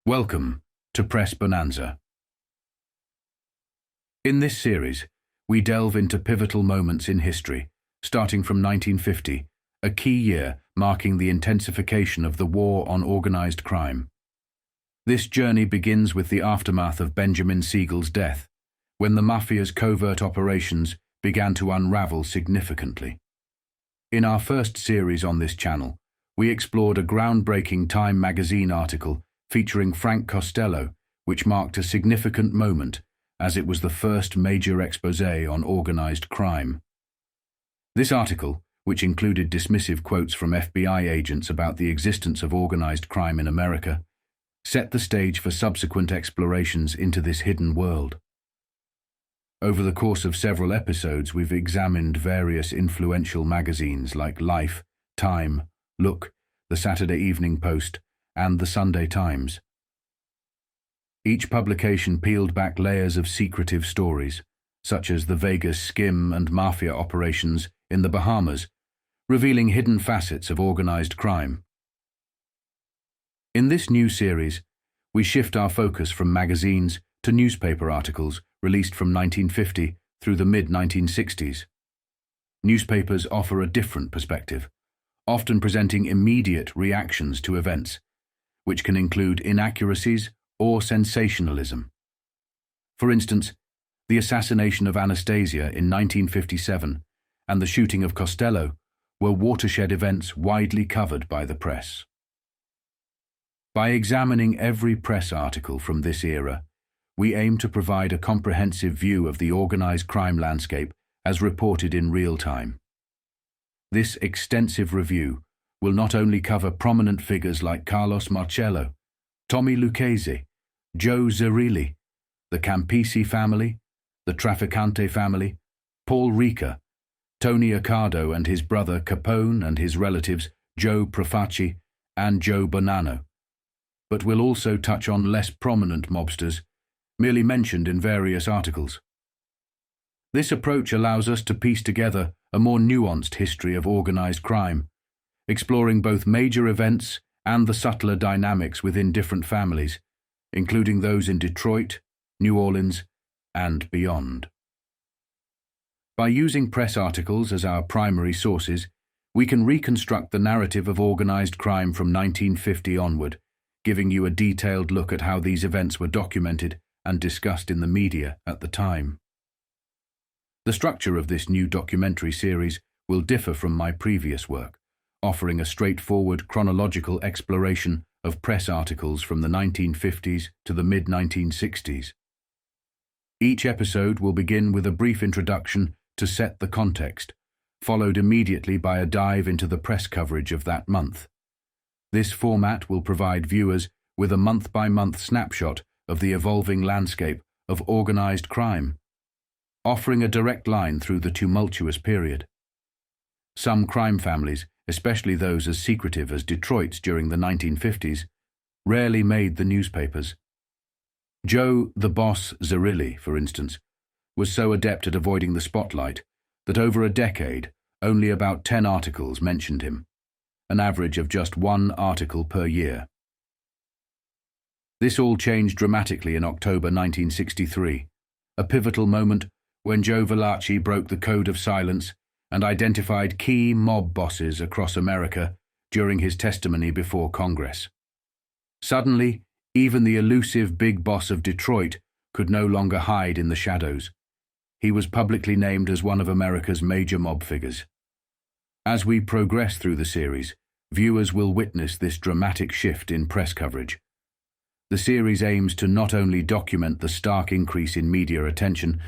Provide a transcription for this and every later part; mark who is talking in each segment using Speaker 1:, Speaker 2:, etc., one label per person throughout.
Speaker 1: Welcome to Press Bonanza. In this series, we delve into pivotal moments in history, starting from 1950, a key year marking the intensification of the war on organized crime. This journey begins with the aftermath of Benjamin Siegel's death, when the Mafia's covert operations began to unravel significantly. In our first series on this channel, we explored a groundbreaking Time magazine article featuring Frank Costello, which marked a significant moment as it was the first major expose on organized crime. This article, which included dismissive quotes from FBI agents about the existence of organized crime in America, set the stage for subsequent explorations into this hidden world. Over the course of several episodes, we've examined various influential magazines like Life, Time, Look, the Saturday Evening Post, and the Sunday Times. Each publication peeled back layers of secretive stories, such as the Vegas skim and Mafia operations in the Bahamas, revealing hidden facets of organized crime. In this new series, we shift our focus from magazines to newspaper articles released from 1950 through the mid-1960s. Newspapers offer a different perspective, often presenting immediate reactions to events, which can include inaccuracies or sensationalism. For instance, the assassination of Anastasia in 1957 and the shooting of Costello were watershed events widely covered by the press. By examining every press article from this era, we aim to provide a comprehensive view of the organized crime landscape as reported in real time. This extensive review will not only cover prominent figures like Carlos Marcello, Tommy Lucchese, Joe Zerilli, the Campisi family, the Trafficante family, Paul Ricca, Tony Accardo and his brother Capone and his relatives Joe Profaci and Joe Bonano, but will also touch on less prominent mobsters, merely mentioned in various articles. This approach allows us to piece together a more nuanced history of organized crime, exploring both major events and the subtler dynamics within different families, including those in Detroit, New Orleans, and beyond. By using press articles as our primary sources, we can reconstruct the narrative of organized crime from 1950 onward, giving you a detailed look at how these events were documented and discussed in the media at the time. The structure of this new documentary series will differ from my previous work, offering a straightforward chronological exploration of press articles from the 1950s to the mid-1960s. Each episode will begin with a brief introduction to set the context, followed immediately by a dive into the press coverage of that month. This format will provide viewers with a month-by-month snapshot of the evolving landscape of organized crime, offering a direct line through the tumultuous period. Some crime families, especially those as secretive as Detroit's during the 1950s, rarely made the newspapers. Joe the Boss Zerilli, for instance, was so adept at avoiding the spotlight that over a decade, only about 10 articles mentioned him, an average of just one article per year. This all changed dramatically in October 1963, a pivotal moment when Joe Valachi broke the code of silence and identified key mob bosses across America during his testimony before Congress. Suddenly, even the elusive big boss of Detroit could no longer hide in the shadows. He was publicly named as one of America's major mob figures. As we progress through the series, viewers will witness this dramatic shift in press coverage. The series aims to not only document the stark increase in media attention,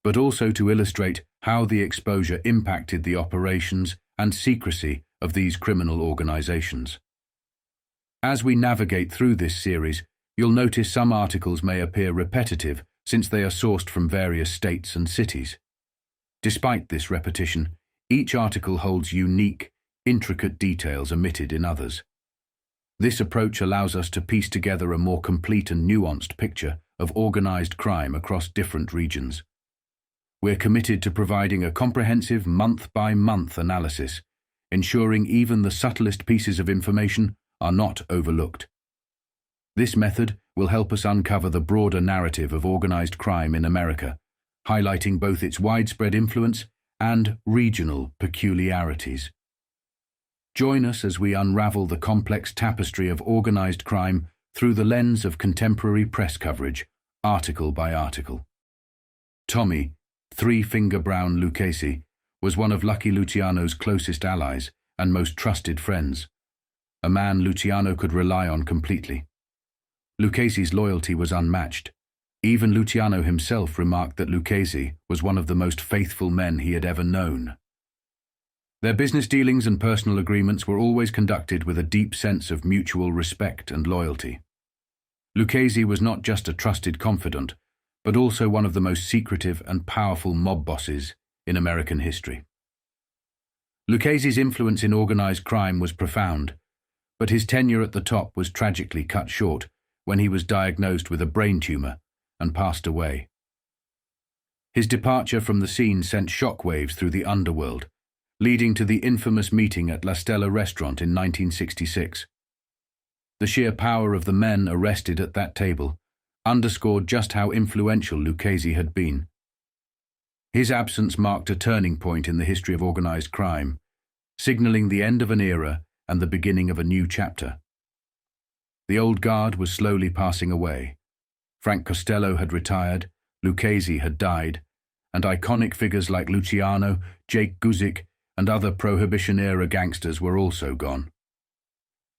Speaker 1: but also to illustrate how the exposure impacted the operations and secrecy of these criminal organizations. As we navigate through this series, you'll notice some articles may appear repetitive since they are sourced from various states and cities. Despite this repetition, each article holds unique, intricate details omitted in others. This approach allows us to piece together a more complete and nuanced picture of organized crime across different regions. We're committed to providing a comprehensive month-by-month analysis, ensuring even the subtlest pieces of information are not overlooked. This method will help us uncover the broader narrative of organized crime in America, highlighting both its widespread influence and regional peculiarities. Join us as we unravel the complex tapestry of organized crime through the lens of contemporary press coverage, article by article. Tommy, Three-Finger Brown Lucchese, was one of Luciano's closest allies and most trusted friends, a man Luciano could rely on completely. Lucchese's loyalty was unmatched. Even Luciano himself remarked that Lucchese was one of the most faithful men he had ever known. Their business dealings and personal agreements were always conducted with a deep sense of mutual respect and loyalty. Lucchese was not just a trusted confidant, but also one of the most secretive and powerful mob bosses in American history. Lucchese's influence in organized crime was profound, but his tenure at the top was tragically cut short when he was diagnosed with a brain tumor and passed away. His departure from the scene sent shockwaves through the underworld, leading to the infamous meeting at La Stella restaurant in 1966. The sheer power of the men arrested at that table underscored just how influential Lucchese had been. His absence marked a turning point in the history of organized crime, signaling the end of an era and the beginning of a new chapter. The old guard was slowly passing away. Frank Costello had retired, Lucchese had died, and iconic figures like Luciano, Jake Guzik, and other Prohibition-era gangsters were also gone.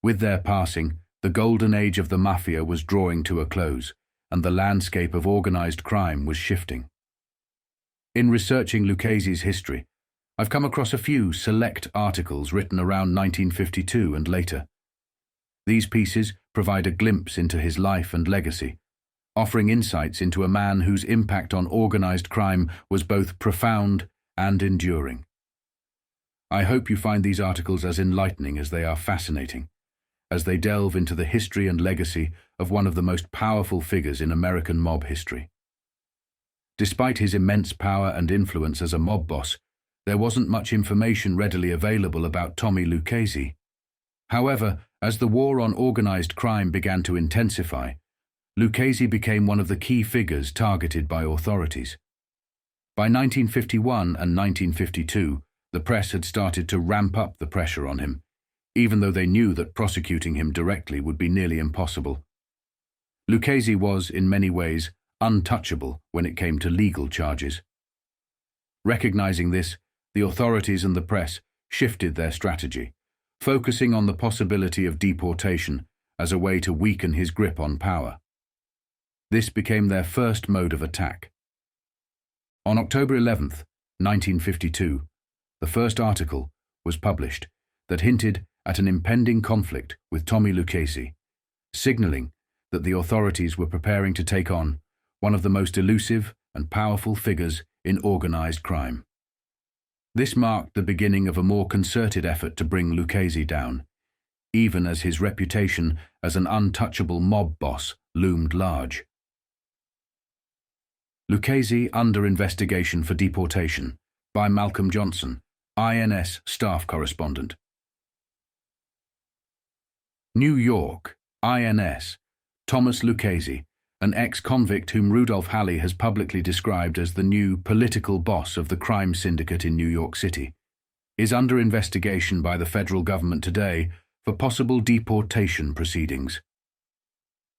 Speaker 1: With their passing, the golden age of the Mafia was drawing to a close, and the landscape of organized crime was shifting. In researching Lucchese's history, I've come across a few select articles written around 1952 and later. These pieces provide a glimpse into his life and legacy, offering insights into a man whose impact on organized crime was both profound and enduring. I hope you find these articles as enlightening as they are fascinating, as they delve into the history and legacy of one of the most powerful figures in American mob history. Despite his immense power and influence as a mob boss, there wasn't much information readily available about Tommy Lucchese. However, as the war on organized crime began to intensify, Lucchese became one of the key figures targeted by authorities. By 1951 and 1952, the press had started to ramp up the pressure on him, even though they knew that prosecuting him directly would be nearly impossible. Lucchese was, in many ways, untouchable when it came to legal charges. Recognizing this, the authorities and the press shifted their strategy, focusing on the possibility of deportation as a way to weaken his grip on power. This became their first mode of attack. On October 11, 1952, the first article was published that hinted at an impending conflict with Tommy Lucchese, signaling that the authorities were preparing to take on one of the most elusive and powerful figures in organized crime. This marked the beginning of a more concerted effort to bring Lucchese down, even as his reputation as an untouchable mob boss loomed large. Lucchese under investigation for deportation by Malcolm Johnson, INS staff correspondent. New York, INS, Thomas Lucchese, an ex-convict whom Rudolph Halley has publicly described as the new political boss of the crime syndicate in New York City, is under investigation by the federal government today for possible deportation proceedings.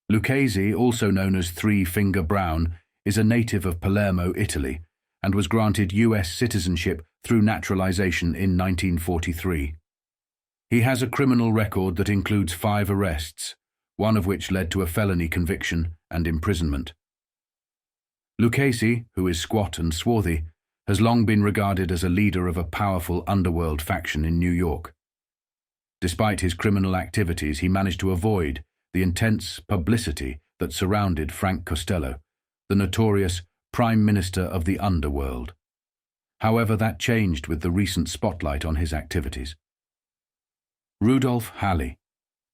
Speaker 1: Lucchese, also known as Three-Finger Brown, is a native of Palermo, Italy, and was granted U.S. citizenship through naturalization in 1943. He has a criminal record that includes 5 arrests, one of which led to a felony conviction and imprisonment. Lucchese, who is squat and swarthy, has long been regarded as a leader of a powerful underworld faction in New York. Despite his criminal activities, he managed to avoid the intense publicity that surrounded Frank Costello, the notorious Prime Minister of the underworld. However, that changed with the recent spotlight on his activities. Rudolph Halley,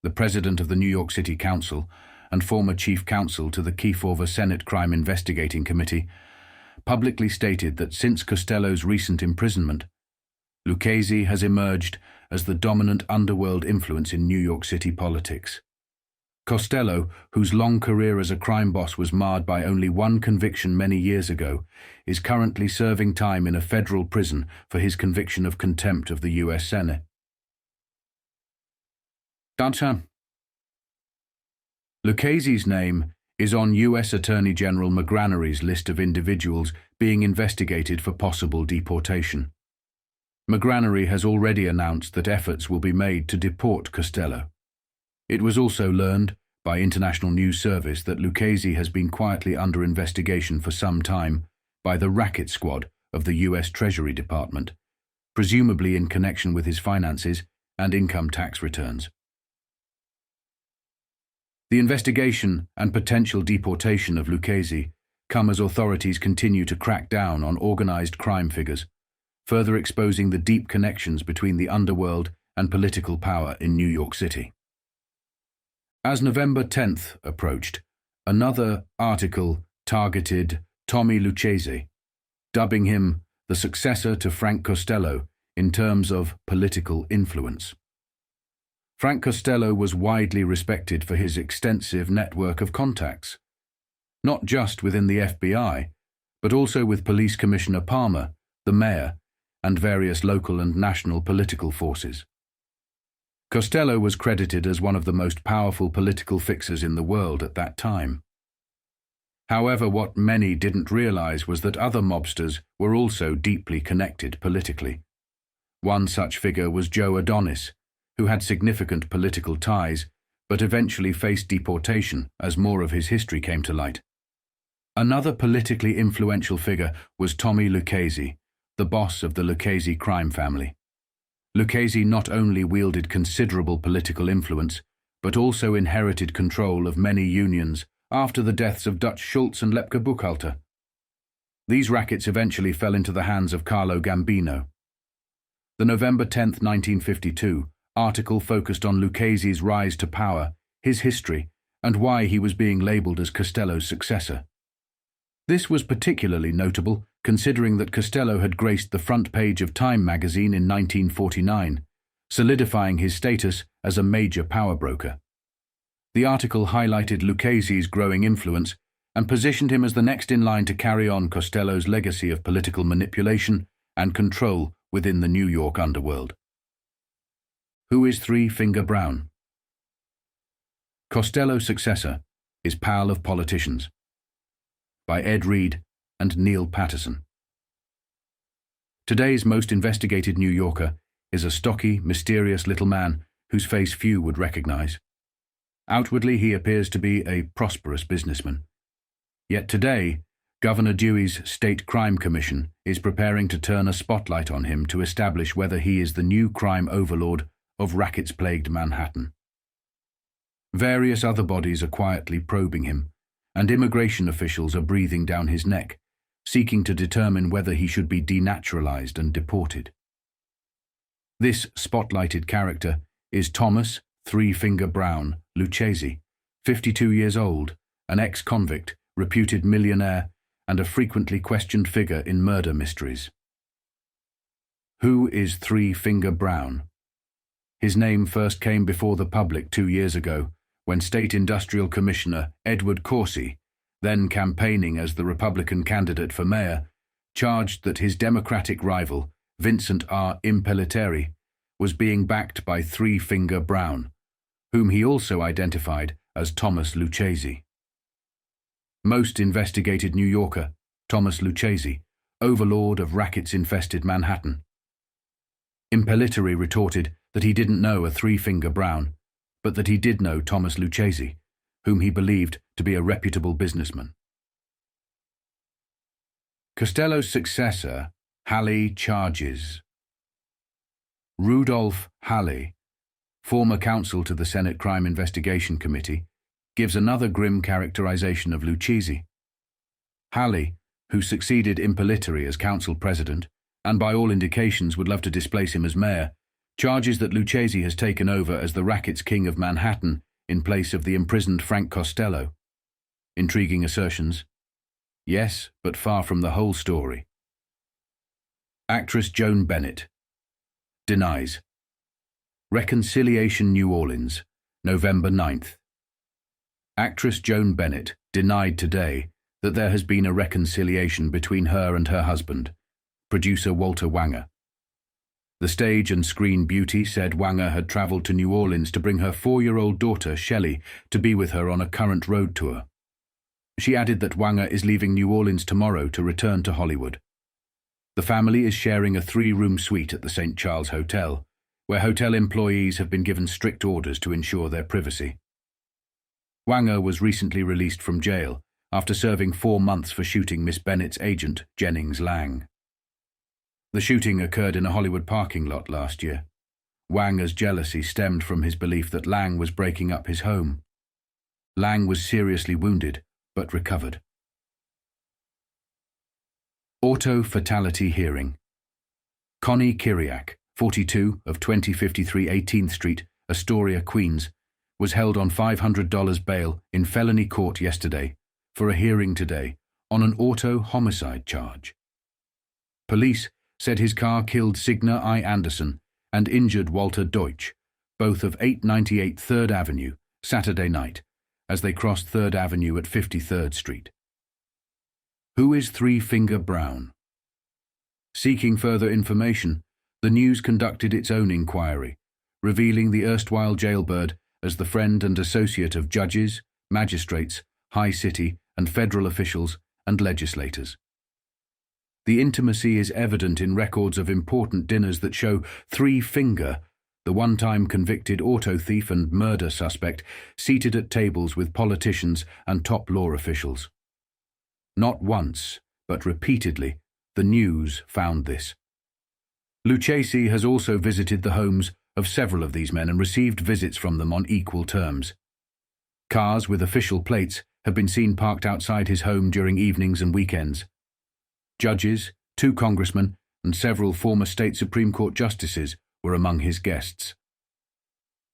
Speaker 1: the president of the New York City Council and former chief counsel to the Kefauver Senate Crime Investigating Committee, publicly stated that since Costello's recent imprisonment, Lucchese has emerged as the dominant underworld influence in New York City politics. Costello, whose long career as a crime boss was marred by only one conviction many years ago, is currently serving time in a federal prison for his conviction of contempt of the U.S. Senate. Lucchese's name is on U.S. Attorney General McGrannery's list of individuals being investigated for possible deportation. McGrannery has already announced that efforts will be made to deport Costello. It was also learned by International News Service that Lucchese has been quietly under investigation for some time by the racket squad of the U.S. Treasury Department, presumably in connection with his finances and income tax returns. The investigation and potential deportation of Lucchese come as authorities continue to crack down on organized crime figures, further exposing the deep connections between the underworld and political power in New York City. As November 10th approached, another article targeted Tommy Lucchese, dubbing him the successor to Frank Costello in terms of political influence. Frank Costello was widely respected for his extensive network of contacts, not just within the FBI, but also with Police Commissioner Palmer, the mayor, and various local and national political forces. Costello was credited as one of the most powerful political fixers in the world at that time. However, what many didn't realize was that other mobsters were also deeply connected politically. One such figure was Joe Adonis, who had significant political ties, but eventually faced deportation as more of his history came to light. Another politically influential figure was Tommy Lucchese, the boss of the Lucchese crime family. Lucchese not only wielded considerable political influence, but also inherited control of many unions after the deaths of Dutch Schultz and Lepke Buchhalter. These rackets eventually fell into the hands of Carlo Gambino. The November 10, 1952, article focused on Lucchese's rise to power, his history, and why he was being labeled as Costello's successor. This was particularly notable considering that Costello had graced the front page of Time magazine in 1949, solidifying his status as a major power broker. The article highlighted Lucchese's growing influence and positioned him as the next in line to carry on Costello's legacy of political manipulation and control within the New York underworld. Who is Three Finger Brown? Costello's successor is Pal of Politicians, by Ed Reed and Neil Patterson. Today's most investigated New Yorker is a stocky, mysterious little man whose face few would recognize. Outwardly, he appears to be a prosperous businessman. Yet today, Governor Dewey's State Crime Commission is preparing to turn a spotlight on him to establish whether he is the new crime overlord of rackets-plagued Manhattan. Various other bodies are quietly probing him, and immigration officials are breathing down his neck, seeking to determine whether he should be denaturalized and deported. This spotlighted character is Thomas Three Finger Brown Lucchese, 52 years old, an ex-convict, reputed millionaire, and a frequently questioned figure in murder mysteries. Who is Three Finger Brown? His name first came before the public 2 years ago, when State Industrial Commissioner Edward Corsi, then campaigning as the Republican candidate for mayor, charged that his Democratic rival, Vincent R. Impellitteri, was being backed by Three Finger Brown, whom he also identified as Thomas Lucchese. Most investigated New Yorker, Thomas Lucchese, overlord of rackets-infested Manhattan. Impellitteri retorted that he didn't know a Three Finger Brown, but that he did know Thomas Lucchese, whom he believed to be a reputable businessman. Costello's successor, Halley, charges. Rudolph Halley, former counsel to the Senate Crime Investigation Committee, gives another grim characterization of Lucchese. Halley, who succeeded Impellitteri as council president, and by all indications would love to displace him as mayor, charges that Lucchese has taken over as the rackets king of Manhattan in place of the imprisoned Frank Costello. Intriguing assertions. Yes, but far from the whole story. Actress Joan Bennett denies. Reconciliation New Orleans, November 9th. Actress Joan Bennett denied today that there has been a reconciliation between her and her husband, producer Walter Wanger. The stage and screen beauty said Wanger had traveled to New Orleans to bring her 4-year-old daughter, Shelley, to be with her on a current road tour. She added that Wanger is leaving New Orleans tomorrow to return to Hollywood. The family is sharing a 3-room suite at the St. Charles Hotel, where hotel employees have been given strict orders to ensure their privacy. Wanger was recently released from jail after serving 4 months for shooting Miss Bennett's agent, Jennings Lang. The shooting occurred in a Hollywood parking lot last year. Wanger's jealousy stemmed from his belief that Lang was breaking up his home. Lang was seriously wounded, but recovered. Auto fatality hearing. Connie Kiriak, 42, of 2053 18th Street, Astoria, Queens, was held on $500 bail in felony court yesterday for a hearing today on an auto homicide charge. Police said his car killed Signa I. Anderson and injured Walter Deutsch, both of 898 3rd Avenue, Saturday night, as they crossed 3rd Avenue at 53rd Street. Who is Three Finger Brown? Seeking further information, the News conducted its own inquiry, revealing the erstwhile jailbird as the friend and associate of judges, magistrates, high city and federal officials and legislators. The intimacy is evident in records of important dinners that show Three Finger, the one-time convicted auto thief and murder suspect, seated at tables with politicians and top law officials. Not once, but repeatedly, the News found this. Lucchese has also visited the homes of several of these men and received visits from them on equal terms. Cars with official plates have been seen parked outside his home during evenings and weekends. Judges, 2 congressmen, and several former state Supreme Court justices were among his guests.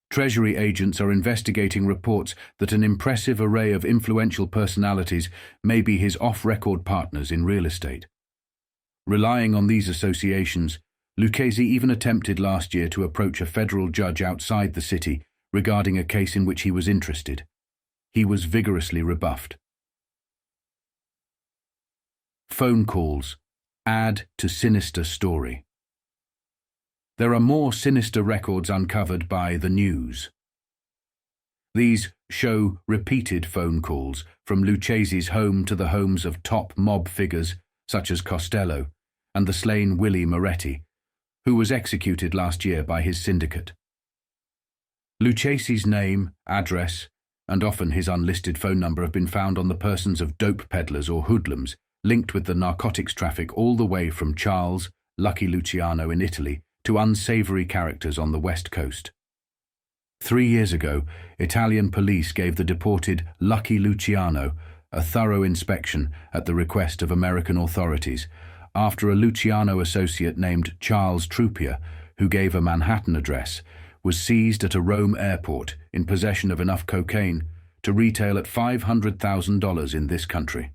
Speaker 1: Treasury agents are investigating reports that an impressive array of influential personalities may be his off-record partners in real estate. Relying on these associations, Lucchese even attempted last year to approach a federal judge outside the city regarding a case in which he was interested. He was vigorously rebuffed. Phone calls. Add to sinister story. There are more sinister records uncovered by the News. These show repeated phone calls from Lucchese's home to the homes of top mob figures such as Costello and the slain Willie Moretti, who was executed last year by his syndicate. Lucchese's name, address, and often his unlisted phone number have been found on the persons of dope peddlers or hoodlums linked with the narcotics traffic all the way from Charles, Lucky Luciano in Italy, to unsavory characters on the West Coast. 3 years ago, Italian police gave the deported Lucky Luciano a thorough inspection at the request of American authorities after a Luciano associate named Charles Truppier, who gave a Manhattan address, was seized at a Rome airport in possession of enough cocaine to retail at $500,000 in this country.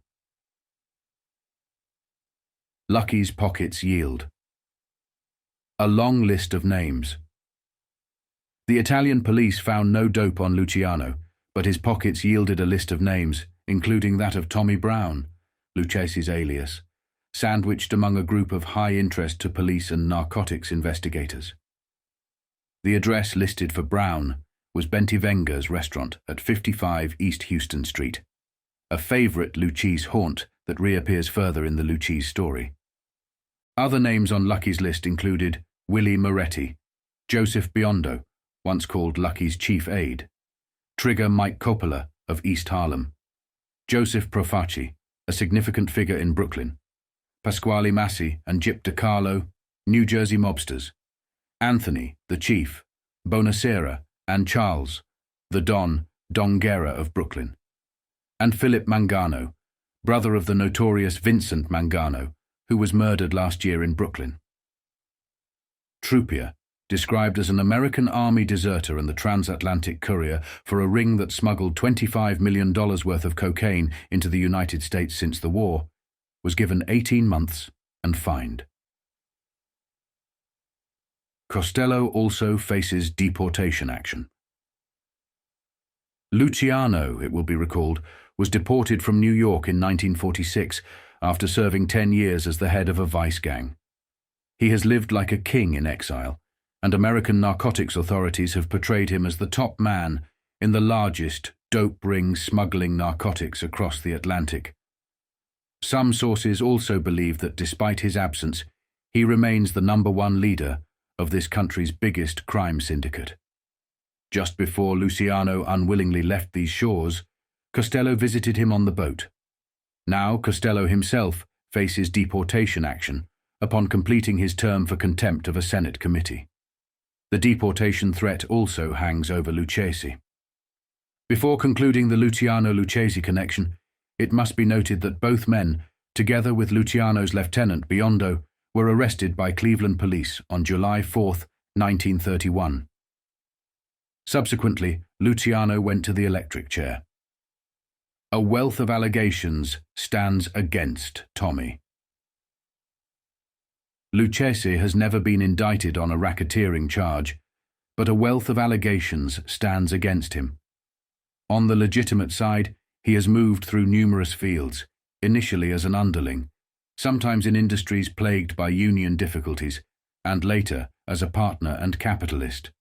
Speaker 1: Lucky's pockets yield. A long list of names. The Italian police found no dope on Luciano, but his pockets yielded a list of names, including that of Tommy Brown, Lucchese's alias, sandwiched among a group of high interest to police and narcotics investigators. The address listed for Brown was Benti Venger's restaurant at 55 East Houston Street, a favorite Lucchese haunt that reappears further in the Lucchese story. Other names on Lucky's list included Willie Moretti, Joseph Biondo, once called Lucky's chief aide, Trigger Mike Coppola of East Harlem, Joseph Profaci, a significant figure in Brooklyn, Pasquale Massi and Gyp DeCarlo, New Jersey mobsters, Anthony, the chief, Bonacera, and Charles, the Don Guerra of Brooklyn, and Philip Mangano, brother of the notorious Vincent Mangano, who was murdered last year in Brooklyn. Truppier, described as an American Army deserter and the transatlantic courier for a ring that smuggled $25 million worth of cocaine into the United States since the war, was given 18 months and fined. Costello also faces deportation action. Luciano, it will be recalled, was deported from New York in 1946 after serving 10 years as the head of a vice gang. He has lived like a king in exile, and American narcotics authorities have portrayed him as the top man in the largest dope ring smuggling narcotics across the Atlantic. Some sources also believe that despite his absence, he remains the #1 leader of this country's biggest crime syndicate. Just before Luciano unwillingly left these shores, Costello visited him on the boat. Now Costello himself faces deportation action upon completing his term for contempt of a Senate committee. The deportation threat also hangs over Lucchese. Before concluding the Luciano-Lucchese connection, it must be noted that both men, together with Luciano's lieutenant Biondo, were arrested by Cleveland police on July 4, 1931. Subsequently, Luciano went to the electric chair. A wealth of allegations stands against Tommy. Lucchese has never been indicted on a racketeering charge, but a wealth of allegations stands against him. On the legitimate side, he has moved through numerous fields, initially as an underling, sometimes in industries plagued by union difficulties, and later as a partner and capitalist.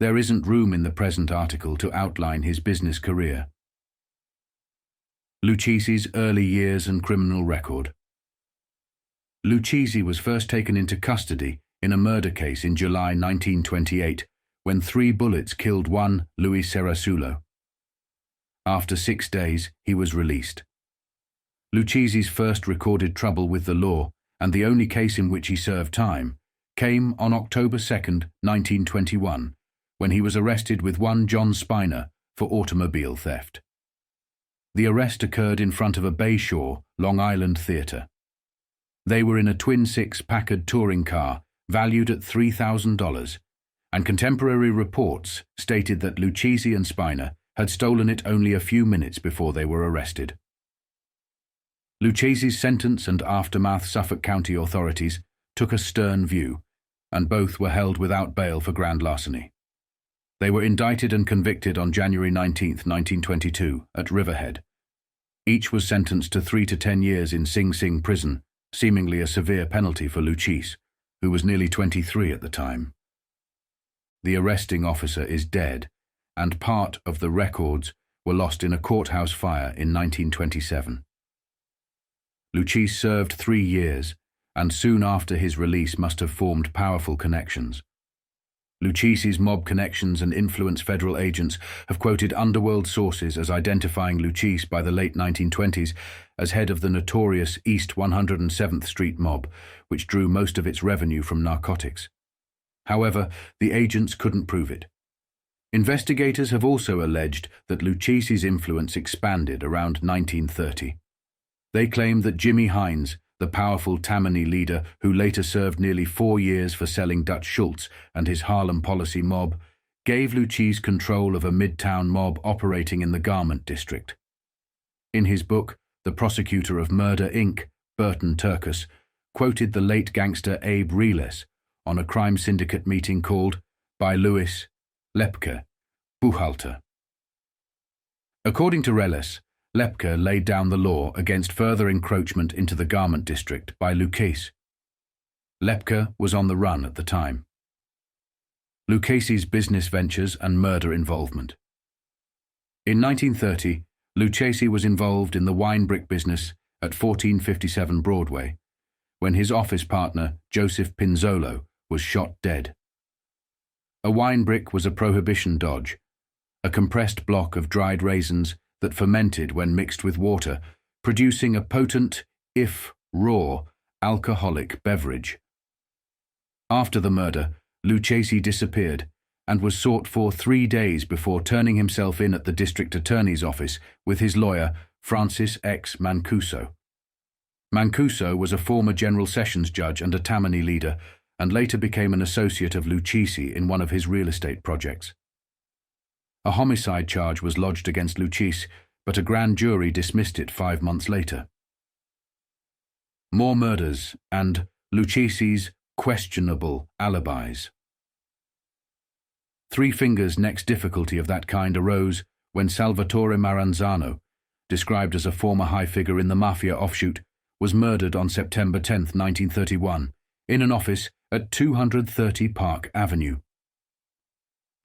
Speaker 1: There isn't room in the present article to outline his business career. Lucchese's early years and criminal record. Lucchese was first taken into custody in a murder case in July 1928 when 3 bullets killed one Louis Serrasulo. After 6 days, he was released. Lucchese's first recorded trouble with the law, and the only case in which he served time, came on October 2, 1921, when he was arrested with one John Spiner for automobile theft. The arrest occurred in front of a Bayshore, Long Island theater. They were in a twin-six Packard touring car valued at $3,000, and contemporary reports stated that Lucchese and Spiner had stolen it only a few minutes before they were arrested. Lucchese's sentence and aftermath Suffolk County authorities took a stern view, and both were held without bail for grand larceny. They were indicted and convicted on January 19, 1922, at Riverhead. Each was sentenced to 3 to 10 years in Sing Sing prison, seemingly a severe penalty for Lucchese, who was nearly 23 at the time. The arresting officer is dead, and part of the records were lost in a courthouse fire in 1927. Lucchese served 3 years, and soon after his release must have formed powerful connections. Lucchese's mob connections and influence federal agents have quoted underworld sources as identifying Lucchese by the late 1920s as head of the notorious East 107th Street mob, which drew most of its revenue from narcotics. However, the agents couldn't prove it. Investigators have also alleged that Lucchese's influence expanded around 1930. They claim that Jimmy Hines, the powerful Tammany leader who later served nearly 4 years for selling Dutch Schultz and his Harlem Policy mob, gave Lucchese control of a midtown mob operating in the Garment District. In his book, The Prosecutor of Murder, Inc., Burton Turkus quoted the late gangster Abe Reles on a crime syndicate meeting called, by Louis Lepke, Buchhalter. According to Reles, Lepke laid down the law against further encroachment into the Garment District by Lucchese. Lepke was on the run at the time. Lucchese's business ventures and murder involvement. In 1930, Lucchese was involved in the wine brick business at 1457 Broadway, when his office partner, Joseph Pinzolo, was shot dead. A wine brick was a prohibition dodge, a compressed block of dried raisins that fermented when mixed with water, producing a potent, if raw, alcoholic beverage. After the murder, Lucchese disappeared and was sought for 3 days before turning himself in at the district attorney's office with his lawyer, Francis X. Mancuso. Mancuso was a former General Sessions judge and a Tammany leader, and later became an associate of Lucchese in one of his real estate projects. A homicide charge was lodged against Lucchese, but a grand jury dismissed it 5 months later. More murders and Lucchese's questionable alibis. Three Fingers' next difficulty of that kind arose when Salvatore Maranzano, described as a former high figure in the Mafia offshoot, was murdered on September 10, 1931, in an office at 230 Park Avenue.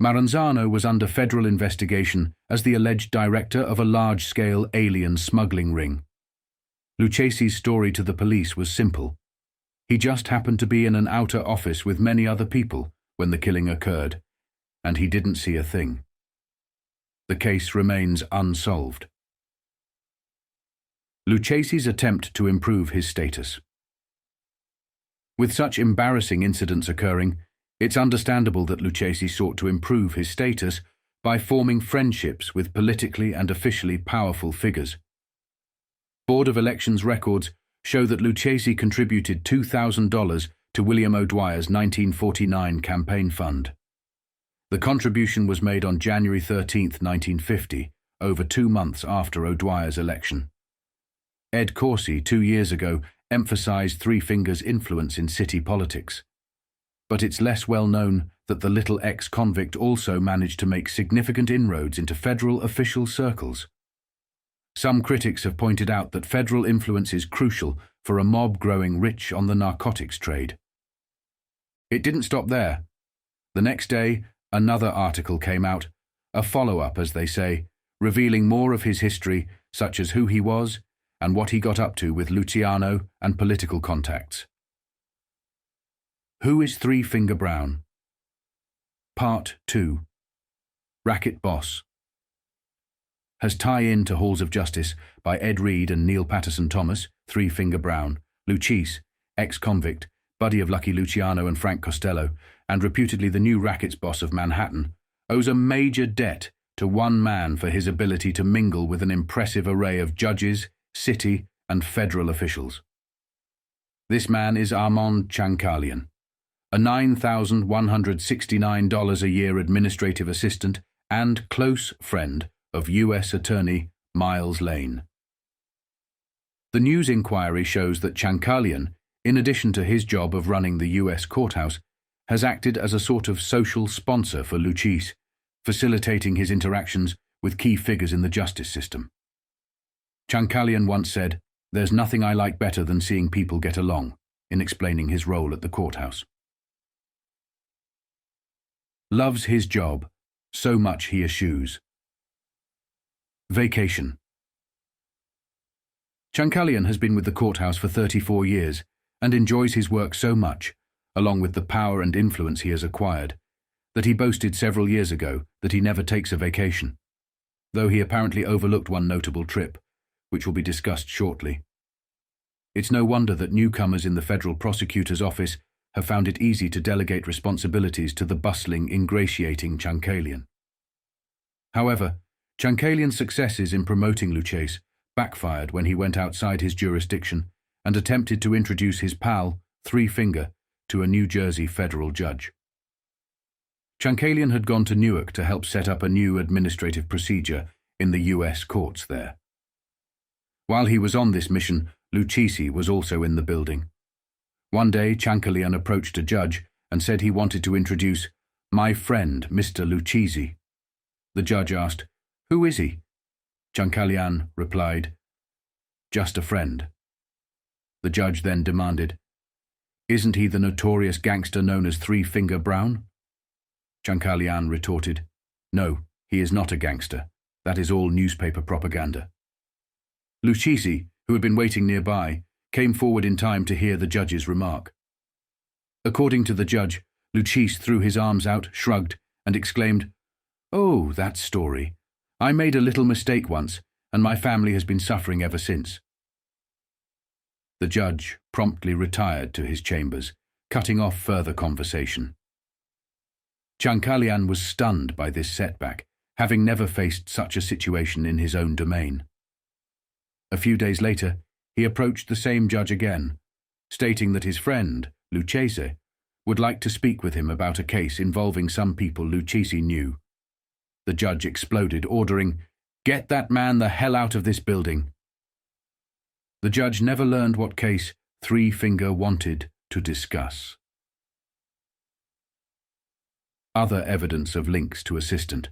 Speaker 1: Maranzano was under federal investigation as the alleged director of a large-scale alien smuggling ring. Lucchese's story to the police was simple. He just happened to be in an outer office with many other people when the killing occurred, and he didn't see a thing. The case remains unsolved. Lucchese's attempt to improve his status. With such embarrassing incidents occurring, it's understandable that Lucchese sought to improve his status by forming friendships with politically and officially powerful figures. Board of Elections records show that Lucchese contributed $2,000 to William O'Dwyer's 1949 campaign fund. The contribution was made on January 13, 1950, over 2 months after O'Dwyer's election. Ed Corsi, 2 years ago, emphasized Three Fingers' influence in city politics. But it's less well known that the little ex-convict also managed to make significant inroads into federal official circles. Some critics have pointed out that federal influence is crucial for a mob growing rich on the narcotics trade. It didn't stop there. The next day, another article came out, a follow-up, as they say, revealing more of his history, such as who he was and what he got up to with Luciano and political contacts. Who is Three Finger Brown? Part 2. Racket Boss. Has tie-in to Halls of Justice by Ed Reed and Neil Patterson Thomas, Three Finger Brown, Lucchese, ex-convict, buddy of Lucky Luciano and Frank Costello, and reputedly the new rackets boss of Manhattan, owes a major debt to one man for his ability to mingle with an impressive array of judges, city, and federal officials. This man is Armand Chankalian, a $9,169 a year administrative assistant and close friend of U.S. Attorney Miles Lane. The news inquiry shows that Chankalian, in addition to his job of running the U.S. courthouse, has acted as a sort of social sponsor for Lucchese, facilitating his interactions with key figures in the justice system. Chankalian once said, "There's nothing I like better than seeing people get along," in explaining his role at the courthouse. Loves his job, so much he eschews. Vacation. Chankalian has been with the courthouse for 34 years and enjoys his work so much, along with the power and influence he has acquired, that he boasted several years ago that he never takes a vacation, though he apparently overlooked one notable trip, which will be discussed shortly. It's no wonder that newcomers in the federal prosecutor's office have found it easy to delegate responsibilities to the bustling, ingratiating Chankalian. However, Chankalian's successes in promoting Lucchese backfired when he went outside his jurisdiction and attempted to introduce his pal, Three Finger, to a New Jersey federal judge. Chankalian had gone to Newark to help set up a new administrative procedure in the U.S. courts there. While he was on this mission, Lucchese was also in the building. One day, Chankalian approached a judge and said he wanted to introduce "my friend, Mr. Lucchese." The judge asked, "Who is he?" Chankalian replied, "Just a friend." The judge then demanded, "Isn't he the notorious gangster known as Three Finger Brown?" Chankalian retorted, "No, he is not a gangster. That is all newspaper propaganda." Lucchese, who had been waiting nearby, came forward in time to hear the judge's remark. According to the judge, Lucchese threw his arms out, shrugged, and exclaimed, "Oh, that story. I made a little mistake once, and my family has been suffering ever since." The judge promptly retired to his chambers, cutting off further conversation. Chankalian was stunned by this setback, having never faced such a situation in his own domain. A few days later, he approached the same judge again, stating that his friend, Lucchese, would like to speak with him about a case involving some people Lucchese knew. The judge exploded, ordering, "Get that man the hell out of this building." The judge never learned what case Three Finger wanted to discuss. Other evidence of links to assistant.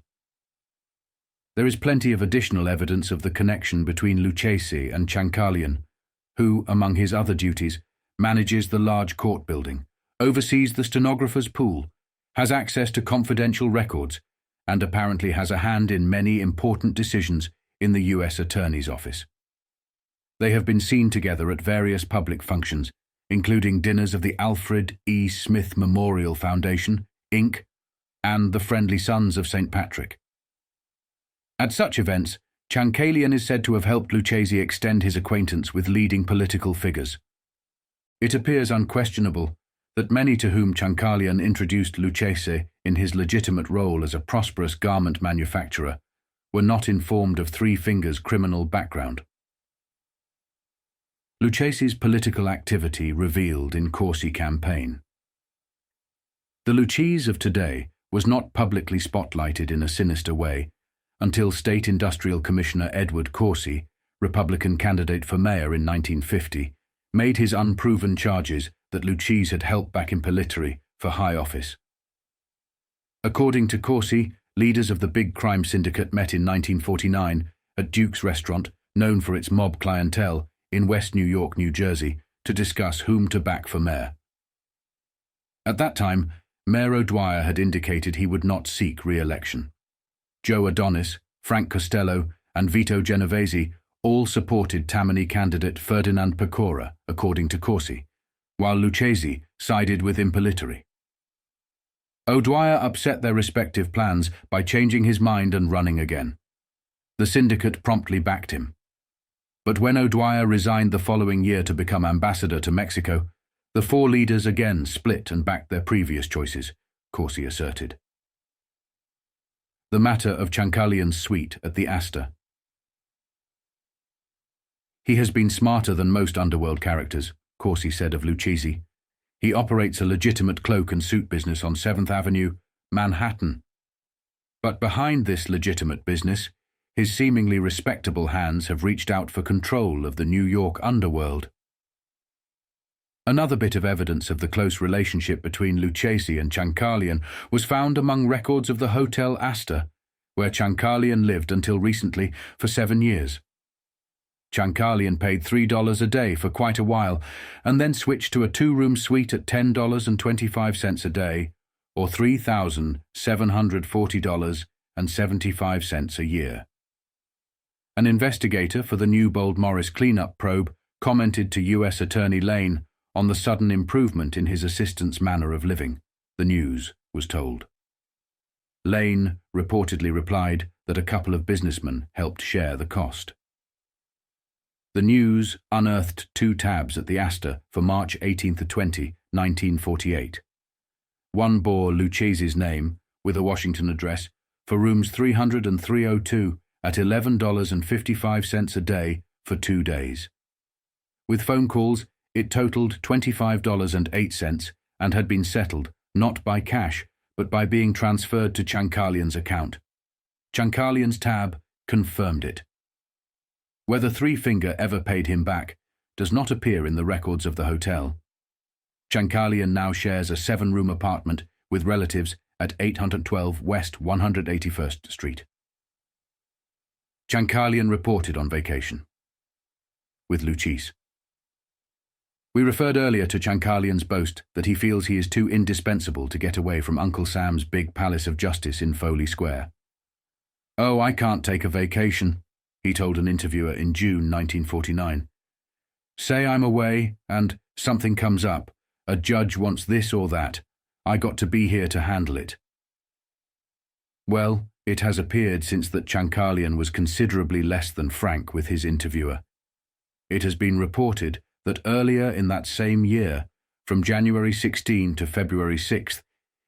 Speaker 1: There is plenty of additional evidence of the connection between Lucchese and Chankalian, who, among his other duties, manages the large court building, oversees the stenographer's pool, has access to confidential records, and apparently has a hand in many important decisions in the U.S. Attorney's Office. They have been seen together at various public functions, including dinners of the Alfred E. Smith Memorial Foundation, Inc., and the Friendly Sons of St. Patrick. At such events, Chankalian is said to have helped Lucchese extend his acquaintance with leading political figures. It appears unquestionable that many to whom Chankalian introduced Lucchese in his legitimate role as a prosperous garment manufacturer were not informed of Three Fingers' criminal background. Lucchese's political activity revealed in Corsi campaign. The Lucchese of today was not publicly spotlighted in a sinister way until State Industrial Commissioner Edward Corsi, Republican candidate for mayor in 1950, made his unproven charges that Lucchese had helped back Imperitore for high office. According to Corsi, leaders of the big crime syndicate met in 1949 at Duke's restaurant, known for its mob clientele, in West New York, New Jersey, to discuss whom to back for mayor. At that time, Mayor O'Dwyer had indicated he would not seek re-election. Joe Adonis, Frank Costello, and Vito Genovese all supported Tammany candidate Ferdinand Pecora, according to Corsi, while Lucchese sided with Imperitore. O'Dwyer upset their respective plans by changing his mind and running again. The syndicate promptly backed him. But when O'Dwyer resigned the following year to become ambassador to Mexico, the four leaders again split and backed their previous choices, Corsi asserted. The matter of Chankalian's suite at the Astor. He has been smarter than most underworld characters, Corsi said of Lucchese. He operates a legitimate cloak and suit business on 7th Avenue, Manhattan. But behind this legitimate business, his seemingly respectable hands have reached out for control of the New York underworld. Another bit of evidence of the close relationship between Lucchese and Chankalian was found among records of the Hotel Astor, where Chankalian lived until recently for 7 years. Chankalian paid $3 a day for quite a while, and then switched to a 2-room suite at $10.25 a day, or $3,740.75 a year. An investigator for the Newbold Morris cleanup probe commented to U.S. Attorney Lane on the sudden improvement in his assistant's manner of living, the News was told. Lane reportedly replied that a couple of businessmen helped share the cost. The News unearthed 2 tabs at the Astor for March 18-20, 1948. One bore Lucchese's name, with a Washington address, for rooms 300 and 302 at $11.55 a day for 2 days. With phone calls, it totaled $25.08 and had been settled, not by cash, but by being transferred to Chankalian's account. Chankalian's tab confirmed it. Whether Three Finger ever paid him back does not appear in the records of the hotel. Chankalian now shares a 7-room apartment with relatives at 812 West 181st Street. Chankalian reported on vacation. With Lucchese. We referred earlier to Chankalian's boast that he feels he is too indispensable to get away from Uncle Sam's big palace of justice in Foley Square. "Oh, I can't take a vacation," he told an interviewer in June 1949. "Say I'm away and something comes up, a judge wants this or that, I got to be here to handle it." Well, it has appeared since that Chankalian was considerably less than frank with his interviewer. It has been reported that earlier in that same year, from January 16 to February 6,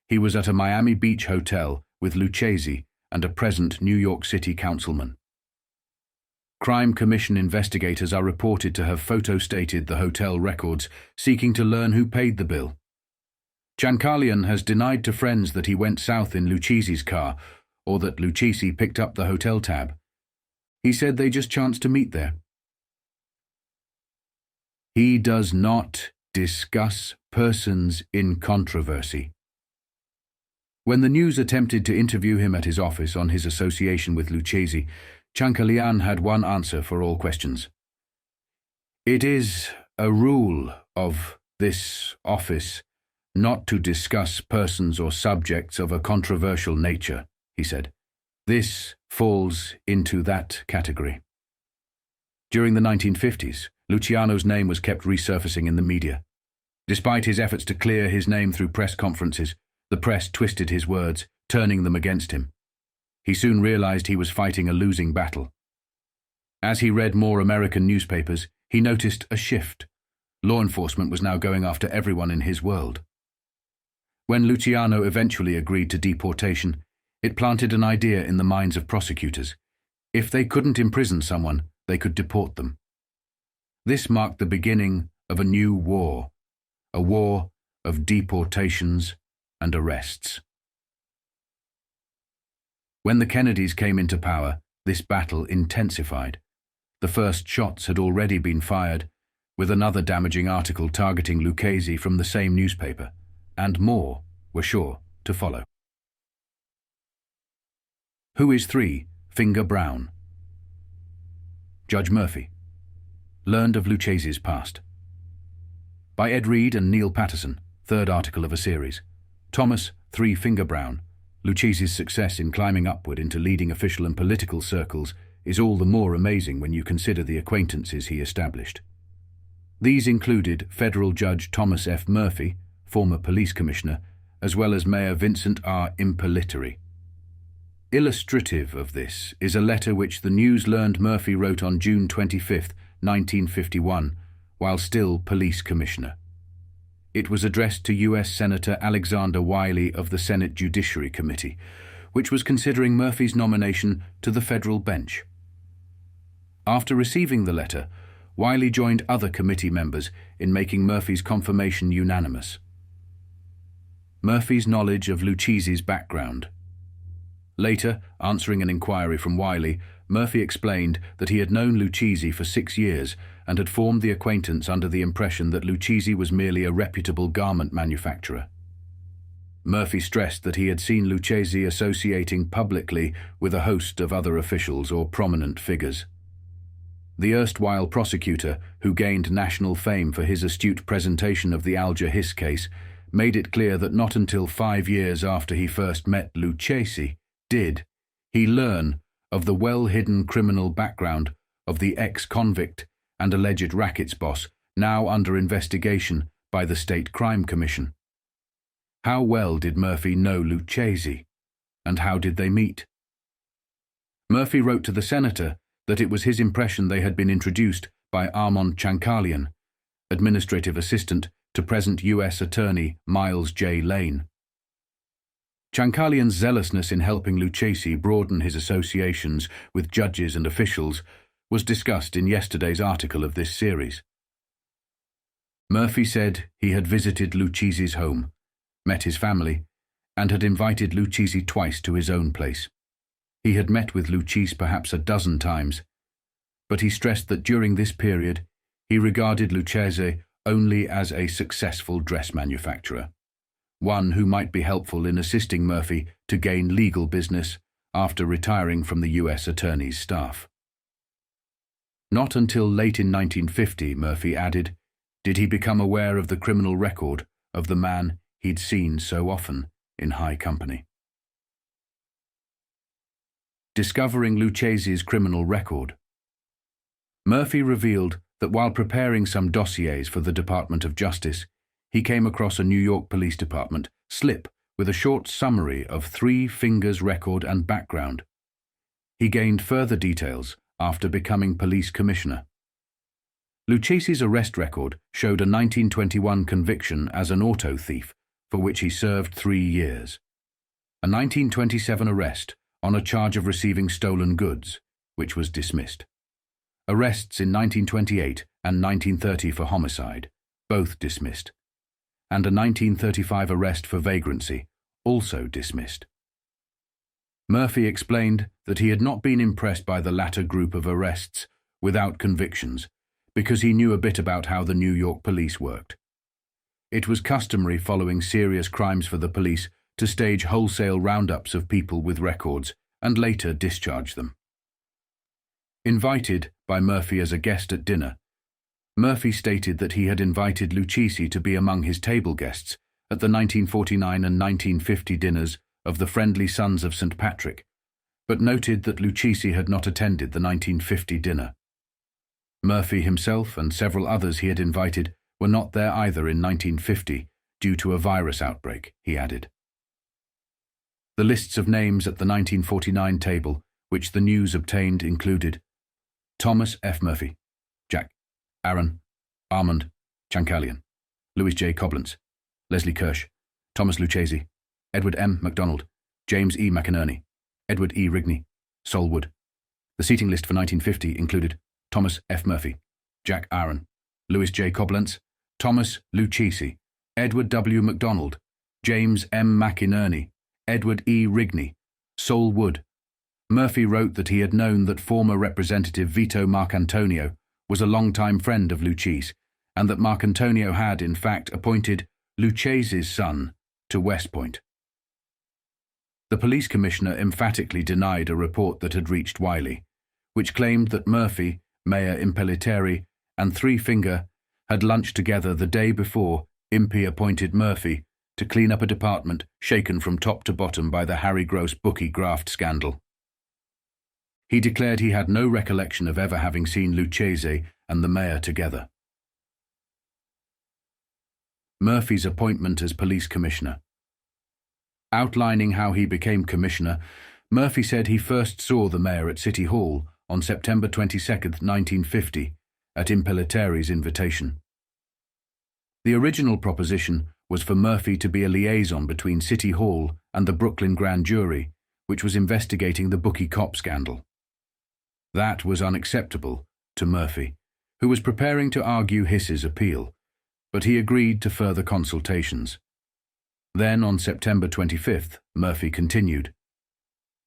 Speaker 1: he was at a Miami Beach hotel with Lucchese and a present New York City councilman. Crime Commission investigators are reported to have photostated the hotel records, seeking to learn who paid the bill. Chankalian has denied to friends that he went south in Lucchese's car, or that Lucchese picked up the hotel tab. He said they just chanced to meet there. He does not discuss persons in controversy. When the news attempted to interview him at his office on his association with Lucchese, Chankalian had one answer for all questions. "It is a rule of this office not to discuss persons or subjects of a controversial nature," he said. "This falls into that category." During the 1950s, Luciano's name was kept resurfacing in the media. Despite his efforts to clear his name through press conferences, the press twisted his words, turning them against him. He soon realized he was fighting a losing battle. As he read more American newspapers, he noticed a shift. Law enforcement was now going after everyone in his world. When Luciano eventually agreed to deportation, it planted an idea in the minds of prosecutors. If they couldn't imprison someone, they could deport them. This marked the beginning of a new war, a war of deportations and arrests. When the Kennedys came into power, this battle intensified. The first shots had already been fired, with another damaging article targeting Lucchese from the same newspaper, and more were sure to follow. Who is 3 Finger Brown? Judge Murphy. Learned of Lucchese's past. By Ed Reed and Neil Patterson, third article of a series. Thomas 3 Finger Brown. Lucchese's success in climbing upward into leading official and political circles is all the more amazing when you consider the acquaintances he established. These included Federal Judge Thomas F. Murphy, former police commissioner, as well as Mayor Vincent R. Impellitteri. Illustrative of this is a letter which the News learned Murphy wrote on June 25, 1951, while still police commissioner. It was addressed to U.S. Senator Alexander Wiley of the Senate Judiciary Committee, which was considering Murphy's nomination to the federal bench. After receiving the letter, Wiley joined other committee members in making Murphy's confirmation unanimous. Murphy's knowledge of Lucchese's background. Later, answering an inquiry from Wiley, Murphy explained that he had known Lucchese for 6 years and had formed the acquaintance under the impression that Lucchese was merely a reputable garment manufacturer. Murphy stressed that he had seen Lucchese associating publicly with a host of other officials or prominent figures. The erstwhile prosecutor, who gained national fame for his astute presentation of the Alger Hiss case, made it clear that not until 5 years after he first met Lucchese did he learn of the well-hidden criminal background of the ex-convict and alleged rackets boss, now under investigation by the State Crime Commission. How well did Murphy know Lucchese, and how did they meet? Murphy wrote to the senator that it was his impression they had been introduced by Armand Chankalian, administrative assistant to present U.S. Attorney Miles J. Lane. Chankalian's zealousness in helping Lucchese broaden his associations with judges and officials was discussed in yesterday's article of this series. Murphy said he had visited Lucchese's home, met his family, and had invited Lucchese twice to his own place. He had met with Lucchese perhaps a dozen times, but he stressed that during this period he regarded Lucchese only as a successful dress manufacturer, one who might be helpful in assisting Murphy to gain legal business after retiring from the U.S. Attorney's staff. Not until late in 1950, Murphy added, did he become aware of the criminal record of the man he'd seen so often in high company. Discovering Lucchese's criminal record. Murphy revealed that while preparing some dossiers for the Department of Justice, he came across a New York Police Department slip with a short summary of 3 Fingers' record and background. He gained further details after becoming police commissioner. Lucchese's arrest record showed a 1921 conviction as an auto thief, for which he served 3 years. A 1927 arrest on a charge of receiving stolen goods, which was dismissed. Arrests in 1928 and 1930 for homicide, both dismissed. And a 1935 arrest for vagrancy, also dismissed. Murphy explained that he had not been impressed by the latter group of arrests without convictions, because he knew a bit about how the New York police worked. It was customary following serious crimes for the police to stage wholesale roundups of people with records and later discharge them. Invited by Murphy as a guest at dinner, Murphy stated that he had invited Lucchese to be among his table guests at the 1949 and 1950 dinners of the Friendly Sons of St. Patrick, but noted that Lucchese had not attended the 1950 dinner. Murphy himself and several others he had invited were not there either in 1950 due to a virus outbreak, he added. The lists of names at the 1949 table, which the news obtained, included Thomas F. Murphy, Jack, Aaron, Armand, Chancalian, Louis J. Coblentz, Leslie Kirsch, Thomas Lucchese, Edward M. MacDonald, James E. McInerney, Edward E. Rigney, Sol Wood. The seating list for 1950 included Thomas F. Murphy, Jack Aaron, Louis J. Coblentz, Thomas Lucchese, Edward W. MacDonald, James M. McInerney, Edward E. Rigney, Sol Wood. Murphy wrote that he had known that former Representative Vito Marcantonio was a longtime friend of Lucchese, and that Marcantonio had, in fact, appointed Lucchese's son to West Point. The police commissioner emphatically denied a report that had reached Wiley, which claimed that Murphy, Mayor Impellitteri, and Three Finger had lunched together the day before Impey appointed Murphy to clean up a department shaken from top to bottom by the Harry Gross bookie graft scandal. He declared he had no recollection of ever having seen Lucchese and the mayor together. Murphy's appointment as police commissioner. Outlining how he became commissioner, Murphy said he first saw the mayor at City Hall on September 22, 1950, at Impellitteri's invitation. The original proposition was for Murphy to be a liaison between City Hall and the Brooklyn Grand Jury, which was investigating the bookie cop scandal. That was unacceptable to Murphy, who was preparing to argue Hiss's appeal, but he agreed to further consultations. Then, on September 25th, Murphy continued.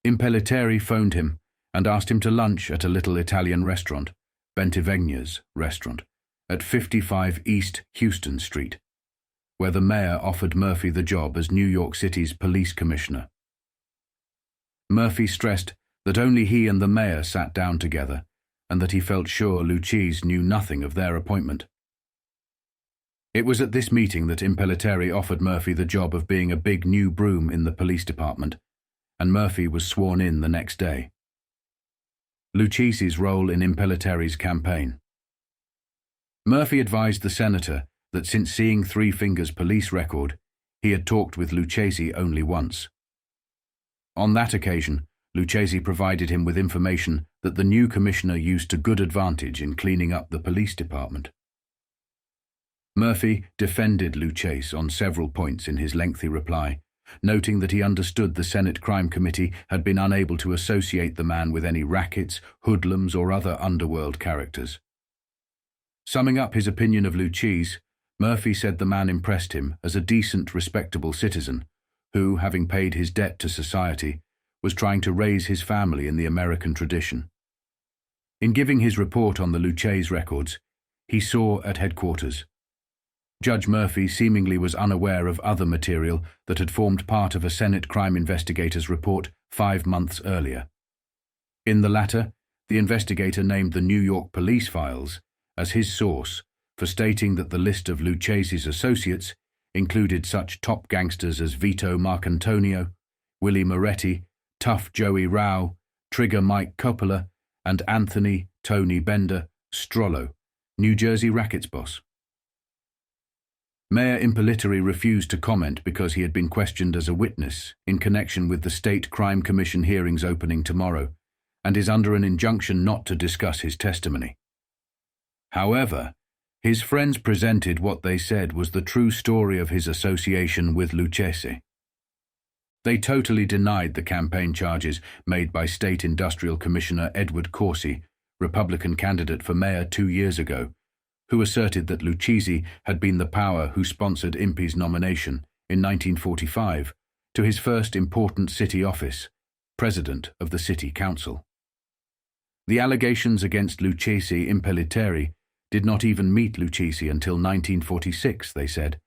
Speaker 1: Impellitteri phoned him and asked him to lunch at a little Italian restaurant, Bentivegna's restaurant, at 55 East Houston Street, where the mayor offered Murphy the job as New York City's police commissioner. Murphy stressed that only he and the mayor sat down together, and that he felt sure Lucchese knew nothing of their appointment. It was at this meeting that Impellitteri offered Murphy the job of being a big new broom in the police department, and Murphy was sworn in the next day. Lucchese's role in Impellitteri's campaign. Murphy advised the senator that since seeing Three Fingers' police record, he had talked with Lucchese only once. On that occasion, Lucchese provided him with information that the new commissioner used to good advantage in cleaning up the police department. Murphy defended Lucchese on several points in his lengthy reply, noting that he understood the Senate Crime Committee had been unable to associate the man with any rackets, hoodlums, or other underworld characters. Summing up his opinion of Lucchese, Murphy said the man impressed him as a decent, respectable citizen who, having paid his debt to society, was trying to raise his family in the American tradition. In giving his report on the Lucchese records, he saw at headquarters. Judge Murphy seemingly was unaware of other material that had formed part of a Senate crime investigator's report 5 months earlier. In the latter, the investigator named the New York police files as his source for stating that the list of Lucchese's associates included such top gangsters as Vito Marcantonio, Willie Moretti, Tough Joey Rao, Trigger Mike Coppola, and Anthony Tony Bender Strollo, New Jersey rackets boss. Mayor Impellitteri refused to comment because he had been questioned as a witness in connection with the State Crime Commission hearings opening tomorrow, and is under an injunction not to discuss his testimony. However, his friends presented what they said was the true story of his association with Lucchese. They totally denied the campaign charges made by State Industrial Commissioner Edward Corsi, Republican candidate for mayor 2 years ago, who asserted that Lucchese had been the power who sponsored Impey's nomination in 1945 to his first important city office, President of the City Council. The allegations against Lucchese Impellitteri did not even meet Lucchese until 1946, they said,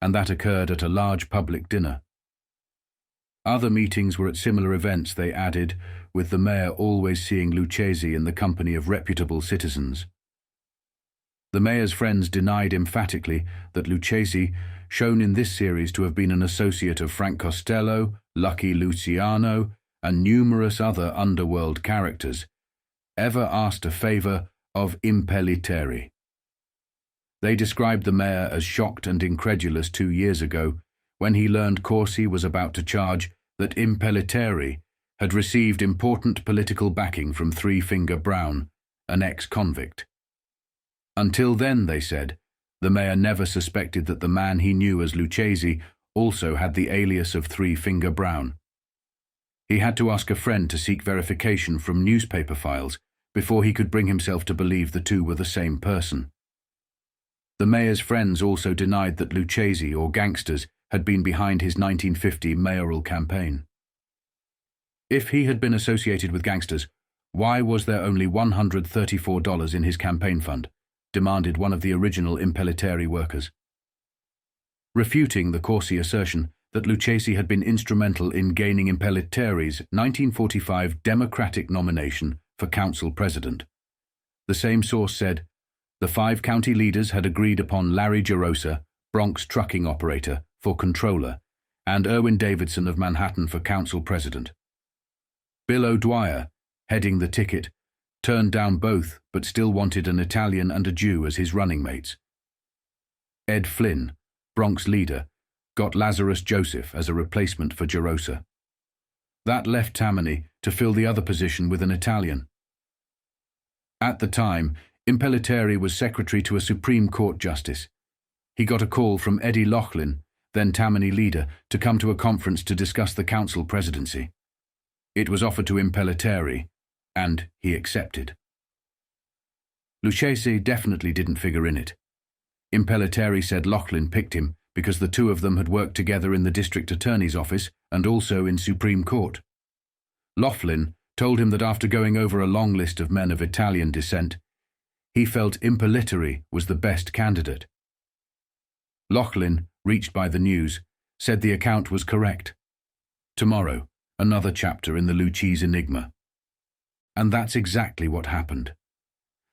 Speaker 1: and that occurred at a large public dinner. Other meetings were at similar events, they added, with the mayor always seeing Lucchese in the company of reputable citizens. The mayor's friends denied emphatically that Lucchese, shown in this series to have been an associate of Frank Costello, Lucky Luciano, and numerous other underworld characters, ever asked a favor of impelliteri. They described the mayor as shocked and incredulous 2 years ago when he learned Corsi was about to charge that impelliteri had received important political backing from Three Finger Brown, an ex-convict. Until then, they said, the mayor never suspected that the man he knew as Lucchese also had the alias of Three Finger Brown. He had to ask a friend to seek verification from newspaper files before he could bring himself to believe the two were the same person. The mayor's friends also denied that Lucchese or gangsters had been behind his 1950 mayoral campaign. If he had been associated with gangsters, why was there only $134 in his campaign fund? Demanded one of the original impelliteri workers. Refuting the Corsi assertion that Lucchese had been instrumental in gaining impelliteri's 1945 Democratic nomination for council president. The same source said, the 5 county leaders had agreed upon Larry Gerosa, Bronx trucking operator, for controller, and Erwin Davidson of Manhattan for council president. Bill O'Dwyer, heading the ticket, turned down both but still wanted an Italian and a Jew as his running mates. Ed Flynn, Bronx leader, got Lazarus Joseph as a replacement for Gerosa. That left Tammany to fill the other position with an Italian. At the time, Impelliteri was secretary to a Supreme Court justice. He got a call from Eddie Laughlin, then Tammany leader, to come to a conference to discuss the council presidency. It was offered to Impelliteri, and he accepted. Lucchese definitely didn't figure in it. Impelliteri said Laughlin picked him because the two of them had worked together in the district attorney's office and also in Supreme Court. Laughlin told him that after going over a long list of men of Italian descent, he felt Impelliteri was the best candidate. Laughlin, reached by the news, said the account was correct. Tomorrow, another chapter in the Lucchese enigma. And that's exactly what happened.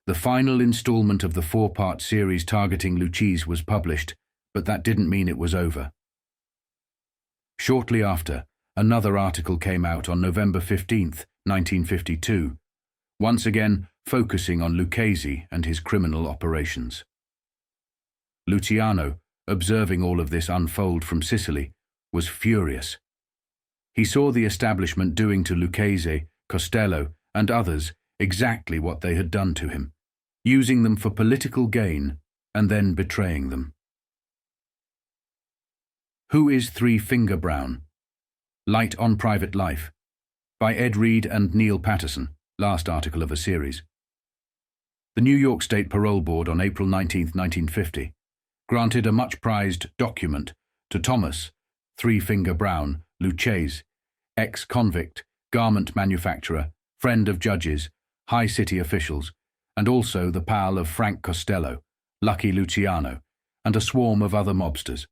Speaker 1: The final installment of the 4-part series targeting Lucchese was published, but that didn't mean it was over. Shortly after, another article came out on November 15, 1952, once again focusing on Lucchese and his criminal operations. Luciano, observing all of this unfold from Sicily, was furious. He saw the establishment doing to Lucchese, Costello, and others exactly what they had done to him, using them for political gain and then betraying them. Who is Three Finger Brown? Light on Private Life, by Ed Reed and Neil Patterson, last article of a series. The New York State Parole Board on April 19, 1950, granted a much-prized document to Thomas Three Finger Brown Lucchese, ex-convict, garment manufacturer, friend of judges, high city officials, and also the pal of Frank Costello, Lucky Luciano, and a swarm of other mobsters.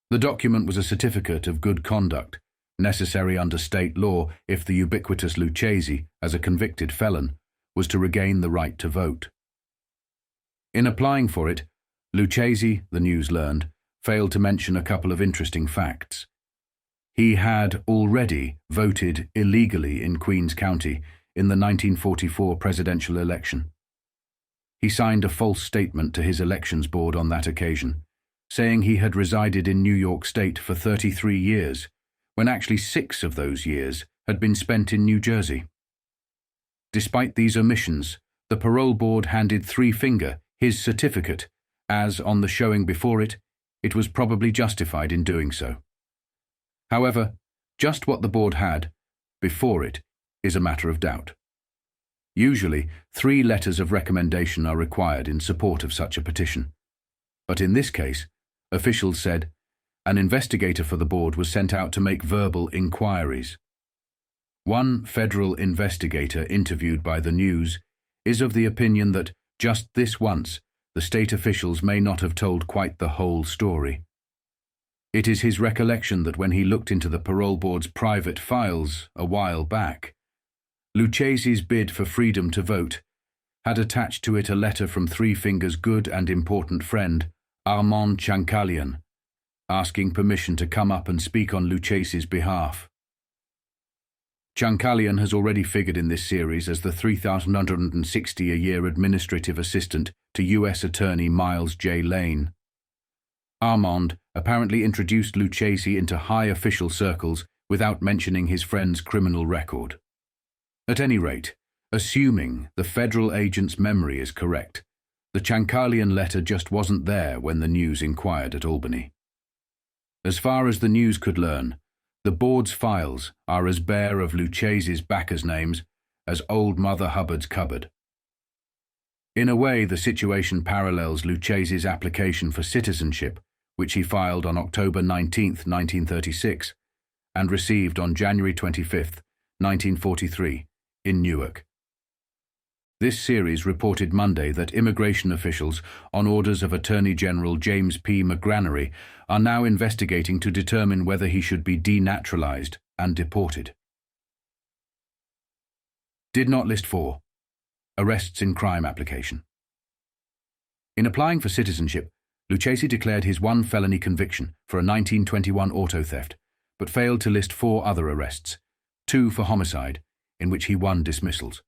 Speaker 1: The document was a certificate of good conduct, necessary under state law if the ubiquitous Lucchese, as a convicted felon, was to regain the right to vote. In applying for it, Lucchese, the news learned, failed to mention a couple of interesting facts. He had already voted illegally in Queens County in the 1944 presidential election. He signed a false statement to his elections board on that occasion, saying he had resided in New York State for 33 years, when actually 6 of those years had been spent in New Jersey. Despite these omissions, the parole board handed Three Finger his certificate, as, on the showing before it, it was probably justified in doing so. However, just what the board had before it is a matter of doubt. Usually, 3 letters of recommendation are required in support of such a petition. But in this case, officials said, an investigator for the board was sent out to make verbal inquiries. One federal investigator interviewed by the news is of the opinion that, just this once, the state officials may not have told quite the whole story. It is his recollection that when he looked into the parole board's private files a while back, Lucchese's bid for freedom to vote had attached to it a letter from Three Fingers' good and important friend, Armand Chancalian, asking permission to come up and speak on Lucchese's behalf. Chancalian has already figured in this series as the $3,160 a year administrative assistant to U.S. Attorney Miles J. Lane. Armand apparently introduced Lucchese into high official circles without mentioning his friend's criminal record. At any rate, assuming the federal agent's memory is correct, the Chancalian letter just wasn't there when the news inquired at Albany. As far as the news could learn, the board's files are as bare of Lucchese's backers' names as Old Mother Hubbard's cupboard. In a way, the situation parallels Lucchese's application for citizenship, which he filed on October 19, 1936, and received on January 25, 1943, in Newark. This series reported Monday that immigration officials, on orders of Attorney General James P. McGranary, are now investigating to determine whether he should be denaturalized and deported. Did not list 4. Arrests in crime application. In applying for citizenship, Lucchese declared his 1 felony conviction for a 1921 auto theft, but failed to list 4 other arrests, 2 for homicide, in which he won dismissals.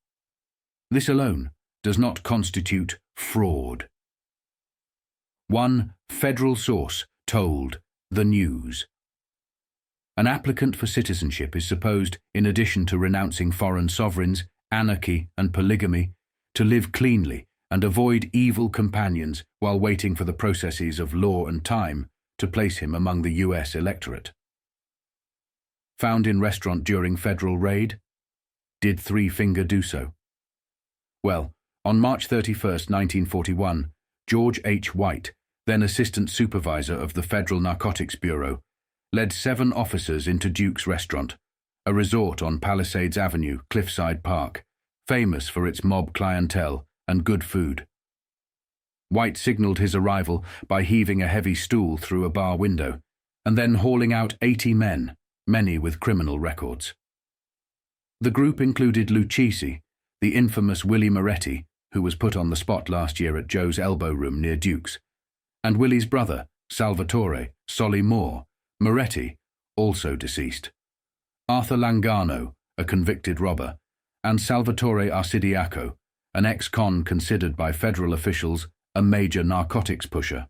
Speaker 1: This alone does not constitute fraud. 1 federal source told the news. An applicant for citizenship is supposed, in addition to renouncing foreign sovereigns, anarchy, and polygamy, to live cleanly and avoid evil companions while waiting for the processes of law and time to place him among the U.S. electorate. Found in restaurant during federal raid? Did Three Finger do so? Well, on March 31, 1941, George H. White, then Assistant Supervisor of the Federal Narcotics Bureau, led 7 officers into Duke's Restaurant, a resort on Palisades Avenue, Cliffside Park, famous for its mob clientele and good food. White signaled his arrival by heaving a heavy stool through a bar window, and then hauling out 80 men, many with criminal records. The group included Lucchese, the infamous Willie Moretti, who was put on the spot last year at Joe's Elbow Room near Duke's, and Willie's brother, Salvatore Solly Moore, Moretti, also deceased, Arthur Langano, a convicted robber, and Salvatore Arcidiaco, an ex-con considered by federal officials a major narcotics pusher.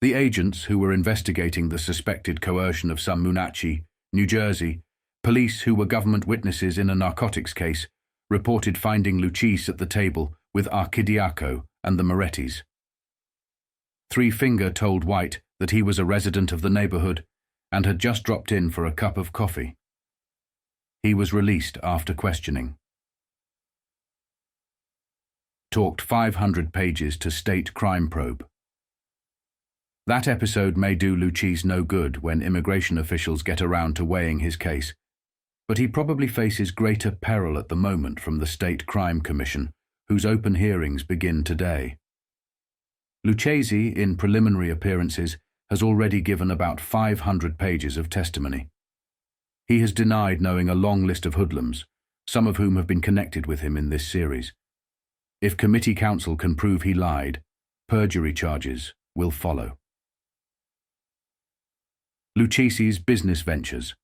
Speaker 1: The agents who were investigating the suspected coercion of some Moonachie, New Jersey, police who were government witnesses in a narcotics case, reported finding Lucchese at the table with Arcidiaco and the Morettis. Three Finger told White that he was a resident of the neighborhood and had just dropped in for a cup of coffee. He was released after questioning. Talked 500 pages to State Crime Probe. That episode may do Lucchese no good when immigration officials get around to weighing his case, but he probably faces greater peril at the moment from the State Crime Commission, whose open hearings begin today. Lucchese, in preliminary appearances, has already given about 500 pages of testimony. He has denied knowing a long list of hoodlums, some of whom have been connected with him in this series. If committee counsel can prove he lied, perjury charges will follow. Lucchese's business ventures.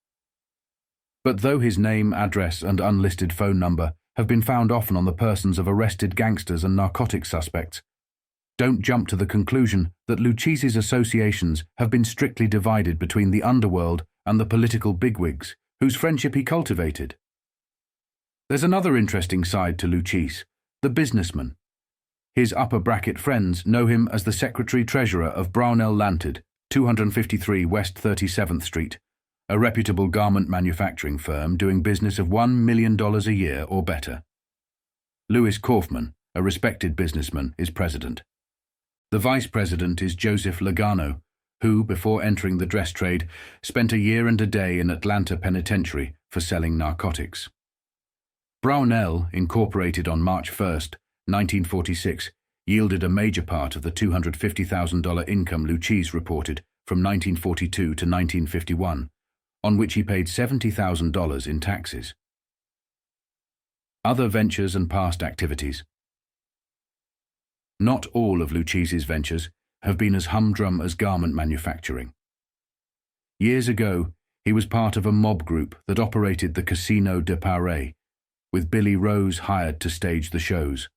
Speaker 1: But though his name, address, and unlisted phone number have been found often on the persons of arrested gangsters and narcotics suspects, don't jump to the conclusion that Lucchese's associations have been strictly divided between the underworld and the political bigwigs, whose friendship he cultivated. There's another interesting side to Lucchese, the businessman. His upper bracket friends know him as the secretary-treasurer of Brownell Lantard, 253 West 37th Street, a reputable garment manufacturing firm doing business of $1 million a year or better. Louis Kaufman, a respected businessman, is president. The vice president is Joseph Logano, who, before entering the dress trade, spent a year and a day in Atlanta Penitentiary for selling narcotics. Brownell, incorporated on March 1, 1946, yielded a major part of the $250,000 income Lucchese reported from 1942 to 1951, on which he paid $70,000 in taxes. Other ventures and past activities. Not all of Lucchese's ventures have been as humdrum as garment manufacturing. Years ago, he was part of a mob group that operated the Casino de Paris, with Billy Rose hired to stage the shows.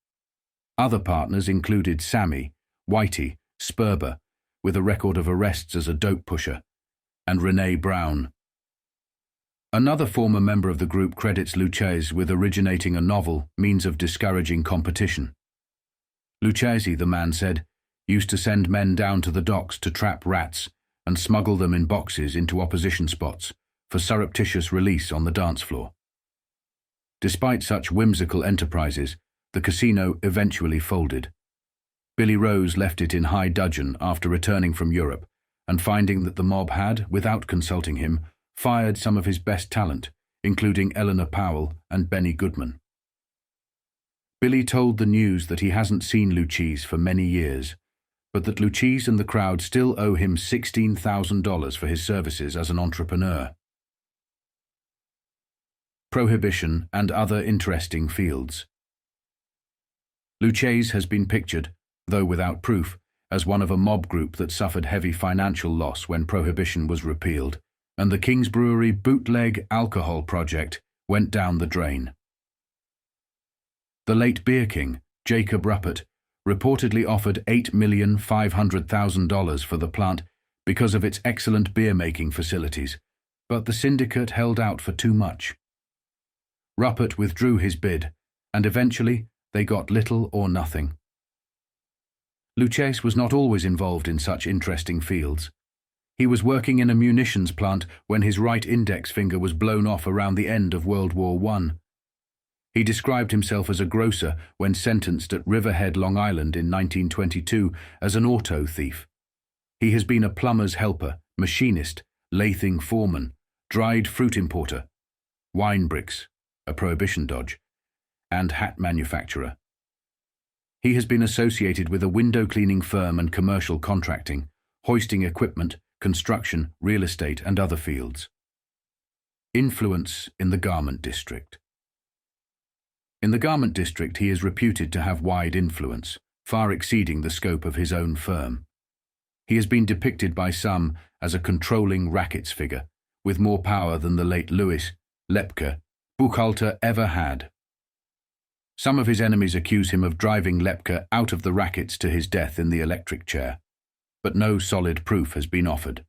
Speaker 1: Other partners included Sammy, Whitey, Sperber, with a record of arrests as a dope pusher, and Renee Brown. Another former member of the group credits Lucchese with originating a novel, Means of Discouraging Competition. Lucchese, the man said, used to send men down to the docks to trap rats and smuggle them in boxes into opposition spots for surreptitious release on the dance floor. Despite such whimsical enterprises, the casino eventually folded. Billy Rose left it in high dudgeon after returning from Europe and finding that the mob had, without consulting him, fired some of his best talent, including Eleanor Powell and Benny Goodman. Billy told the news that he hasn't seen Lucchese for many years, but that Lucchese and the crowd still owe him $16,000 for his services as an entrepreneur. Prohibition and other interesting fields. Lucchese has been pictured, though without proof, as one of a mob group that suffered heavy financial loss when Prohibition was repealed, and the King's Brewery bootleg alcohol project went down the drain. The late beer king, Jacob Ruppert, reportedly offered $8,500,000 for the plant because of its excellent beer-making facilities, but the syndicate held out for too much. Ruppert withdrew his bid, and eventually they got little or nothing. Lucchese was not always involved in such interesting fields. He was working in a munitions plant when his right index finger was blown off around the end of World War I. He described himself as a grocer when sentenced at Riverhead, Long Island in 1922 as an auto thief. He has been a plumber's helper, machinist, lathing foreman, dried fruit importer, wine bricks, a Prohibition dodge, and hat manufacturer. He has been associated with a window cleaning firm and commercial contracting, hoisting equipment, construction, real estate, and other fields. Influence in the garment district. In the garment district, he is reputed to have wide influence, far exceeding the scope of his own firm. He has been depicted by some as a controlling rackets figure, with more power than the late Louis Lepke Buchhalter ever had. Some of his enemies accuse him of driving Lepke out of the rackets to his death in the electric chair, but no solid proof has been offered.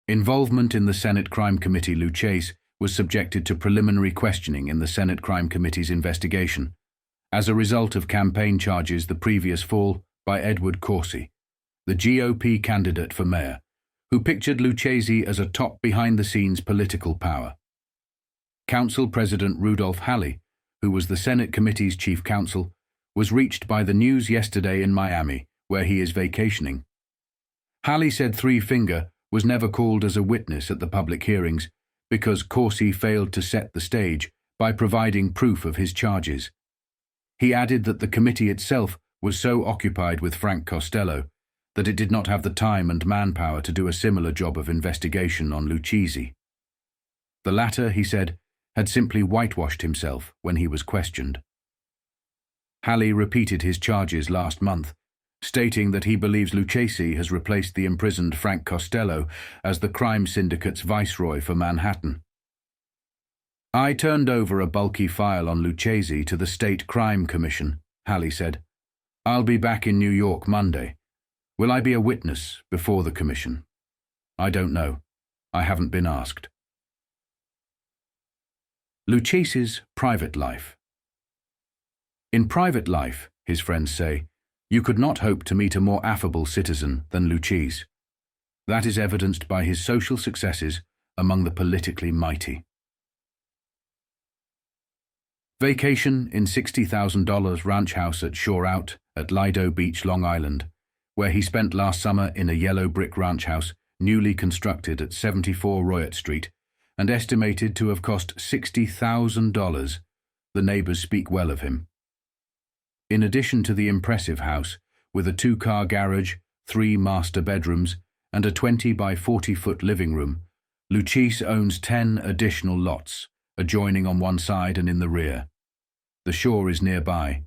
Speaker 1: Involvement in the Senate Crime Committee. Lucchese was subjected to preliminary questioning in the Senate Crime Committee's investigation, as a result of campaign charges the previous fall by Edward Corsi, the GOP candidate for mayor, who pictured Lucchese as a top behind-the-scenes political power. Council President Rudolph Halley, who was the Senate Committee's chief counsel, was reached by the news yesterday in Miami, where he is vacationing. Halley said Three Finger was never called as a witness at the public hearings because Corsi failed to set the stage by providing proof of his charges. He added that the committee itself was so occupied with Frank Costello that it did not have the time and manpower to do a similar job of investigation on Lucchese. The latter, he said, had simply whitewashed himself when he was questioned. Halley repeated his charges last month, stating that he believes Lucchese has replaced the imprisoned Frank Costello as the crime syndicate's viceroy for Manhattan. "I turned over a bulky file on Lucchese to the State Crime Commission," Halley said. "I'll be back in New York Monday. Will I be a witness before the commission? I don't know. I haven't been asked." Lucchese's private life. In private life, his friends say, you could not hope to meet a more affable citizen than Lucchese. That is evidenced by his social successes among the politically mighty. Vacation in $60,000 ranch house at Shore Out at Lido Beach, Long Island, where he spent last summer in a yellow brick ranch house newly constructed at 74 Royat Street and estimated to have cost $60,000. The neighbors speak well of him. In addition to the impressive house, with a 2-car garage, 3 master bedrooms, and a 20 by 40-foot living room, Lucchese owns 10 additional lots, adjoining on one side and in the rear. The shore is nearby.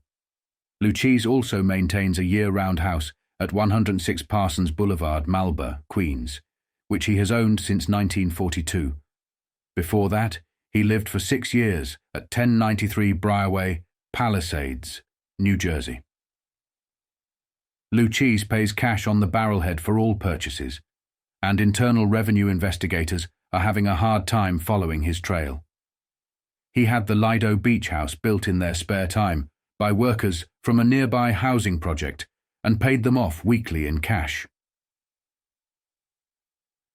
Speaker 1: Lucchese also maintains a year-round house at 106 Parsons Boulevard, Malba, Queens, which he has owned since 1942. Before that, he lived for 6 years at 1093 Briarway, Palisades, New Jersey. Lucchese pays cash on the barrelhead for all purchases, and Internal Revenue investigators are having a hard time following his trail. He had the Lido Beach house built in their spare time by workers from a nearby housing project and paid them off weekly in cash.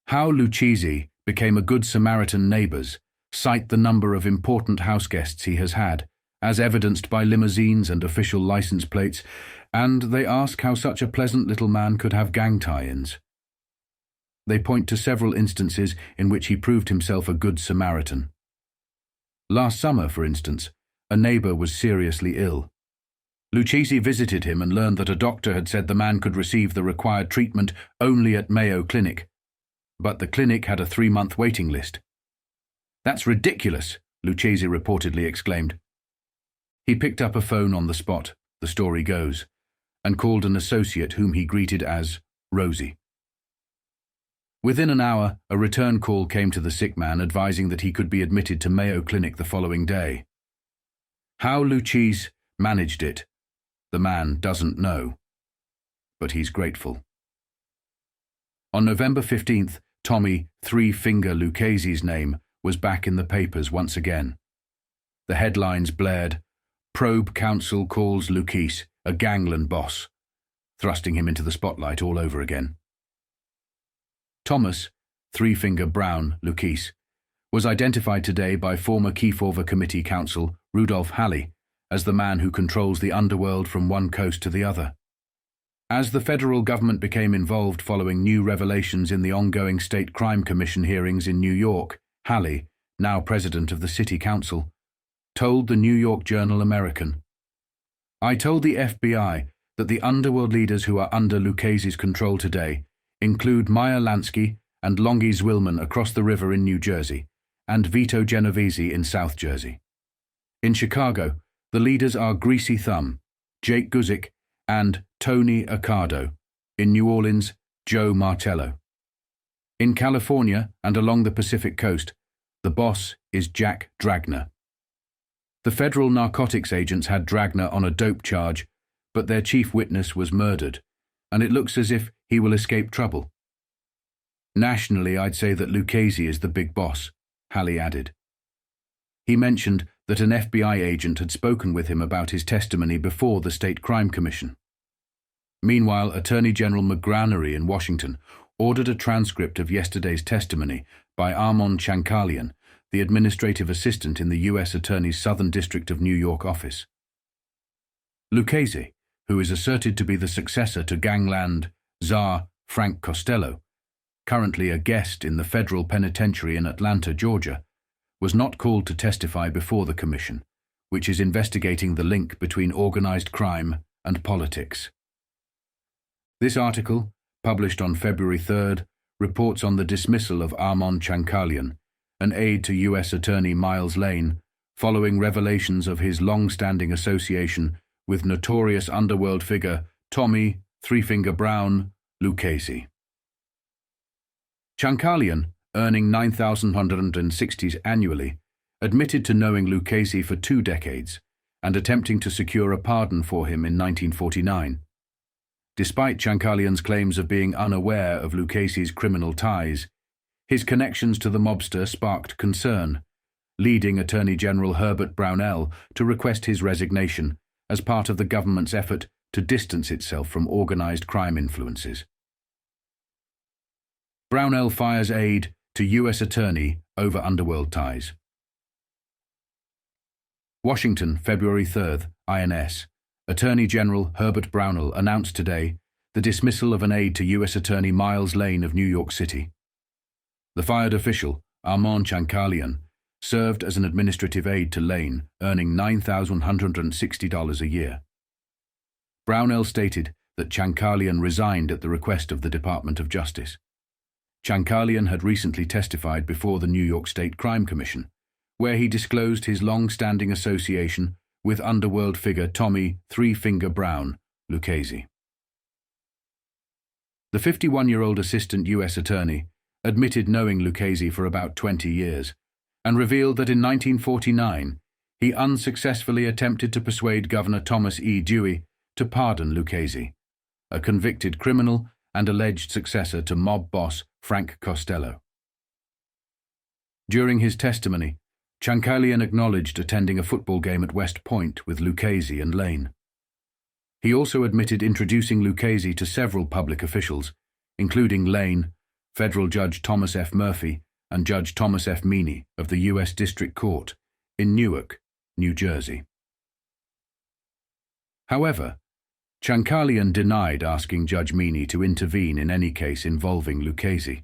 Speaker 1: How Lucchese became a good Samaritan neighbors cite the number of important house guests he has had, as evidenced by limousines and official license plates, and they ask how such a pleasant little man could have gang tie-ins. They point to several instances in which he proved himself a good Samaritan. Last summer, for instance, a neighbor was seriously ill. Lucchese visited him and learned that a doctor had said the man could receive the required treatment only at Mayo Clinic, but the clinic had a 3-month waiting list. "That's ridiculous," Lucchese reportedly exclaimed. He picked up a phone on the spot, the story goes, and called an associate whom he greeted as Rosie. Within an hour, a return call came to the sick man advising that he could be admitted to Mayo Clinic the following day. How Lucchese managed it, the man doesn't know, but he's grateful. On November 15th, Tommy Three-Finger Lucchese's name was back in the papers once again. The headlines blared, "Probe Council calls Lucchese a gangland boss," thrusting him into the spotlight all over again. Thomas Three-Finger Brown Lucchese was identified today by former Kefauver Committee counsel Rudolph Halley as the man who controls the underworld from one coast to the other. As the federal government became involved following new revelations in the ongoing State Crime Commission hearings in New York, Halley, now president of the city council, told the New York Journal-American, "I told the FBI that the underworld leaders who are under Lucchese's control today include Meyer Lansky and Longy Zwillman across the river in New Jersey, and Vito Genovese in South Jersey. In Chicago, the leaders are Greasy Thumb, Jake Guzik, and Tony Accardo. In New Orleans, Joe Martello. In California and along the Pacific coast, the boss is Jack Dragner. The federal narcotics agents had Dragner on a dope charge, but their chief witness was murdered, and it looks as if he will escape trouble. Nationally, I'd say that Lucchese is the big boss," Halley added. He mentioned that an FBI agent had spoken with him about his testimony before the State Crime Commission. Meanwhile, Attorney General McGranary in Washington ordered a transcript of yesterday's testimony by Armand Chankalian, the administrative assistant in the U.S. Attorney's Southern District of New York office. Lucchese, who is asserted to be the successor to gangland czar Frank Costello, currently a guest in the federal penitentiary in Atlanta, Georgia, was not called to testify before the commission, which is investigating the link between organized crime and politics. This article, published on February 3rd, reports on the dismissal of Armand Chankalian, an aide to U.S. Attorney Miles Lane, following revelations of his long-standing association with notorious underworld figure Tommy Three-Finger Brown Lucchese. Chankalian, earning $9,160 annually, admitted to knowing Lucchese for 2 decades and attempting to secure a pardon for him in 1949. Despite Chankalian's claims of being unaware of Lucchese's criminal ties, his connections to the mobster sparked concern, leading Attorney General Herbert Brownell to request his resignation as part of the government's effort to distance itself from organized crime influences. Brownell fires aide to U.S. Attorney over underworld ties. Washington, February 3rd, INS. Attorney General Herbert Brownell announced today the dismissal of an aide to U.S. Attorney Miles Lane of New York City. The fired official, Armand Chankalian, served as an administrative aide to Lane, earning $9,160 a year. Brownell stated that Chankalian resigned at the request of the Department of Justice. Chankalian had recently testified before the New York State Crime Commission, where he disclosed his long-standing association with underworld figure Tommy "Three-Finger" Brown Lucchese. The 51-year-old assistant U.S. attorney admitted knowing Lucchese for about 20 years and revealed that in 1949 he unsuccessfully attempted to persuade Governor Thomas E. Dewey to pardon Lucchese, a convicted criminal and alleged successor to mob boss Frank Costello. During his testimony, Chankalian acknowledged attending a football game at West Point with Lucchese and Lane. He also admitted introducing Lucchese to several public officials, including Lane, Federal Judge Thomas F. Murphy, and Judge Thomas F. Meany of the U.S. District Court in Newark, New Jersey. However, Chankalian denied asking Judge Meany to intervene in any case involving Lucchese.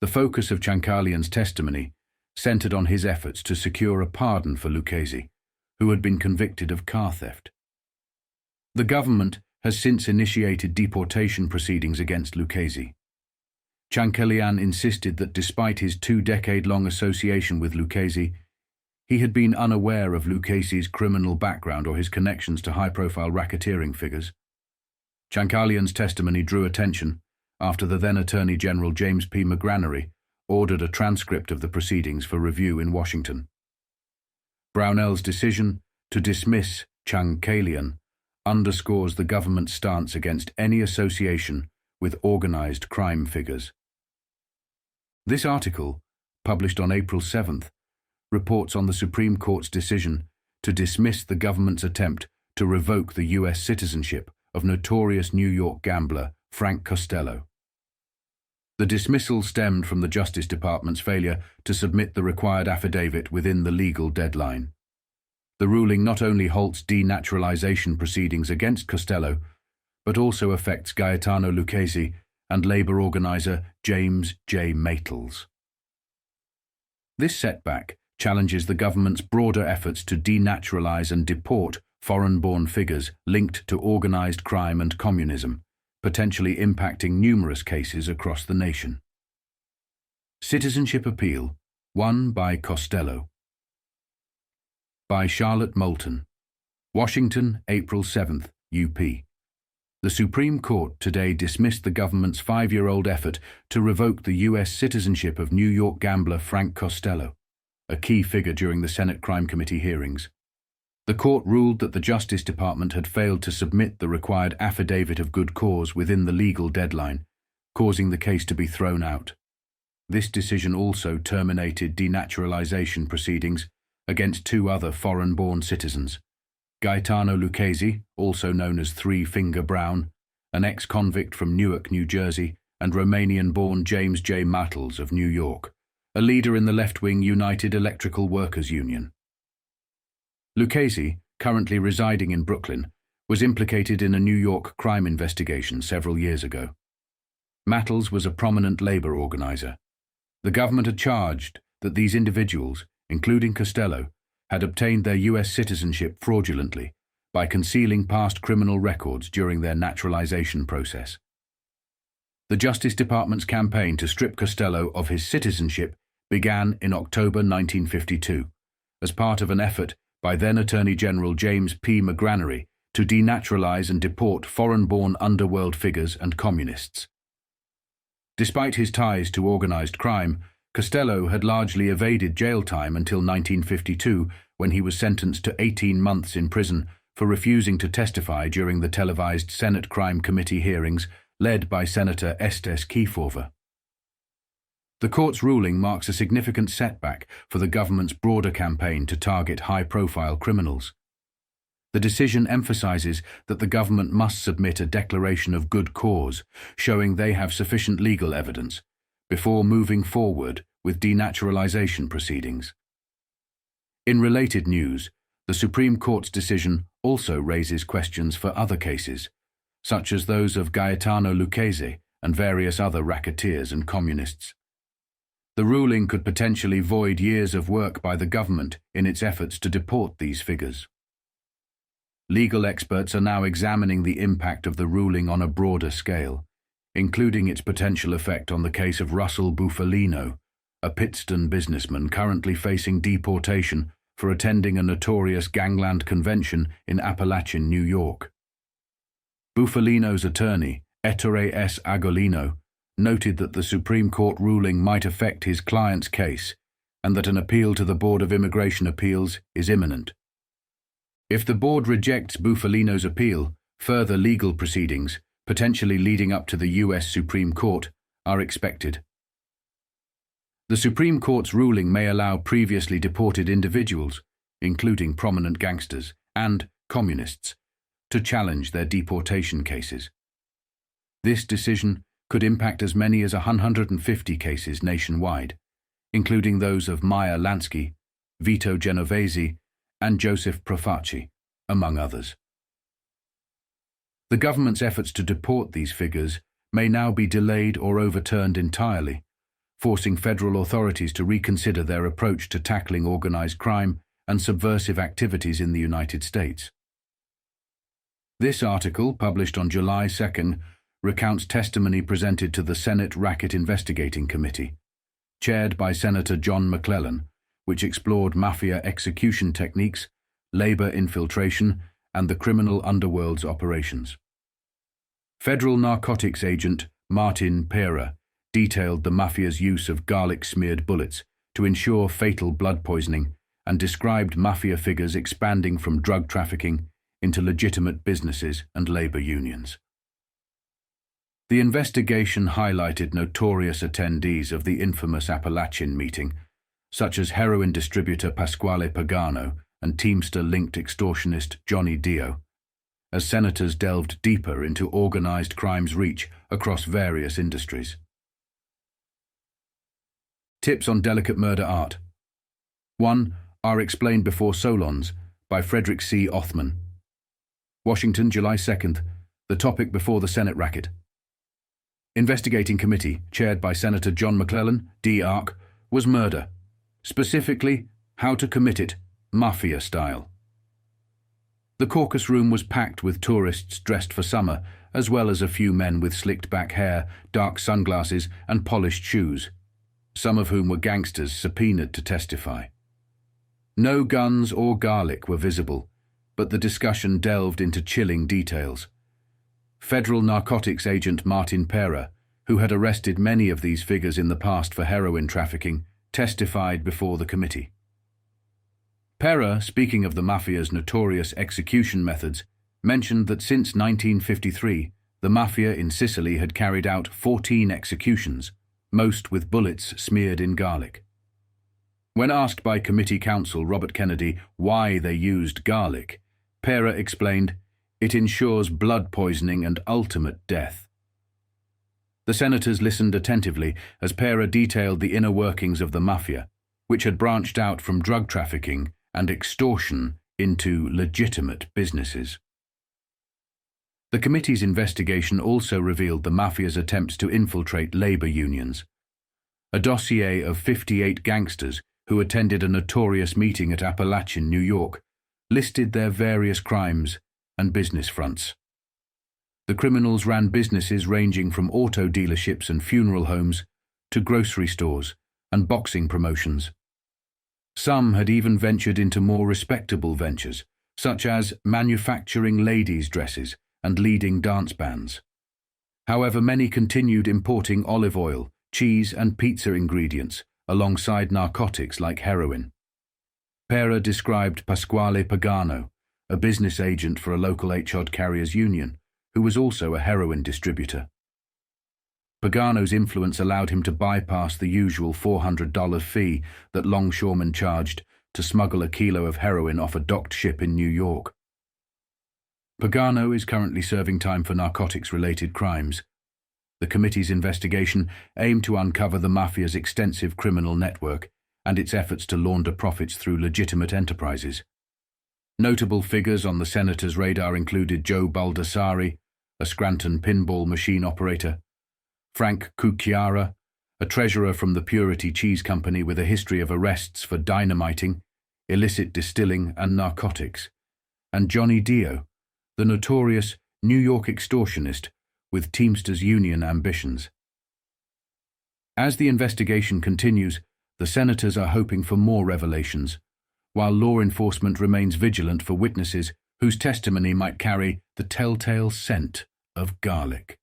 Speaker 1: The focus of Chankalian's testimony centered on his efforts to secure a pardon for Lucchese, who had been convicted of car theft. The government has since initiated deportation proceedings against Lucchese. Chankalian insisted that despite his 2-decade-long association with Lucchese, he had been unaware of Lucchese's criminal background or his connections to high-profile racketeering figures. Chankalian's testimony drew attention after the then Attorney General James P. McGranary ordered a transcript of the proceedings for review in Washington. Brownell's decision to dismiss Chankalian underscores the government's stance against any association with organized crime figures. This article, published on April 7th, reports on the Supreme Court's decision to dismiss the government's attempt to revoke the U.S. citizenship of notorious New York gambler Frank Costello. The dismissal stemmed from the Justice Department's failure to submit the required affidavit within the legal deadline. The ruling not only halts denaturalization proceedings against Costello, but also affects Gaetano Lucchese and labor organizer James J. Matels. This setback challenges the government's broader efforts to denaturalize and deport foreign-born figures linked to organized crime and communism, potentially impacting numerous cases across the nation. Citizenship Appeal, won by Costello. By Charlotte Moulton. Washington, April 7th, UP. The Supreme Court today dismissed the government's 5-year-old effort to revoke the U.S. citizenship of New York gambler Frank Costello, a key figure during the Senate Crime Committee hearings. The court ruled that the Justice Department had failed to submit the required affidavit of good cause within the legal deadline, causing the case to be thrown out. This decision also terminated denaturalization proceedings against 2 other foreign-born citizens, Gaetano Lucchese, also known as Three-Finger Brown, an ex-convict from Newark, New Jersey, and Romanian-born James J. Matels of New York, a leader in the left-wing United Electrical Workers Union. Lucchese, currently residing in Brooklyn, was implicated in a New York crime investigation several years ago. Matels was a prominent labor organizer. The government had charged that these individuals, including Costello, had obtained their U.S. citizenship fraudulently by concealing past criminal records during their naturalization process. The Justice Department's campaign to strip Costello of his citizenship began in October 1952 as part of an effort by then Attorney General James P. McGranary to denaturalize and deport foreign-born underworld figures and communists. Despite his ties to organized crime, Costello had largely evaded jail time until 1952, when he was sentenced to 18 months in prison for refusing to testify during the televised Senate Crime Committee hearings led by Senator Estes Kefauver. The court's ruling marks a significant setback for the government's broader campaign to target high-profile criminals. The decision emphasizes that the government must submit a declaration of good cause, showing they have sufficient legal evidence, before moving forward with denaturalization proceedings. In related news, the Supreme Court's decision also raises questions for other cases, such as those of Gaetano Lucchese and various other racketeers and communists. The ruling could potentially void years of work by the government in its efforts to deport these figures. Legal experts are now examining the impact of the ruling on a broader scale, including its potential effect on the case of Russell Bufalino, a Pittston businessman currently facing deportation for attending a notorious gangland convention in Appalachian, New York. Bufalino's attorney, Ettore S. Agolino, noted that the Supreme Court ruling might affect his client's case and that an appeal to the Board of Immigration Appeals is imminent. If the board rejects Bufalino's appeal, further legal proceedings, potentially leading up to the U.S. Supreme Court, are expected. The Supreme Court's ruling may allow previously deported individuals, including prominent gangsters and communists, to challenge their deportation cases. This decision could impact as many as 150 cases nationwide, including those of Meyer Lansky, Vito Genovese, and Joseph Profaci, among others. The government's efforts to deport these figures may now be delayed or overturned entirely, forcing federal authorities to reconsider their approach to tackling organized crime and subversive activities in the United States. This article, published on July 2nd, recounts testimony presented to the Senate Racket Investigating Committee, chaired by Senator John McClellan, which explored mafia execution techniques, labor infiltration, and the criminal underworld's operations. Federal narcotics agent Martin Pera detailed the mafia's use of garlic-smeared bullets to ensure fatal blood poisoning and described mafia figures expanding from drug trafficking into legitimate businesses and labor unions. The investigation highlighted notorious attendees of the infamous Appalachian meeting, such as heroin distributor Pasquale Pagano and Teamster-linked extortionist Johnny Dio, as senators delved deeper into organized crime's reach across various industries. Tips on Delicate Murder Art. 1. Are Explained Before Solons, by Frederick C. Othman. Washington, July 2nd. The topic before the Senate Racket. Investigating Committee, chaired by Senator John McClellan, D.Arc, was murder. Specifically, how to commit it, Mafia style. The caucus room was packed with tourists dressed for summer, as well as a few men with slicked back hair, dark sunglasses, and polished shoes, some of whom were gangsters subpoenaed to testify. No guns or garlic were visible, but the discussion delved into chilling details. Federal narcotics agent Martin Pera, who had arrested many of these figures in the past for heroin trafficking, testified before the committee. Pera, speaking of the mafia's notorious execution methods, mentioned that since 1953, the mafia in Sicily had carried out 14 executions, most with bullets smeared in garlic. When asked by committee counsel Robert Kennedy why they used garlic, Pera explained, "It ensures blood poisoning and ultimate death." The senators listened attentively as Pera detailed the inner workings of the mafia, which had branched out from drug trafficking and extortion into legitimate businesses. The committee's investigation also revealed the mafia's attempts to infiltrate labor unions. A dossier of 58 gangsters who attended a notorious meeting at Appalachian, New York, listed their various crimes and business fronts. The criminals ran businesses ranging from auto dealerships and funeral homes to grocery stores and boxing promotions. Some had even ventured into more respectable ventures, such as manufacturing ladies' dresses and leading dance bands. However, many continued importing olive oil, cheese, and pizza ingredients alongside narcotics like heroin. Pera described Pasquale Pagano, a business agent for a local HOD carriers union, who was also a heroin distributor. Pagano's influence allowed him to bypass the usual $400 fee that longshoremen charged to smuggle a kilo of heroin off a docked ship in New York. Pagano is currently serving time for narcotics-related crimes. The committee's investigation aimed to uncover the mafia's extensive criminal network and its efforts to launder profits through legitimate enterprises. Notable figures on the senator's radar included Joe Baldassari, a Scranton pinball machine operator, Frank Cucchiara, a treasurer from the Purity Cheese Company with a history of arrests for dynamiting, illicit distilling, and narcotics, and Johnny Dio, the notorious New York extortionist with Teamsters union ambitions. As the investigation continues, the senators are hoping for more revelations, while law enforcement remains vigilant for witnesses whose testimony might carry the telltale scent of garlic.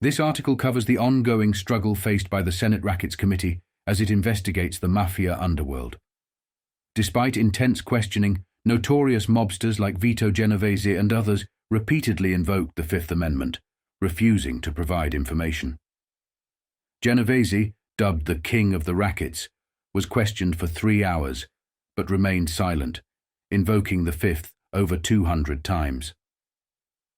Speaker 1: This article covers the ongoing struggle faced by the Senate Rackets Committee as it investigates the Mafia underworld. Despite intense questioning, notorious mobsters like Vito Genovese and others repeatedly invoked the Fifth Amendment, refusing to provide information. Genovese, dubbed the King of the Rackets, was questioned for 3 hours, but remained silent, invoking the Fifth over 200 times.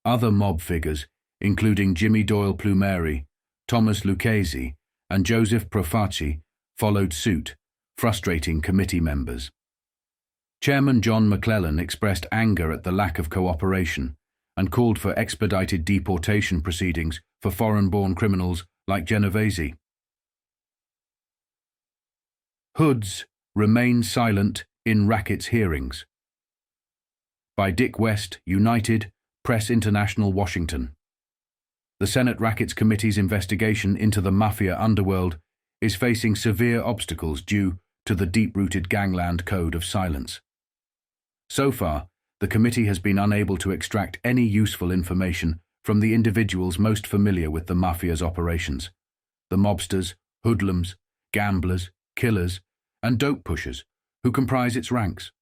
Speaker 1: Other mob figures, including Jimmy Doyle Plumeri, Thomas Lucchese, and Joseph Profaci, followed suit, frustrating committee members. Chairman John McClellan expressed anger at the lack of cooperation and called for expedited deportation proceedings for foreign-born criminals like Genovese. Hoods remain silent in Rackets hearings. By Dick West, United, Press International, Washington. The Senate Rackets Committee's investigation into the Mafia underworld is facing severe obstacles due to the deep-rooted gangland code of silence. So far, the committee has been unable to extract any useful information from the individuals most familiar with the Mafia's operations: the mobsters, hoodlums, gamblers, killers, and dope pushers who comprise its ranks.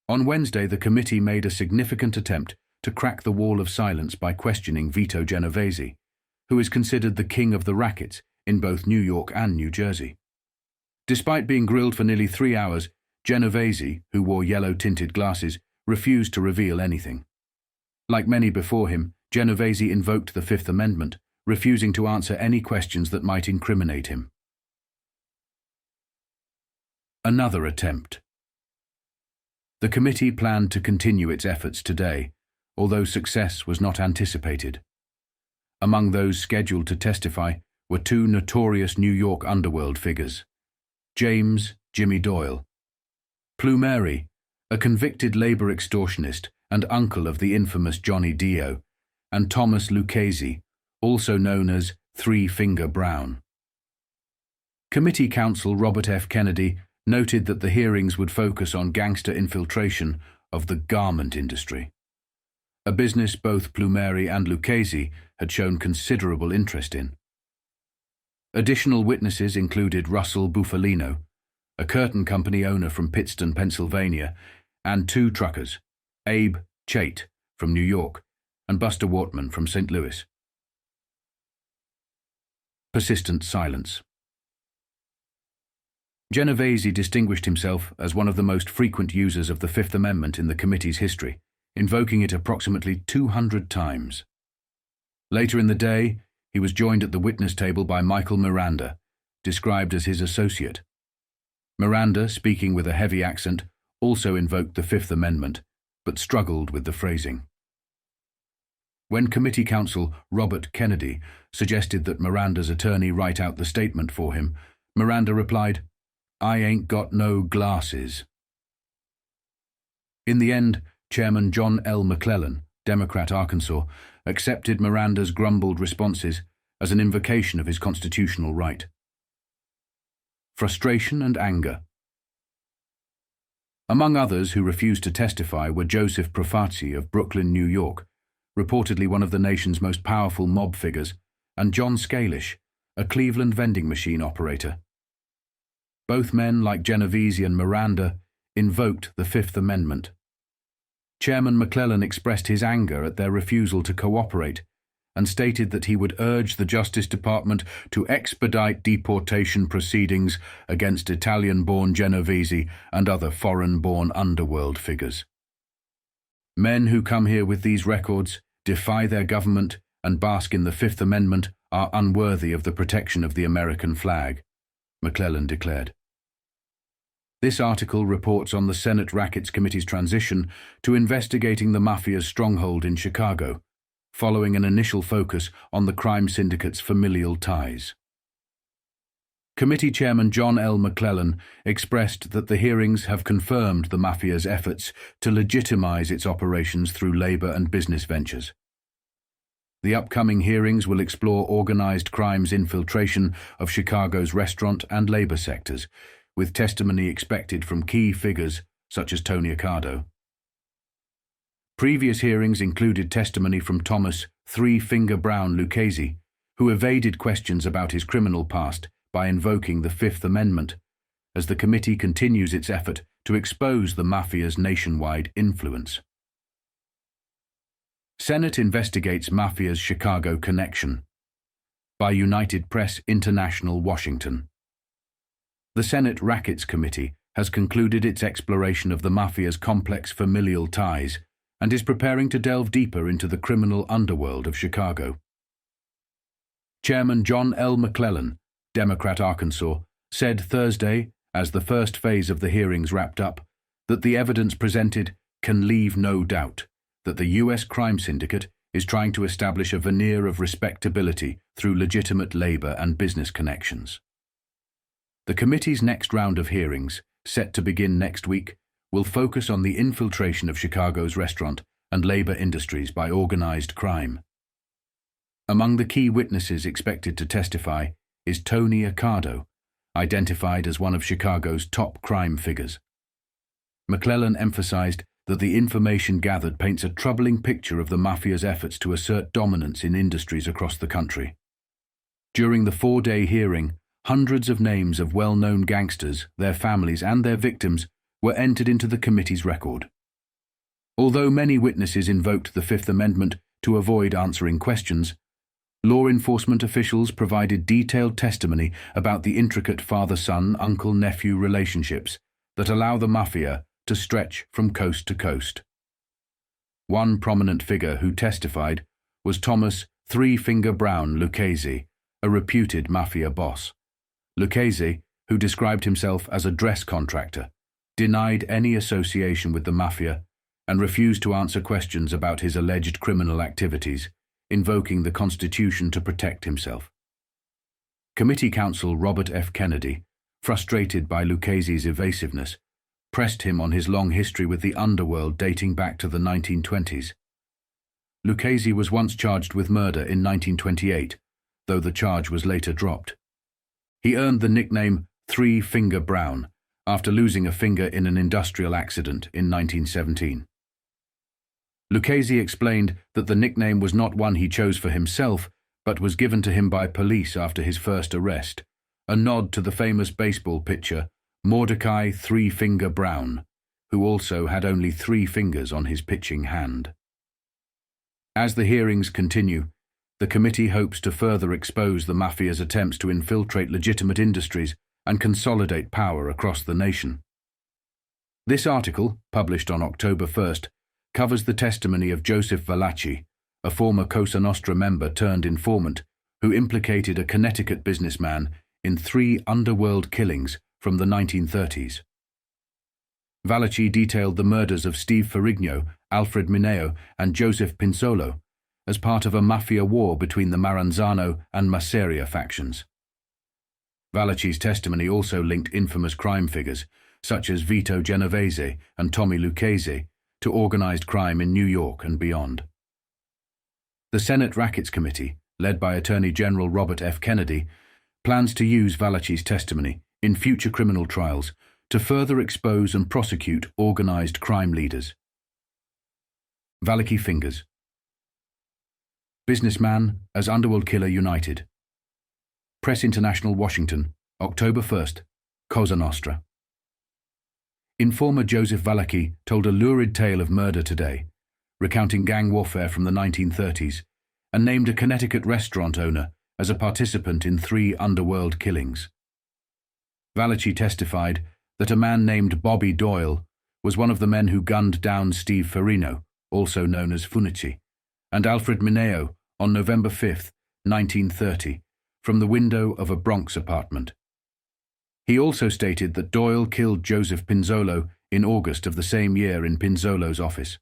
Speaker 1: On Wednesday, the committee made a significant attempt to crack the wall of silence by questioning Vito Genovese, who is considered the king of the rackets in both New York and New Jersey. Despite being grilled for nearly 3 hours, Genovese, who wore yellow-tinted glasses, refused to reveal anything. Like many before him, Genovese invoked the Fifth Amendment, refusing to answer any questions that might incriminate him. Another attempt. The committee planned to continue its efforts today, although success was not anticipated. Among those scheduled to testify were 2 notorious New York underworld figures: James Jimmy Doyle Plumeri, a convicted labor extortionist and uncle of the infamous Johnny Dio, and Thomas Lucchese, also known as Three Finger Brown. Committee counsel Robert F. Kennedy noted that the hearings would focus on gangster infiltration of the garment industry, a business both Plumeri and Lucchese had shown considerable interest in. Additional witnesses included Russell Bufalino, a curtain company owner from Pittston, Pennsylvania, and 2 truckers, Abe Chait from New York and Buster Wortman from St. Louis. Persistent silence. Genovese distinguished himself as one of the most frequent users of the Fifth Amendment in the committee's history, invoking it approximately 200 times. Later in the day, he was joined at the witness table by Michael Miranda, described as his associate. Miranda, speaking with a heavy accent, also invoked the Fifth Amendment, but struggled with the phrasing. When committee counsel Robert Kennedy suggested that Miranda's attorney write out the statement for him, Miranda replied, "I ain't got no glasses." In the end, Chairman John L. McClellan, Democrat Arkansas, accepted Miranda's grumbled responses as an invocation of his constitutional right. Frustration and anger. Among others who refused to testify were Joseph Profaci of Brooklyn, New York, reportedly one of the nation's most powerful mob figures, and John Scalish, a Cleveland vending machine operator. Both men, like Genovese and Miranda, invoked the Fifth Amendment. Chairman McClellan expressed his anger at their refusal to cooperate and stated that he would urge the Justice Department to expedite deportation proceedings against Italian-born Genovese and other foreign-born underworld figures. Men who come here with these records, defy their government, and bask in the Fifth Amendment are unworthy of the protection of the American flag, McClellan declared. This article reports on the Senate Rackets Committee's transition to investigating the Mafia's stronghold in Chicago, following an initial focus on the crime syndicate's familial ties. Committee Chairman John L. McClellan expressed that the hearings have confirmed the Mafia's efforts to legitimize its operations through labor and business ventures. The upcoming hearings will explore organized crime's infiltration of Chicago's restaurant and labor sectors, with testimony expected from key figures such as Tony Accardo. Previous hearings included testimony from Thomas Three-Finger Brown Lucchese, who evaded questions about his criminal past by invoking the Fifth Amendment, as the committee continues its effort to expose the Mafia's nationwide influence. Senate investigates Mafia's Chicago connection. By United Press International, Washington. The Senate Rackets Committee has concluded its exploration of the Mafia's complex familial ties and is preparing to delve deeper into the criminal underworld of Chicago. Chairman John L. McClellan, Democrat Arkansas, said Thursday, as the first phase of the hearings wrapped up, that the evidence presented can leave no doubt that the U.S. crime syndicate is trying to establish a veneer of respectability through legitimate labor and business connections. The committee's next round of hearings, set to begin next week, will focus on the infiltration of Chicago's restaurant and labor industries by organized crime. Among the key witnesses expected to testify is Tony Accardo, identified as one of Chicago's top crime figures. McClellan emphasized that the information gathered paints a troubling picture of the Mafia's efforts to assert dominance in industries across the country. During the 4-day hearing, hundreds of names of well-known gangsters, their families, and their victims were entered into the committee's record. Although many witnesses invoked the Fifth Amendment to avoid answering questions, law enforcement officials provided detailed testimony about the intricate father-son, uncle-nephew relationships that allow the Mafia to stretch from coast to coast. One prominent figure who testified was Thomas Three-Finger Brown Lucchese, a reputed Mafia boss. Lucchese, who described himself as a dress contractor, denied any association with the Mafia and refused to answer questions about his alleged criminal activities, invoking the Constitution to protect himself. Committee counsel Robert F. Kennedy, frustrated by Lucchese's evasiveness, pressed him on his long history with the underworld dating back to the 1920s. Lucchese was once charged with murder in 1928, though the charge was later dropped. He earned the nickname Three-Finger Brown after losing a finger in an industrial accident in 1917. Lucchese explained that the nickname was not one he chose for himself, but was given to him by police after his first arrest, a nod to the famous baseball pitcher Mordecai Three-Finger Brown, who also had only 3 fingers on his pitching hand. As the hearings continue, the committee hopes to further expose the Mafia's attempts to infiltrate legitimate industries and consolidate power across the nation. This article, published on October 1st, covers the testimony of Joseph Valachi, a former Cosa Nostra member turned informant, who implicated a Connecticut businessman in 3 underworld killings from the 1930s. Valachi detailed the murders of Steve Ferrigno, Alfred Mineo, and Joseph Pinzolo as part of a Mafia war between the Maranzano and Masseria factions. Valachi's testimony also linked infamous crime figures, such as Vito Genovese and Tommy Lucchese, to organized crime in New York and beyond. The Senate Rackets Committee, led by Attorney General Robert F. Kennedy, plans to use Valachi's testimony in future criminal trials to further expose and prosecute organized crime leaders. Valachi fingers. Businessman as Underworld Killer United. Press International, Washington, October 1st, Cosa Nostra. Informer Joseph Valachi told a lurid tale of murder today, recounting gang warfare from the 1930s, and named a Connecticut restaurant owner as a participant in 3 underworld killings. Valachi testified that a man named Bobby Doyle was one of the men who gunned down Steve Ferrigno, also known as Funici, and Alfred Mineo on November 5, 1930, from the window of a Bronx apartment. He also stated that Doyle killed Joseph Pinzolo in August of the same year in Pinzolo's office.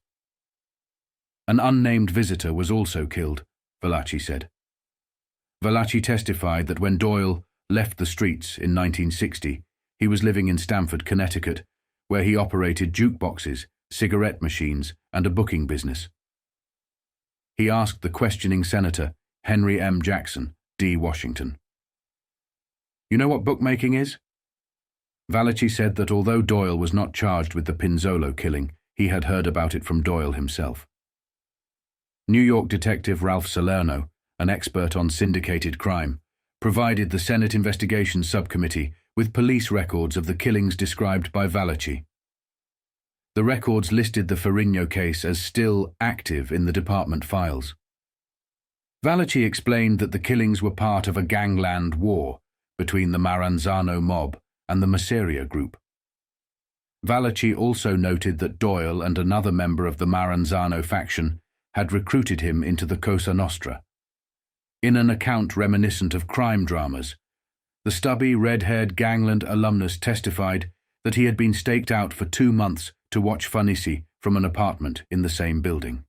Speaker 1: An unnamed visitor was also killed, Valachi said. Valachi testified that when Doyle left the streets in 1960, he was living in Stamford, Connecticut, where he operated jukeboxes, cigarette machines, and a booking business. he asked the questioning Senator Henry M. Jackson, D. Washington. "You know what bookmaking is?" Valachi said that although Doyle was not charged with the Pinzolo killing, he had heard about it from Doyle himself. New York detective Ralph Salerno, an expert on syndicated crime, provided the Senate Investigations Subcommittee with police records of the killings described by Valachi. The records listed the Ferrigno case as still active in the department files. Valachi explained that the killings were part of a gangland war between the Maranzano mob and the Masseria group. Valachi also noted that Doyle and another member of the Maranzano faction had recruited him into the Cosa Nostra. In an account reminiscent of crime dramas, the stubby, red-haired gangland alumnus testified that he had been staked out for 2 months to watch Fanisi from an apartment in the same building.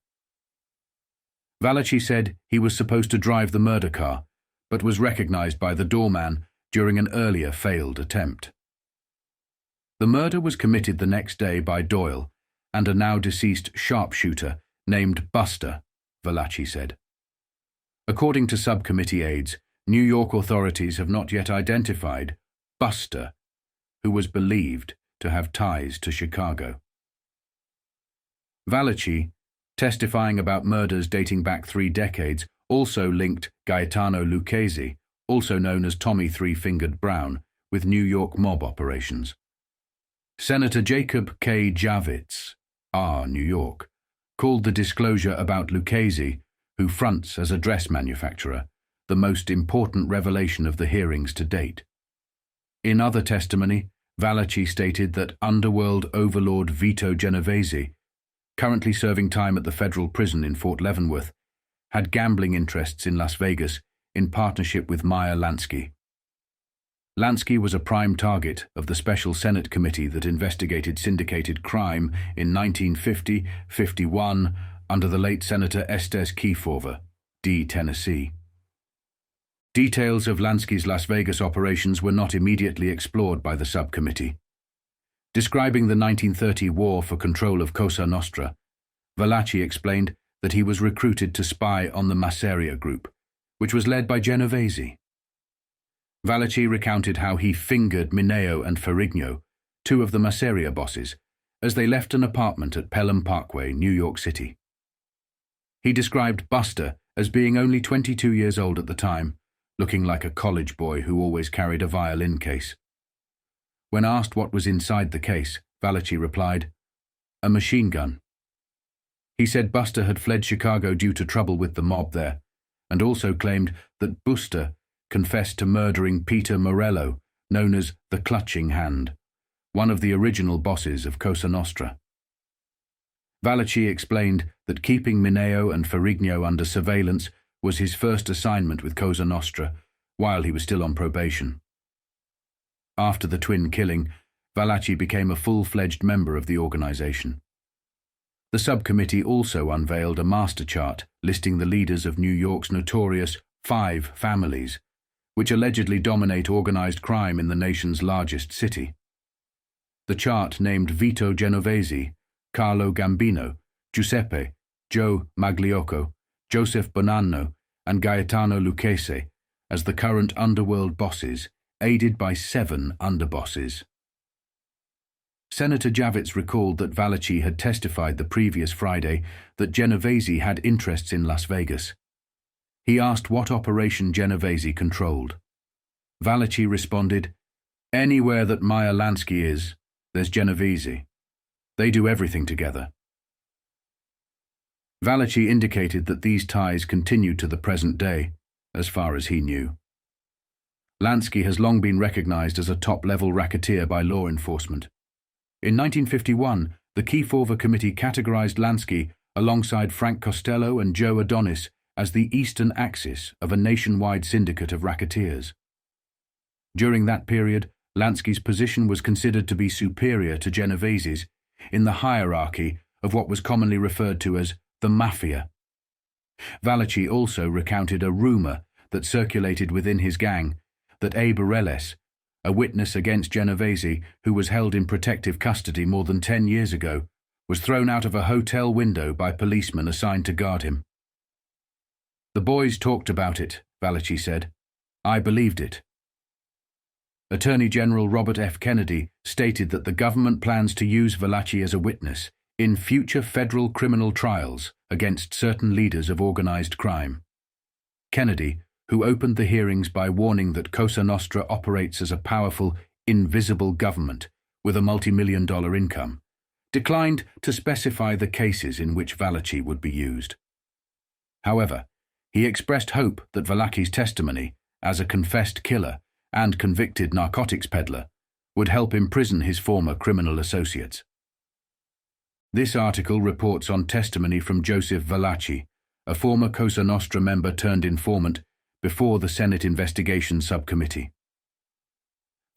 Speaker 1: Valachi said he was supposed to drive the murder car, but was recognized by the doorman during an earlier failed attempt. The murder was committed the next day by Doyle and a now deceased sharpshooter named Buster, Valachi said. According to subcommittee aides, New York authorities have not yet identified Buster, who was believed to have ties to Chicago. Valachi, testifying about murders dating back 3 decades, also linked Gaetano Lucchese, also known as Tommy Three-Fingered Brown, with New York mob operations. Senator Jacob K. Javits, R. New York, called the disclosure about Lucchese, who fronts as a dress manufacturer, the most important revelation of the hearings to date. In other testimony, Valachi stated that underworld overlord Vito Genovese, currently serving time at the federal prison in Fort Leavenworth, had gambling interests in Las Vegas in partnership with Meyer Lansky. Lansky was a prime target of the special Senate committee that investigated syndicated crime in 1950-51 under the late Senator Estes Kefauver, D. Tennessee. Details of Lansky's Las Vegas operations were not immediately explored by the subcommittee. Describing the 1930 war for control of Cosa Nostra, Valachi explained that he was recruited to spy on the Masseria group, which was led by Genovese. Valachi recounted how he fingered Mineo and Ferrigno, 2 of the Masseria bosses, as they left an apartment at Pelham Parkway, New York City. He described Buster as being only 22 years old at the time, looking like a college boy who always carried a violin case. When asked what was inside the case, Valachi replied, "A machine gun." He said Buster had fled Chicago due to trouble with the mob there, and also claimed that Buster confessed to murdering Peter Morello, known as the Clutching Hand, one of the original bosses of Cosa Nostra. Valachi explained that keeping Mineo and Ferrigno under surveillance was his first assignment with Cosa Nostra while he was still on probation. After the twin killing, Valachi became a full-fledged member of the organization. The subcommittee also unveiled a master chart listing the leaders of New York's notorious 5 families, which allegedly dominate organized crime in the nation's largest city. The chart named Vito Genovese, Carlo Gambino, Giuseppe, Joe Magliocco, Joseph Bonano, and Gaetano Lucchese as the current underworld bosses, aided by 7 underbosses. Senator Javits recalled that Valachi had testified the previous Friday that Genovese had interests in Las Vegas. He asked what operation Genovese controlled. Valachi responded, "Anywhere that Meyer Lansky is, there's Genovese. They do everything together." Valachi indicated that these ties continued to the present day, as far as he knew. Lansky has long been recognized as a top-level racketeer by law enforcement. In 1951, the Kefauver Committee categorized Lansky alongside Frank Costello and Joe Adonis as the eastern axis of a nationwide syndicate of racketeers. During that period, Lansky's position was considered to be superior to Genovese's in the hierarchy of what was commonly referred to as the Mafia. Valachi also recounted a rumor that circulated within his gang that Abe Areles, a witness against Genovese who was held in protective custody more than 10 years ago, was thrown out of a hotel window by policemen assigned to guard him. "The boys talked about it," Valachi said. "I believed it." Attorney General Robert F. Kennedy stated that the government plans to use Valachi as a witness in future federal criminal trials against certain leaders of organized crime. Kennedy, who opened the hearings by warning that Cosa Nostra operates as a powerful, invisible government with a multi-million-dollar income, declined to specify the cases in which Valachi would be used. However, he expressed hope that Valachi's testimony as a confessed killer and convicted narcotics peddler would help imprison his former criminal associates. This article reports on testimony from Joseph Valachi, a former Cosa Nostra member turned informant, before the Senate Investigation Subcommittee.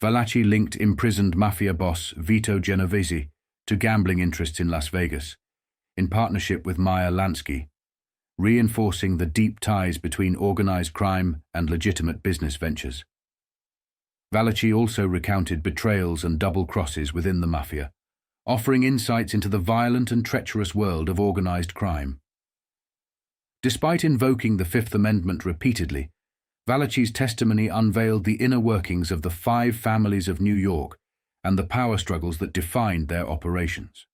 Speaker 1: Valachi linked imprisoned Mafia boss Vito Genovese to gambling interests in Las Vegas, in partnership with Meyer Lansky, reinforcing the deep ties between organized crime and legitimate business ventures. Valachi also recounted betrayals and double crosses within the Mafia, offering insights into the violent and treacherous world of organized crime. Despite invoking the Fifth Amendment repeatedly, Valachi's testimony unveiled the inner workings of the 5 families of New York and the power struggles that defined their operations.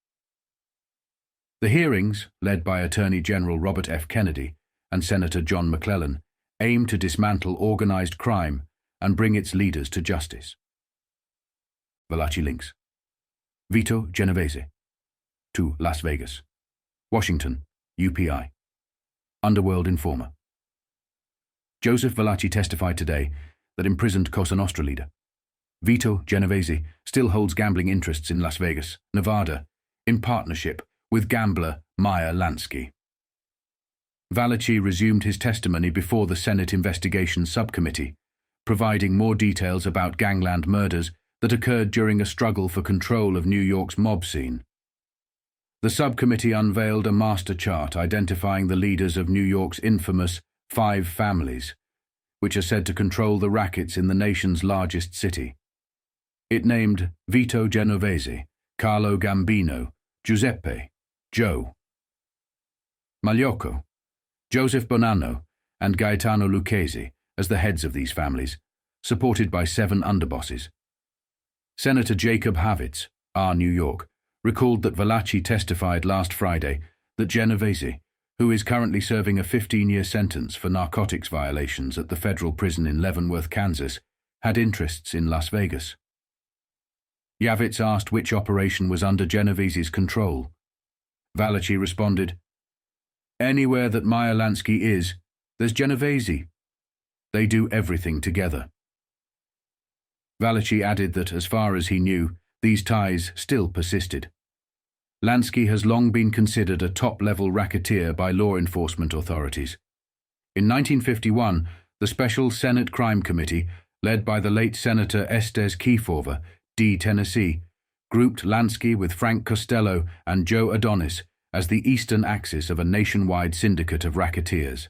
Speaker 1: The hearings, led by Attorney General Robert F. Kennedy and Senator John McClellan, aim to dismantle organized crime and bring its leaders to justice. Valachi links: Vito Genovese to Las Vegas, Washington, UPI. Underworld informer. Joseph Valachi testified today that imprisoned Cosa Nostra leader Vito Genovese still holds gambling interests in Las Vegas, Nevada, in partnership with gambler Meyer Lansky. Valachi resumed his testimony before the Senate Investigation Subcommittee, providing more details about gangland murders that occurred during a struggle for control of New York's mob scene. The subcommittee unveiled a master chart identifying the leaders of New York's infamous 5 families, which are said to control the rackets in the nation's largest city. It named Vito Genovese, Carlo Gambino, Giuseppe, Joe, Magliocco, Joseph Bonano, and Gaetano Lucchese as the heads of these families, supported by 7 underbosses. Senator Jacob Javits, R. New York, recalled that Valachi testified last Friday that Genovese, who is currently serving a 15-year sentence for narcotics violations at the federal prison in Leavenworth, Kansas, had interests in Las Vegas. Javits asked which operation was under Genovese's control. Valachi responded, "Anywhere that Meyer Lansky is, there's Genovese. They do everything together." Valachi added that, as far as he knew, these ties still persisted. Lansky has long been considered a top-level racketeer by law enforcement authorities. In 1951, the Special Senate Crime Committee, led by the late Senator Estes Kefauver, D. Tennessee, grouped Lansky with Frank Costello and Joe Adonis as the eastern axis of a nationwide syndicate of racketeers.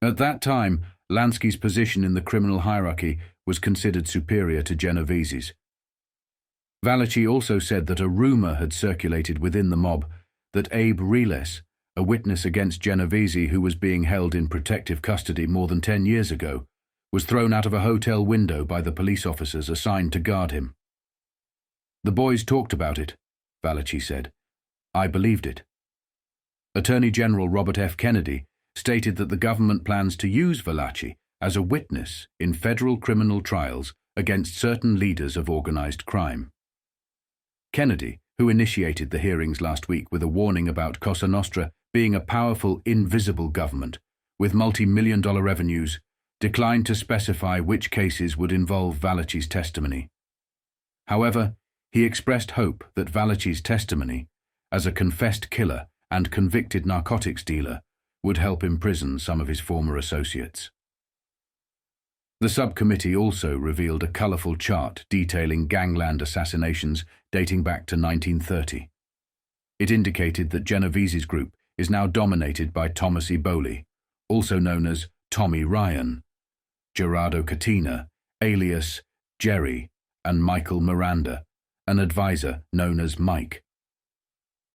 Speaker 1: At that time, Lansky's position in the criminal hierarchy was considered superior to Genovese's. Valachi also said that a rumor had circulated within the mob that Abe Reles, a witness against Genovese who was being held in protective custody more than 10 years ago, was thrown out of a hotel window by the police officers assigned to guard him. "The boys talked about it," Valachi said. "I believed it." Attorney General Robert F. Kennedy stated that the government plans to use Valachi as a witness in federal criminal trials against certain leaders of organized crime. Kennedy, who initiated the hearings last week with a warning about Cosa Nostra being a powerful, invisible government with multi-million-dollar revenues, declined to specify which cases would involve Valachi's testimony. However, he expressed hope that Valachi's testimony, as a confessed killer and convicted narcotics dealer, would help imprison some of his former associates. The subcommittee also revealed a colorful chart detailing gangland assassinations dating back to 1930. It indicated that Genovese's group is now dominated by Thomas Eboli, also known as Tommy Ryan, Gerardo Catina, alias Jerry, and Michael Miranda, an advisor known as Mike.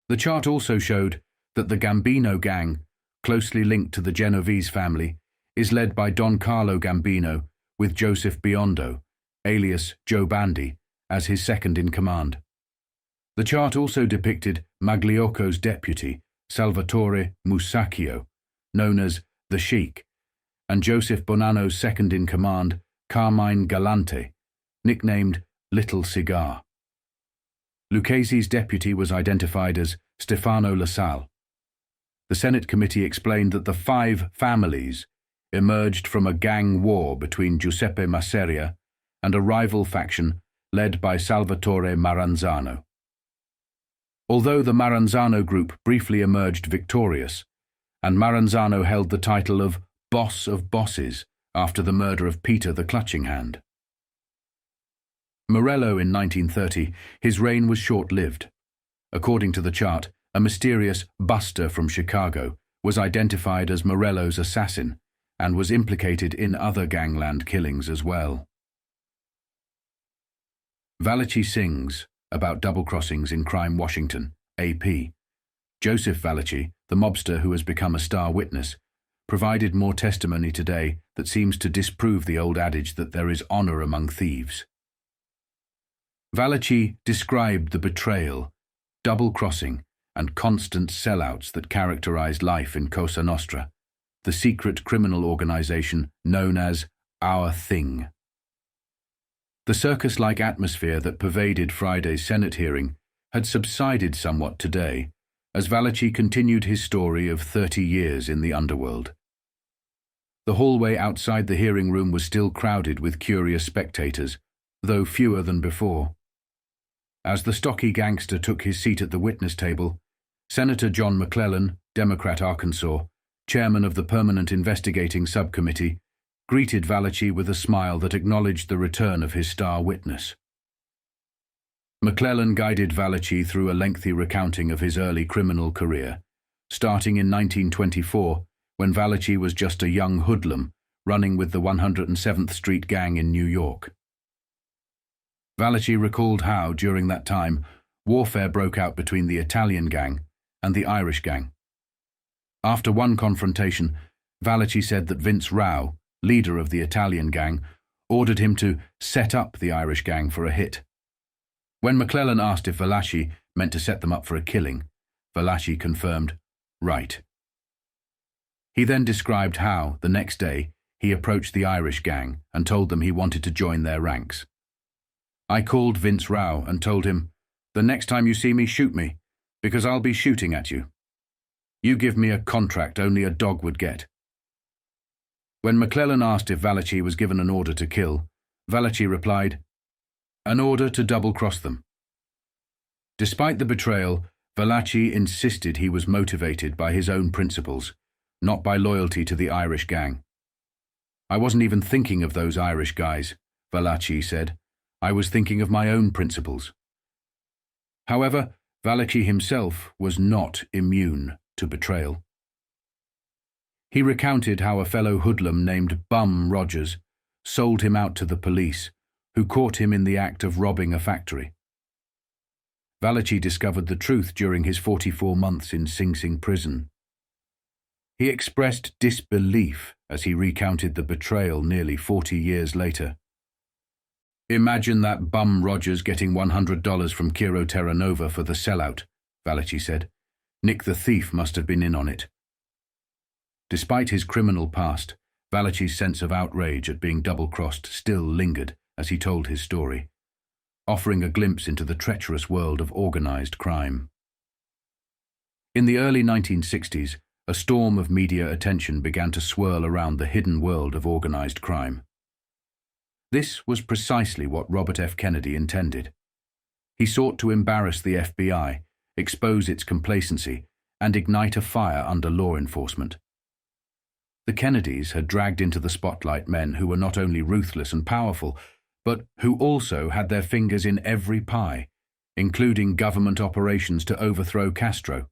Speaker 1: The chart also showed that the Gambino gang closely linked to the Genovese family, is led by Don Carlo Gambino, with Joseph Biondo, alias Joe Bandy, as his second-in-command. The chart also depicted Magliocco's deputy, Salvatore Musacchio, known as the Sheik, and Joseph Bonano's second-in-command, Carmine Galante, nicknamed Little Cigar. Lucchese's deputy was identified as Stefano Lassalle. The Senate committee explained that the 5 families emerged from a gang war between Giuseppe Masseria and a rival faction led by Salvatore Maranzano. Although the Maranzano group briefly emerged victorious, and Maranzano held the title of Boss of Bosses after the murder of Peter the Clutching Hand. Morello in 1930, his reign was short-lived. According to the chart, a mysterious buster from Chicago was identified as Morello's assassin and was implicated in other gangland killings as well. Valachi sings about double-crossings in Crime Washington, AP. Joseph Valachi, the mobster who has become a star witness, provided more testimony today that seems to disprove the old adage that there is honor among thieves. Valachi described the betrayal, double-crossing, and constant sellouts that characterized life in Cosa Nostra, the secret criminal organization known as Our Thing. The circus-like atmosphere that pervaded Friday's Senate hearing had subsided somewhat today, as Valachi continued his story of 30 years in the underworld. The hallway outside the hearing room was still crowded with curious spectators, though fewer than before. As the stocky gangster took his seat at the witness table, Senator John McClellan, Democrat Arkansas, chairman of the Permanent Investigating Subcommittee, greeted Valachi with a smile that acknowledged the return of his star witness. McClellan guided Valachi through a lengthy recounting of his early criminal career, starting in 1924, when Valachi was just a young hoodlum running with the 107th Street Gang in New York. Valachi recalled how, during that time, warfare broke out between the Italian gang and the Irish gang. After one confrontation, Valachi said that Vince Rao, leader of the Italian gang, ordered him to set up the Irish gang for a hit. When McClellan asked if Valachi meant to set them up for a killing, Valachi confirmed, "Right." He then described how, the next day, he approached the Irish gang and told them he wanted to join their ranks. "I called Vince Rao and told him, 'The next time you see me, shoot me, because I'll be shooting at you. You give me a contract only a dog would get.'" When McClellan asked if Valachi was given an order to kill, Valachi replied, "An order to double-cross them." Despite the betrayal, Valachi insisted he was motivated by his own principles, not by loyalty to the Irish gang. "I wasn't even thinking of those Irish guys," Valachi said. "I was thinking of my own principles." However, Valachi himself was not immune to betrayal. He recounted how a fellow hoodlum named Bum Rogers sold him out to the police, who caught him in the act of robbing a factory. Valachi discovered the truth during his 44 months in Sing Sing prison. He expressed disbelief as he recounted the betrayal nearly 40 years later. "Imagine that Bum Rogers getting $100 from Kiro Terranova for the sellout," Valachi said. "Nick the thief must have been in on it." Despite his criminal past, Valachi's sense of outrage at being double-crossed still lingered as he told his story, offering a glimpse into the treacherous world of organized crime. In the early 1960s, a storm of media attention began to swirl around the hidden world of organized crime. This was precisely what Robert F. Kennedy intended. He sought to embarrass the FBI, expose its complacency, and ignite a fire under law enforcement. The Kennedys had dragged into the spotlight men who were not only ruthless and powerful, but who also had their fingers in every pie, including government operations to overthrow Castro.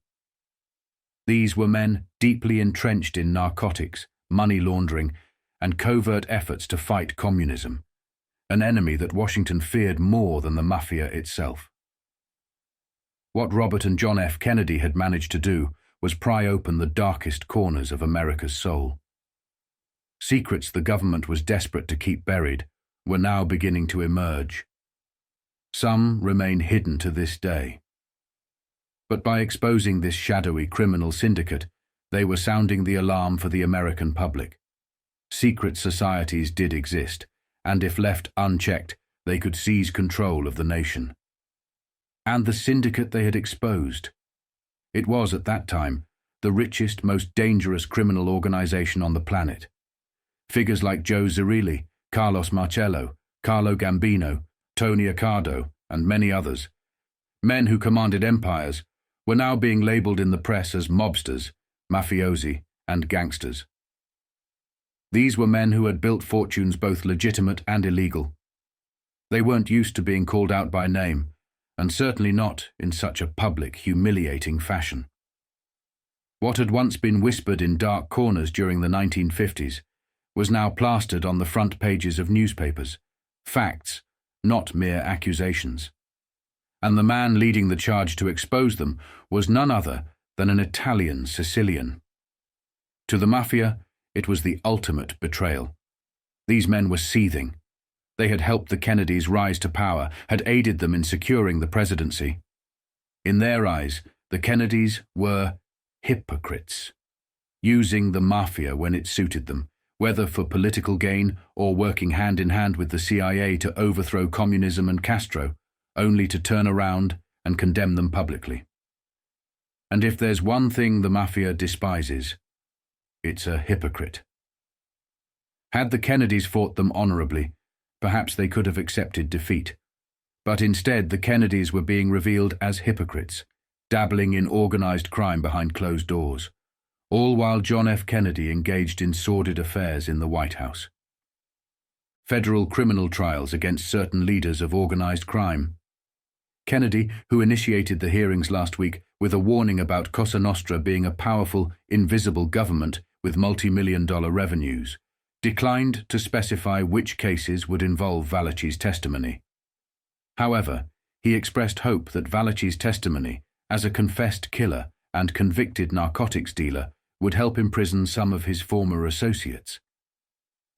Speaker 1: These were men deeply entrenched in narcotics, money laundering, and covert efforts to fight communism, an enemy that Washington feared more than the Mafia itself. What Robert and John F. Kennedy had managed to do was pry open the darkest corners of America's soul. Secrets the government was desperate to keep buried were now beginning to emerge. Some remain hidden to this day. But by exposing this shadowy criminal syndicate, they were sounding the alarm for the American public. Secret societies did exist, and if left unchecked, they could seize control of the nation. And the syndicate they had exposed. It was, at that time, the richest, most dangerous criminal organization on the planet. Figures like Joe Zerilli, Carlos Marcello, Carlo Gambino, Tony Accardo, and many others, men who commanded empires, were now being labeled in the press as mobsters, mafiosi, and gangsters. These were men who had built fortunes both legitimate and illegal. They weren't used to being called out by name, and certainly not in such a public, humiliating fashion. What had once been whispered in dark corners during the 1950s was now plastered on the front pages of newspapers, facts, not mere accusations. And the man leading the charge to expose them was none other than an Italian Sicilian. To the Mafia, it was the ultimate betrayal. These men were seething. They had helped the Kennedys rise to power, had aided them in securing the presidency. In their eyes, the Kennedys were hypocrites, using the Mafia when it suited them, whether for political gain or working hand in hand with the CIA to overthrow communism and Castro, only to turn around and condemn them publicly. And if there's one thing the Mafia despises, it's a hypocrite. Had the Kennedys fought them honorably, perhaps they could have accepted defeat. But instead, the Kennedys were being revealed as hypocrites, dabbling in organized crime behind closed doors, all while John F. Kennedy engaged in sordid affairs in the White House. Federal criminal trials against certain leaders of organized crime. Kennedy, who initiated the hearings last week with a warning about Cosa Nostra being a powerful, invisible government with multi-million-dollar revenues, declined to specify which cases would involve Valachi's testimony. However, he expressed hope that Valachi's testimony, as a confessed killer and convicted narcotics dealer, would help imprison some of his former associates.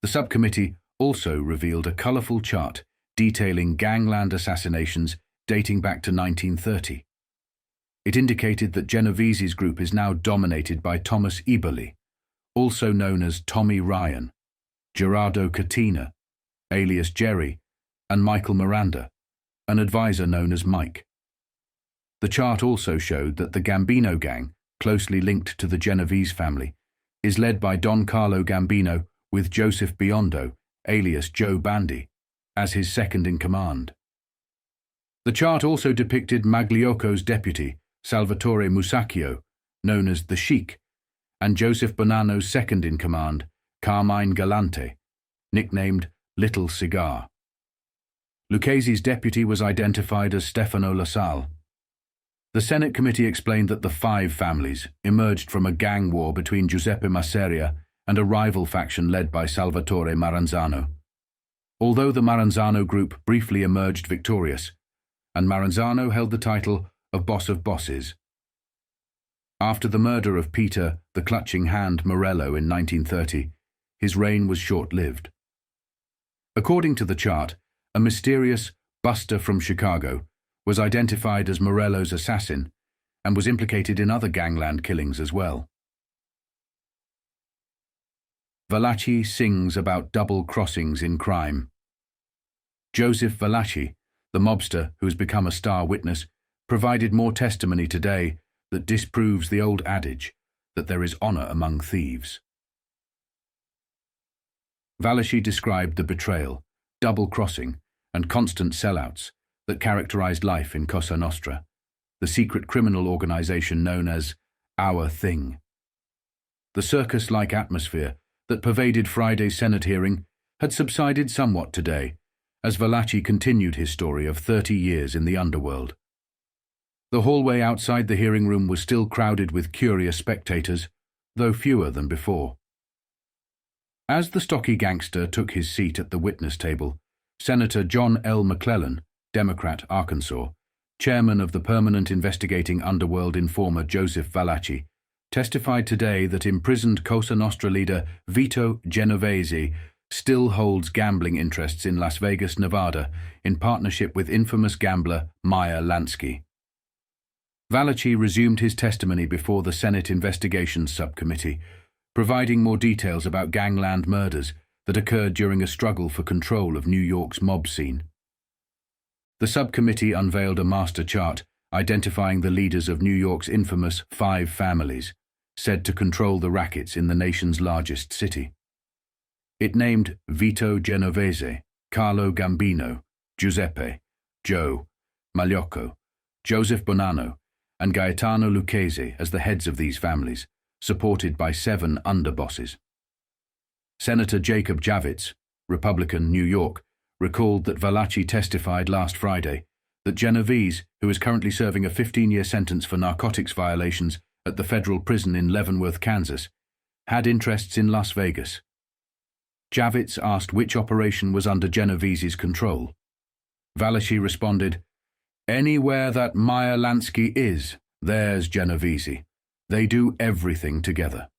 Speaker 1: The subcommittee also revealed a colorful chart detailing gangland assassinations dating back to 1930. It indicated that Genovese's group is now dominated by Thomas Eberly, also known as Tommy Ryan, Gerardo Catina, alias Jerry, and Michael Miranda, an advisor known as Mike. The chart also showed that the Gambino gang, closely linked to the Genovese family, is led by Don Carlo Gambino with Joseph Biondo, alias Joe Bandy, as his second-in-command. The chart also depicted Magliocco's deputy, Salvatore Musacchio, known as the Sheik, and Joseph Bonano's second-in-command, Carmine Galante, nicknamed Little Cigar. Lucchese's deputy was identified as Stefano LaSalle. The Senate committee explained that the five families emerged from a gang war between Giuseppe Masseria and a rival faction led by Salvatore Maranzano. Although the Maranzano group briefly emerged victorious, and Maranzano held the title of Boss of Bosses. After the murder of Peter the Clutching Hand Morello in 1930, his reign was short-lived. According to the chart, a mysterious buster from Chicago was identified as Morello's assassin and was implicated in other gangland killings as well. Valachi sings about double crossings in crime. Joseph Valachi, the mobster who has become a star witness, provided more testimony today that disproves the old adage that there is honor among thieves. Valachi described the betrayal, double-crossing, and constant sellouts that characterized life in Cosa Nostra, the secret criminal organization known as Our Thing. The circus-like atmosphere that pervaded Friday's Senate hearing had subsided somewhat today, as Valachi continued his story of 30 years in the underworld. The hallway outside the hearing room was still crowded with curious spectators, though fewer than before. As the stocky gangster took his seat at the witness table, Senator John L. McClellan, Democrat, Arkansas, chairman of the permanent investigating underworld informer Joseph Valachi, testified today that imprisoned Cosa Nostra leader Vito Genovese still holds gambling interests in Las Vegas, Nevada, in partnership with infamous gambler Meyer Lansky. Valachi resumed his testimony before the Senate Investigations Subcommittee, providing more details about gangland murders that occurred during a struggle for control of New York's mob scene. The subcommittee unveiled a master chart identifying the leaders of New York's infamous 5 families, said to control the rackets in the nation's largest city. It named Vito Genovese, Carlo Gambino, Giuseppe, Joe, Magliocco, Joseph Bonano, and Gaetano Lucchese as the heads of these families, supported by 7 underbosses. Senator Jacob Javits, Republican, New York, recalled that Valachi testified last Friday that Genovese, who is currently serving a 15-year sentence for narcotics violations at the federal prison in Leavenworth, Kansas, had interests in Las Vegas. Javits asked which operation was under Genovese's control. Valachi responded, "Anywhere that Meyer Lansky is, there's Genovese. They do everything together."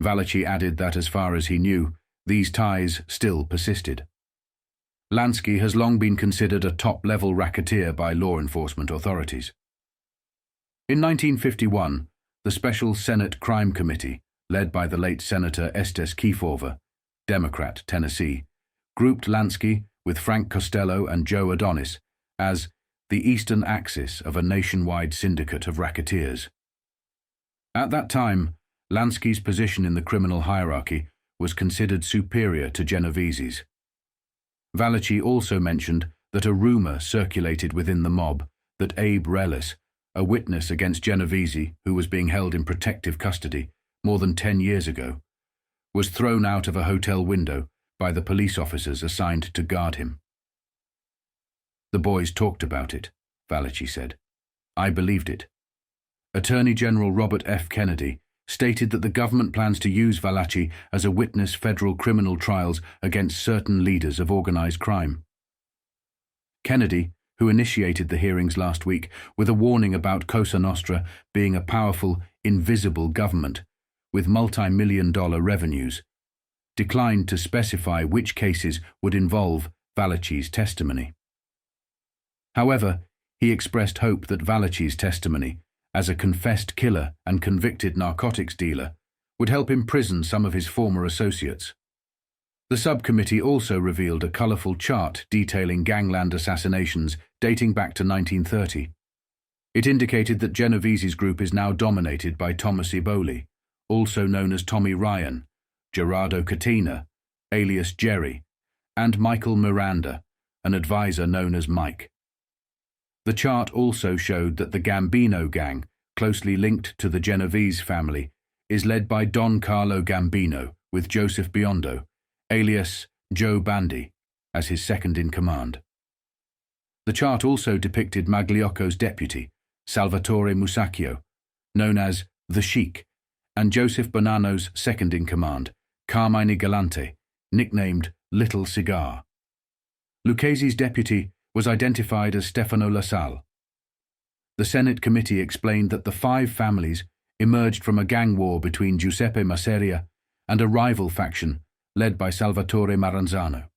Speaker 1: Valachi added that as far as he knew, these ties still persisted. Lansky has long been considered a top-level racketeer by law enforcement authorities. In 1951, the Special Senate Crime Committee, led by the late Senator Estes Kefauver, Democrat, Tennessee, grouped Lansky with Frank Costello and Joe Adonis as the eastern axis of a nationwide syndicate of racketeers. At that time, Lansky's position in the criminal hierarchy was considered superior to Genovese's. Valachi also mentioned that a rumor circulated within the mob that Abe Relis, a witness against Genovese who was being held in protective custody more than 10 years ago, was thrown out of a hotel window by the police officers assigned to guard him. "The boys talked about it," Valachi said. "I believed it." Attorney General Robert F. Kennedy stated that the government plans to use Valachi as a witness federal criminal trials against certain leaders of organized crime. Kennedy, who initiated the hearings last week with a warning about Cosa Nostra being a powerful, invisible government with multi-million-dollar revenues, declined to specify which cases would involve Valachi's testimony. However, he expressed hope that Valachi's testimony, as a confessed killer and convicted narcotics dealer, would help imprison some of his former associates. The subcommittee also revealed a colorful chart detailing gangland assassinations dating back to 1930. It indicated that Genovese's group is now dominated by Thomas Eboli, also known as Tommy Ryan, Gerardo Catina, alias Jerry, and Michael Miranda, an advisor known as Mike. The chart also showed that the Gambino gang, closely linked to the Genovese family, is led by Don Carlo Gambino, with Joseph Biondo, alias Joe Bandy, as his second-in-command. The chart also depicted Magliocco's deputy, Salvatore Musacchio, known as the Sheik, and Joseph Bonano's second-in-command, Carmine Galante, nicknamed Little Cigar. Lucchese's deputy was identified as Stefano LaSalle. The Senate committee explained that the 5 families emerged from a gang war between Giuseppe Masseria and a rival faction led by Salvatore Maranzano.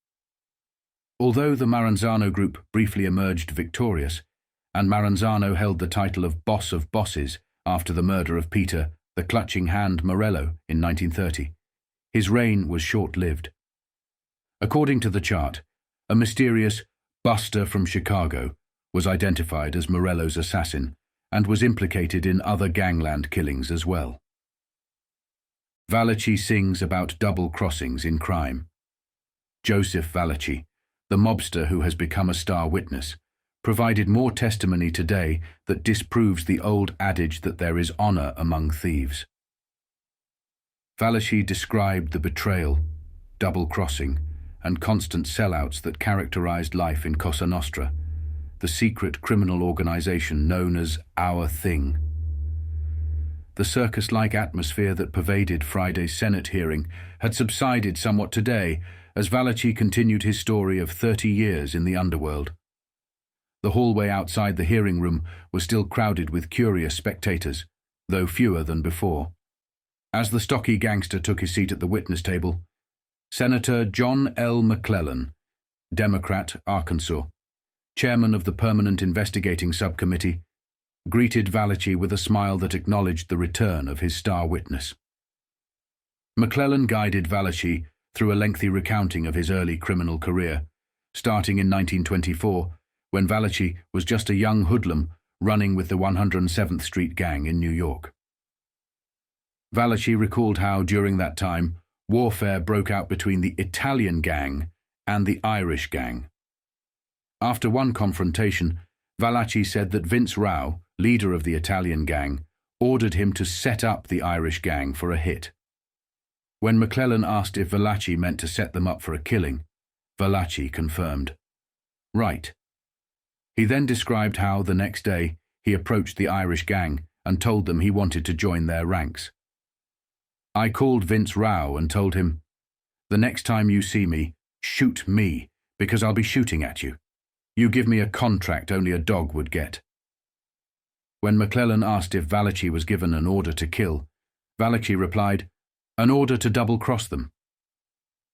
Speaker 1: Although the Maranzano group briefly emerged victorious, and Maranzano held the title of Boss of Bosses after the murder of Peter, the Clutching Hand Morello in 1930, his reign was short-lived. According to the chart, a mysterious Buster from Chicago was identified as Morello's assassin and was implicated in other gangland killings as well. Valachi sings about double crossings in crime. Joseph Valachi, the mobster who has become a star witness, provided more testimony today that disproves the old adage that there is honor among thieves. Valachi described the betrayal, double crossing, and constant sellouts that characterized life in Cosa Nostra, the secret criminal organization known as Our Thing. The circus-like atmosphere that pervaded Friday's Senate hearing had subsided somewhat today as Valachi continued his story of 30 years in the underworld. The hallway outside the hearing room was still crowded with curious spectators, though fewer than before. As the stocky gangster took his seat at the witness table, Senator John L. McClellan, Democrat, Arkansas, chairman of the Permanent Investigating Subcommittee, greeted Valachi with a smile that acknowledged the return of his star witness. McClellan guided Valachi through a lengthy recounting of his early criminal career, starting in 1924, when Valachi was just a young hoodlum running with the 107th Street Gang in New York. Valachi recalled how, during that time, warfare broke out between the Italian gang and the Irish gang. After one confrontation, Valachi said that Vince Rao, leader of the Italian gang, ordered him to set up the Irish gang for a hit. When McClellan asked if Valachi meant to set them up for a killing, Valachi confirmed. Right. He then described how, the next day, he approached the Irish gang and told them he wanted to join their ranks. I called Vince Rao and told him, "The next time you see me, shoot me, because I'll be shooting at you. You give me a contract only a dog would get." When McClellan asked if Valachi was given an order to kill, Valachi replied, "An order to double-cross them."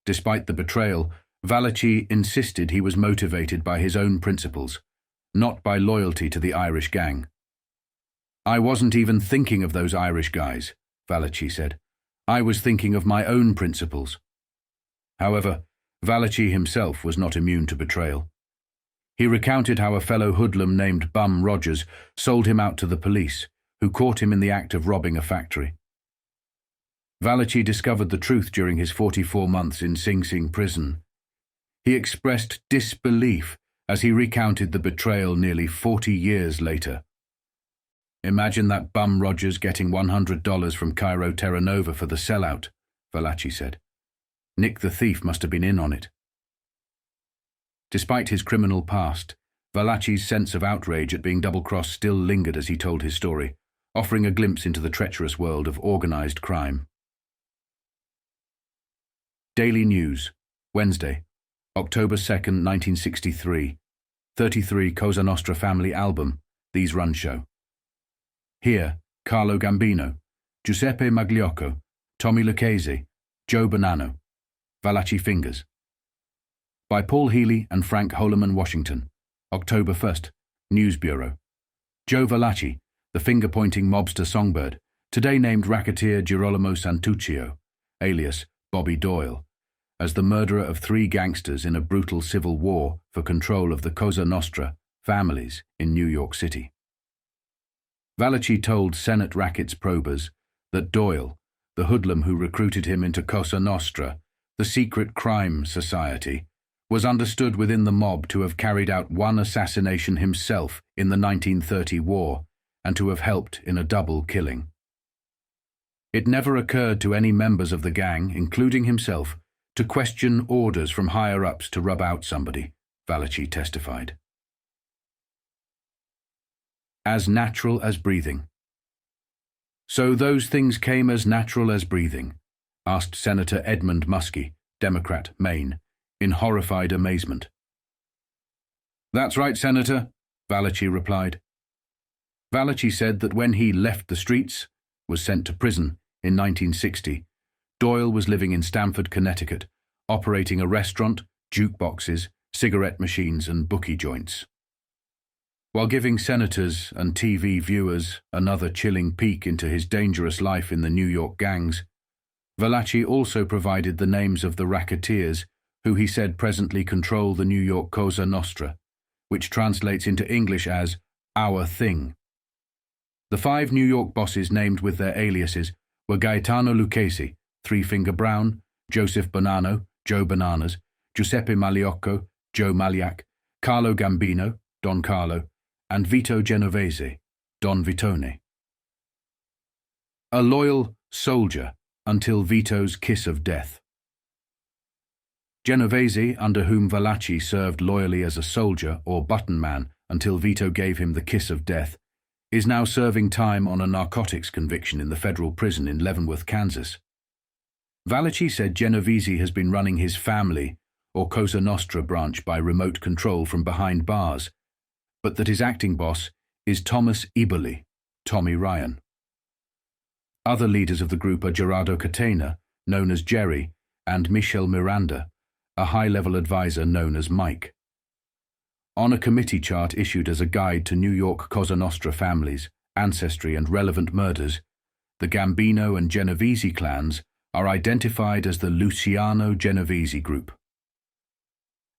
Speaker 1: Despite the betrayal, Valachi insisted he was motivated by his own principles, not by loyalty to the Irish gang. "I wasn't even thinking of those Irish guys," Valachi said. "I was thinking of my own principles." However, Valachi himself was not immune to betrayal. He recounted how a fellow hoodlum named Bum Rogers sold him out to the police, who caught him in the act of robbing a factory. Valachi discovered the truth during his 44 months in Sing Sing prison. He expressed disbelief as he recounted the betrayal nearly 40 years later. "Imagine that Bum Rogers getting $100 from Cairo Terra Nova for the sellout," Valachi said. "Nick the thief must have been in on it." Despite his criminal past, Valachi's sense of outrage at being double-crossed still lingered as he told his story, offering a glimpse into the treacherous world of organized crime. Daily News, Wednesday, October 2nd, 1963. 33 Cosa Nostra Family Album, These Run Show. Here, Carlo Gambino, Giuseppe Magliocco, Tommy Lucchese, Joe Bonano. Valachi Fingers. By Paul Healy and Frank Holloman, Washington. October 1st, News Bureau. Joe Valachi, the finger-pointing mobster songbird, today named racketeer Girolamo Santuccio, alias Bobby Doyle, as the murderer of 3 gangsters in a brutal civil war for control of the Cosa Nostra families in New York City. Valachi told Senate rackets probers that Doyle, the hoodlum who recruited him into Cosa Nostra, the secret crime society, was understood within the mob to have carried out one assassination himself in the 1930 war and to have helped in a double killing. It never occurred to any members of the gang, including himself, to question orders from higher-ups to rub out somebody, Valachi testified. As natural as breathing. "So those things came as natural as breathing?" asked Senator Edmund Muskie, Democrat, Maine, in horrified amazement. "That's right, Senator," Valachi replied. Valachi said that when he left the streets, was sent to prison in 1960, Doyle was living in Stamford, Connecticut, operating a restaurant, jukeboxes, cigarette machines, and bookie joints. While giving senators and TV viewers another chilling peek into his dangerous life in the New York gangs, Valachi also provided the names of the racketeers who he said presently control the New York Cosa Nostra, which translates into English as "our thing." The 5 New York bosses named with their aliases were Gaetano Lucchese, Three Finger Brown, Joseph Bonano, Joe Bananas, Giuseppe Magliocco, Joe Magliac, Carlo Gambino, Don Carlo, and Vito Genovese, Don Vitone. A loyal soldier until Vito's kiss of death. Genovese, under whom Valachi served loyally as a soldier or button man until Vito gave him the kiss of death, is now serving time on a narcotics conviction in the federal prison in Leavenworth, Kansas. Valachi said Genovese has been running his family or Cosa Nostra branch by remote control from behind bars, but that his acting boss is Thomas Eberly, Tommy Ryan. Other leaders of the group are Gerardo Catena, known as Jerry, and Michel Miranda, a high-level advisor known as Mike. On a committee chart issued as a guide to New York Cosa Nostra families, ancestry and relevant murders, the Gambino and Genovese clans are identified as the Luciano Genovese group.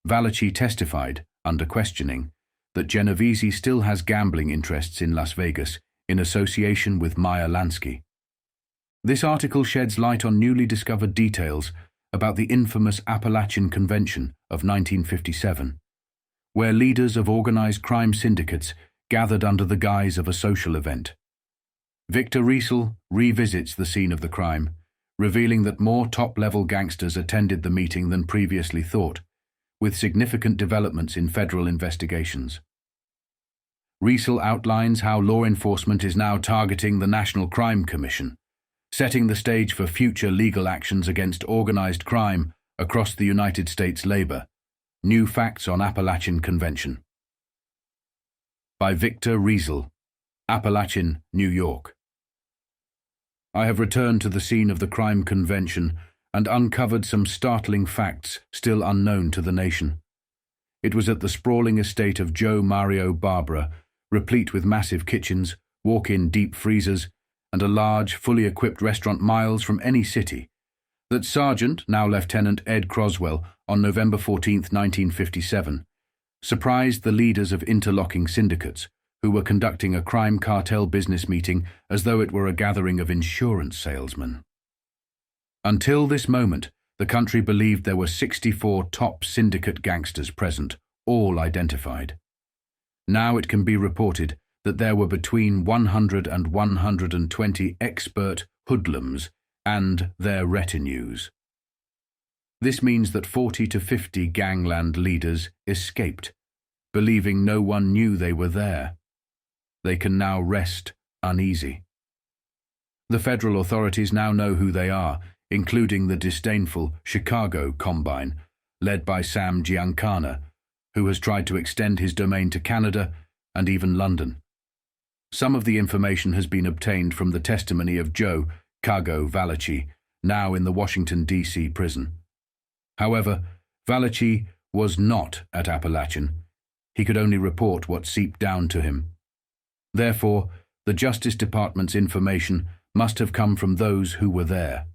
Speaker 1: Valachi testified, under questioning, that Genovese still has gambling interests in Las Vegas in association with Meyer Lansky. This article sheds light on newly discovered details about the infamous Appalachian Convention of 1957, where leaders of organized crime syndicates gathered under the guise of a social event. Victor Riesel revisits the scene of the crime, revealing that more top-level gangsters attended the meeting than previously thought, with significant developments in federal investigations. Riesel outlines how law enforcement is now targeting the National Crime Commission, setting the stage for future legal actions against organized crime across the United States Labor. New Facts on Appalachian Convention. By Victor Riesel, Appalachian, New York. I have returned to the scene of the crime convention and uncovered some startling facts still unknown to the nation. It was at the sprawling estate of Joe Mario Barbara, replete with massive kitchens, walk-in deep freezers, and a large, fully equipped restaurant miles from any city, that Sergeant, now Lieutenant Ed Croswell, on November 14, 1957, surprised the leaders of interlocking syndicates, who were conducting a crime cartel business meeting as though it were a gathering of insurance salesmen. Until this moment, the country believed there were 64 top syndicate gangsters present, all identified. Now it can be reported that there were between 100 and 120 expert hoodlums and their retinues. This means that 40 to 50 gangland leaders escaped, believing no one knew they were there. They can now rest uneasy. The federal authorities now know who they are, including the disdainful Chicago Combine, led by Sam Giancana, who has tried to extend his domain to Canada and even London. Some of the information has been obtained from the testimony of Joe Cago Valachi, now in the Washington, D.C. prison. However, Valachi was not at Appalachian. He could only report what seeped down to him. Therefore, the Justice Department's information must have come from those who were there.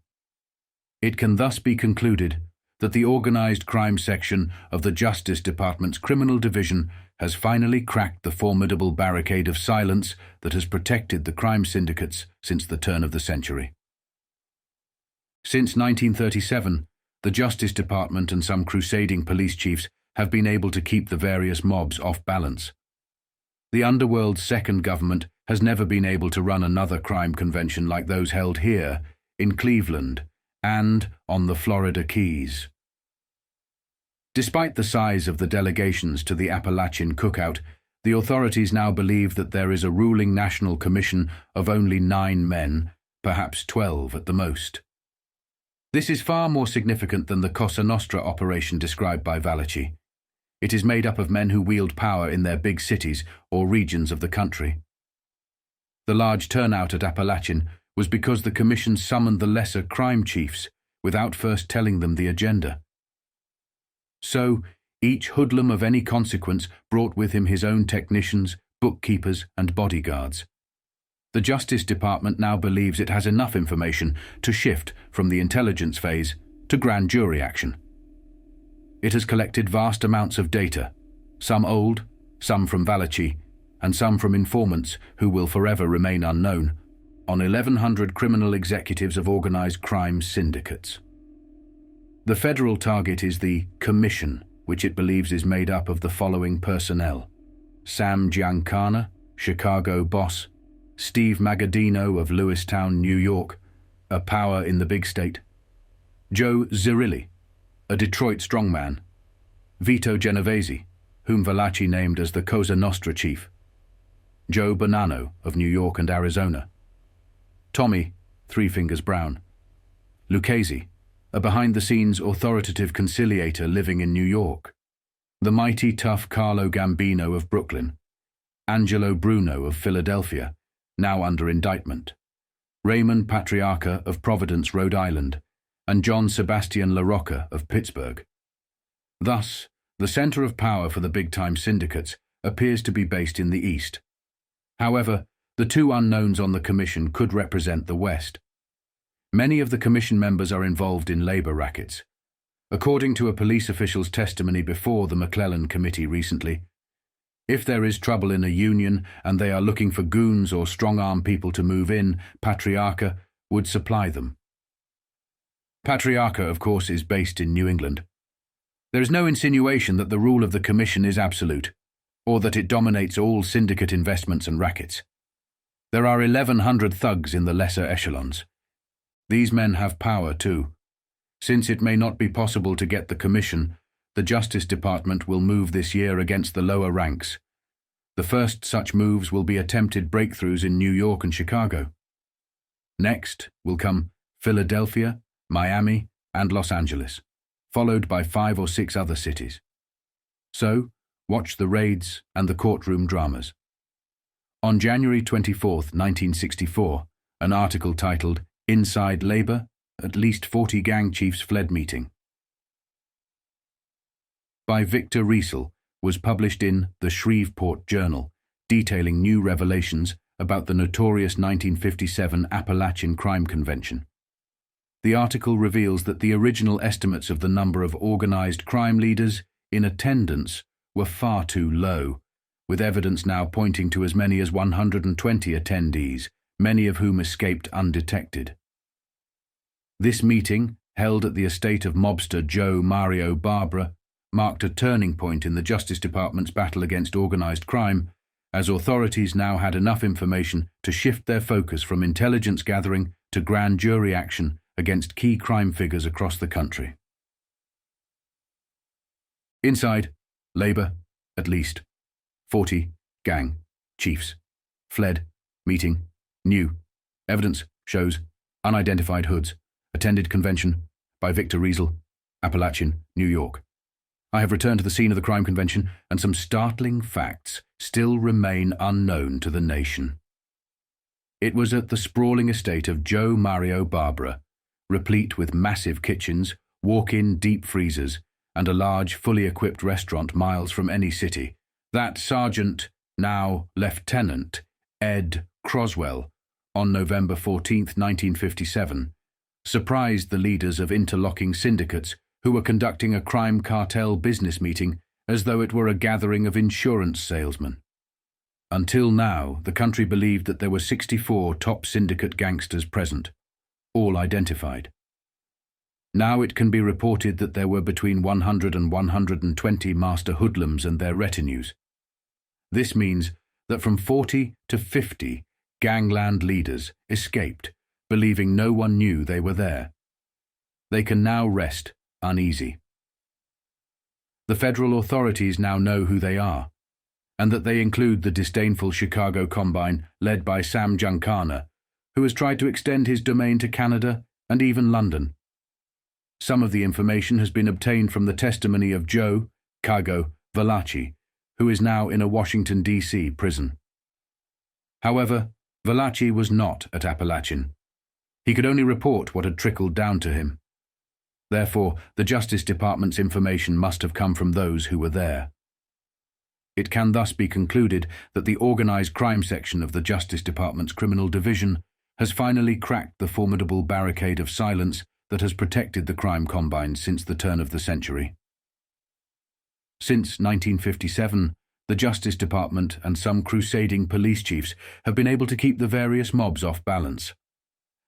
Speaker 1: It can thus be concluded that the organized crime section of the Justice Department's Criminal Division has finally cracked the formidable barricade of silence that has protected the crime syndicates since the turn of the century. Since 1937, the Justice Department and some crusading police chiefs have been able to keep the various mobs off balance. The underworld's second government has never been able to run another crime convention like those held here, in Cleveland, and on the Florida Keys. Despite the size of the delegations to the Appalachian Cookout, the authorities now believe that there is a ruling national commission of only 9 men, perhaps 12 at the most. This is far more significant than the Cosa Nostra operation described by Valachi. It is made up of men who wield power in their big cities or regions of the country. The large turnout at Appalachian was because the commission summoned the lesser crime chiefs without first telling them the agenda. So, each hoodlum of any consequence brought with him his own technicians, bookkeepers, and bodyguards. The Justice Department now believes it has enough information to shift from the intelligence phase to grand jury action. It has collected vast amounts of data, some old, some from Valachi, and some from informants who will forever remain unknown, on 1,100 criminal executives of organized crime syndicates. The federal target is the Commission, which it believes is made up of the following personnel: Sam Giancana, Chicago boss; Steve Magadino of Lewistown, New York, a power in the big state; Joe Zirilli, a Detroit strongman; Vito Genovese, whom Valachi named as the Cosa Nostra chief; Joe Bonano of New York and Arizona; Tommy, Three Fingers Brown; Lucchese, a behind-the-scenes authoritative conciliator living in New York; the mighty tough Carlo Gambino of Brooklyn; Angelo Bruno of Philadelphia, now under indictment; Raymond Patriarca of Providence, Rhode Island, and John Sebastian LaRocca of Pittsburgh. Thus, the center of power for the big-time syndicates appears to be based in the East. However, the two unknowns on the commission could represent the West. Many of the commission members are involved in labor rackets. According to a police official's testimony before the McClellan Committee recently, if there is trouble in a union and they are looking for goons or strong-arm people to move in, Patriarca would supply them. Patriarca, of course, is based in New England. There is no insinuation that the rule of the commission is absolute, or that it dominates all syndicate investments and rackets. There are 1,100 thugs in the lesser echelons. These men have power too. Since it may not be possible to get the commission, the Justice Department will move this year against the lower ranks. The first such moves will be attempted breakthroughs in New York and Chicago. Next will come Philadelphia, Miami, and Los Angeles, followed by 5 or 6 other cities. So, watch the raids and the courtroom dramas. On January 24, 1964, an article titled "Inside Labor, at least 40 gang chiefs fled meeting" by Victor Riesel was published in the Shreveport Journal, detailing new revelations about the notorious 1957 Appalachian Crime Convention. The article reveals that the original estimates of the number of organized crime leaders in attendance were far too low, with evidence now pointing to as many as 120 attendees, many of whom escaped undetected. This meeting, held at the estate of mobster Joe Mario Barbara, marked a turning point in the Justice Department's battle against organized crime, as authorities now had enough information to shift their focus from intelligence gathering to grand jury action against key crime figures across the country. Inside labor, at least 40 gang chiefs fled meeting. New evidence shows unidentified hoods attended convention by Victor Riesel, Appalachian, New York. I have returned to the scene of the crime convention, and some startling facts still remain unknown to the nation. It was at the sprawling estate of Joe Mario Barbara, replete with massive kitchens, walk-in deep freezers, and a large, fully equipped restaurant miles from any city, that Sergeant, now Lieutenant, Ed Croswell, on November 14, 1957, surprised the leaders of interlocking syndicates who were conducting a crime cartel business meeting as though it were a gathering of insurance salesmen. Until now, the country believed that there were 64 top syndicate gangsters present, all identified. Now it can be reported that there were between 100 and 120 master hoodlums and their retinues. This means that from 40 to 50 gangland leaders escaped, believing no one knew they were there. They can now rest uneasy. The federal authorities now know who they are, and that they include the disdainful Chicago Combine led by Sam Giancana, who has tried to extend his domain to Canada and even London. Some of the information has been obtained from the testimony of Joe Cago Valachi, who is now in a Washington, D.C. prison. However, Valachi was not at Appalachian. He could only report what had trickled down to him. Therefore, the Justice Department's information must have come from those who were there. It can thus be concluded that the organized crime section of the Justice Department's Criminal Division has finally cracked the formidable barricade of silence that has protected the crime combine since the turn of the century. Since 1957, the Justice Department and some crusading police chiefs have been able to keep the various mobs off balance.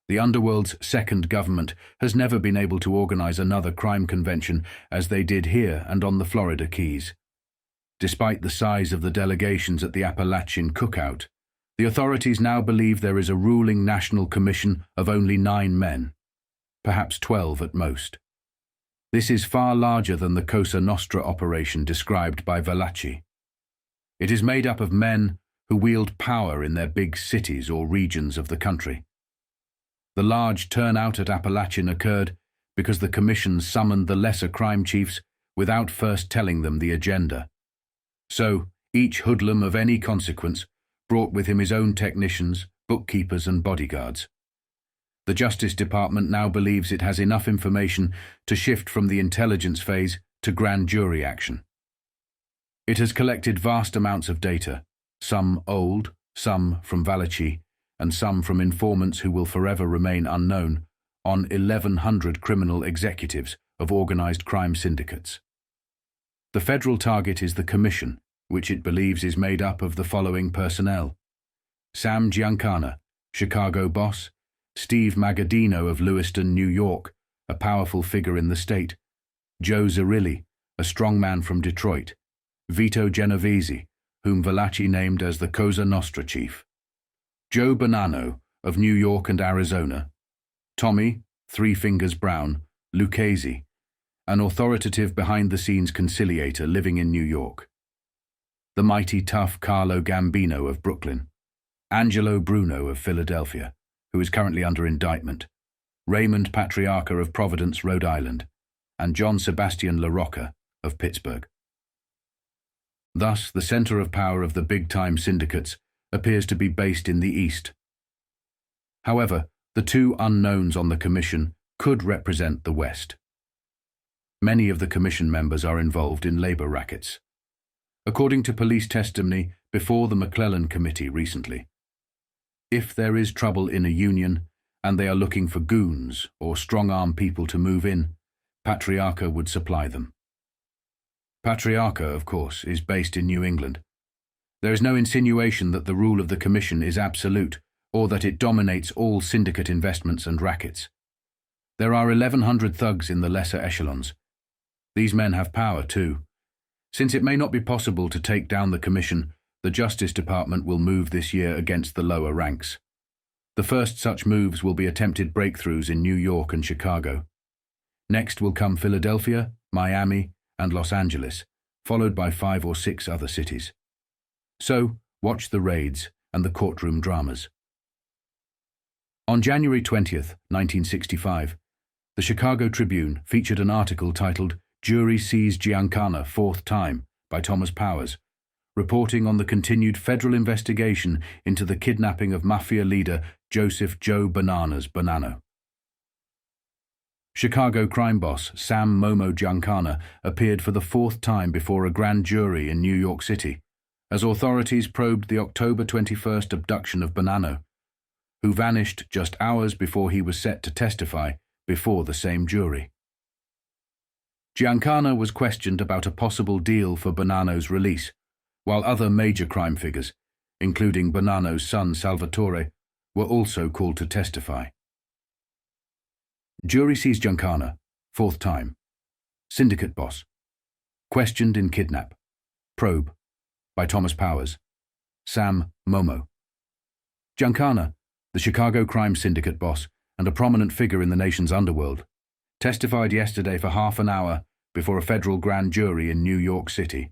Speaker 1: The underworld's second government has never been able to organize another crime convention as they did here and on the Florida Keys. Despite the size of the delegations at the Appalachian Cookout, the authorities now believe there is a ruling national commission of only 9 men, perhaps 12 at most. This is far larger than the Cosa Nostra operation described by Valachi. It is made up of men who wield power in their big cities or regions of the country. The large turnout at Appalachian occurred because the commission summoned the lesser crime chiefs without first telling them the agenda. So, each hoodlum of any consequence brought with him his own technicians, bookkeepers and bodyguards. The Justice Department now believes it has enough information to shift from the intelligence phase to grand jury action. It has collected vast amounts of data, some old, some from Valachi, and some from informants who will forever remain unknown, on 1,100 criminal executives of organized crime syndicates. The federal target is the Commission, which it believes is made up of the following personnel: Sam Giancana, Chicago boss; Steve Magaddino of Lewiston, New York, a powerful figure in the state; Joe Zerilli, a strongman from Detroit; Vito Genovese, whom Valachi named as the Cosa Nostra chief; Joe Bonano of New York and Arizona; Tommy, Three Fingers Brown, Lucchese, an authoritative behind-the-scenes conciliator living in New York; the mighty tough Carlo Gambino of Brooklyn; Angelo Bruno of Philadelphia, who is currently under indictment; Raymond Patriarca of Providence, Rhode Island; and John Sebastian LaRocca of Pittsburgh. Thus, the center of power of the big-time syndicates appears to be based in the East. However, the two unknowns on the Commission could represent the West. Many of the Commission members are involved in labor rackets. According to police testimony before the McClellan Committee recently, if there is trouble in a union and they are looking for goons or strong-arm people to move in, Patriarca would supply them. Patriarca, of course, is based in New England. There is no insinuation that the rule of the Commission is absolute or that it dominates all syndicate investments and rackets. There are 1,100 thugs in the lesser echelons. These men have power too. Since it may not be possible to take down the Commission, the Justice Department will move this year against the lower ranks. The first such moves will be attempted breakthroughs in New York and Chicago. Next will come Philadelphia, Miami, and Los Angeles, followed by 5 or 6 other cities. So, watch the raids and the courtroom dramas. On January 20th, 1965, the Chicago Tribune featured an article titled "Jury Sees Giancana Fourth Time" by Thomas Powers, reporting on the continued federal investigation into the kidnapping of Mafia leader Joseph Joe Bananas Bonano. Chicago crime boss Sam Momo Giancana appeared for the 4th time before a grand jury in New York City, as authorities probed the October 21st abduction of Bonano, who vanished just hours before he was set to testify before the same jury. Giancana was questioned about a possible deal for Bonano's release, while other major crime figures, including Bonano's son Salvatore, were also called to testify. Jury sees Giancana, 4th time. Syndicate boss. Questioned in kidnap. Probe. By Thomas Powers. Sam Momo. Giancana, the Chicago crime syndicate boss and a prominent figure in the nation's underworld, testified yesterday for half an hour before a federal grand jury in New York City.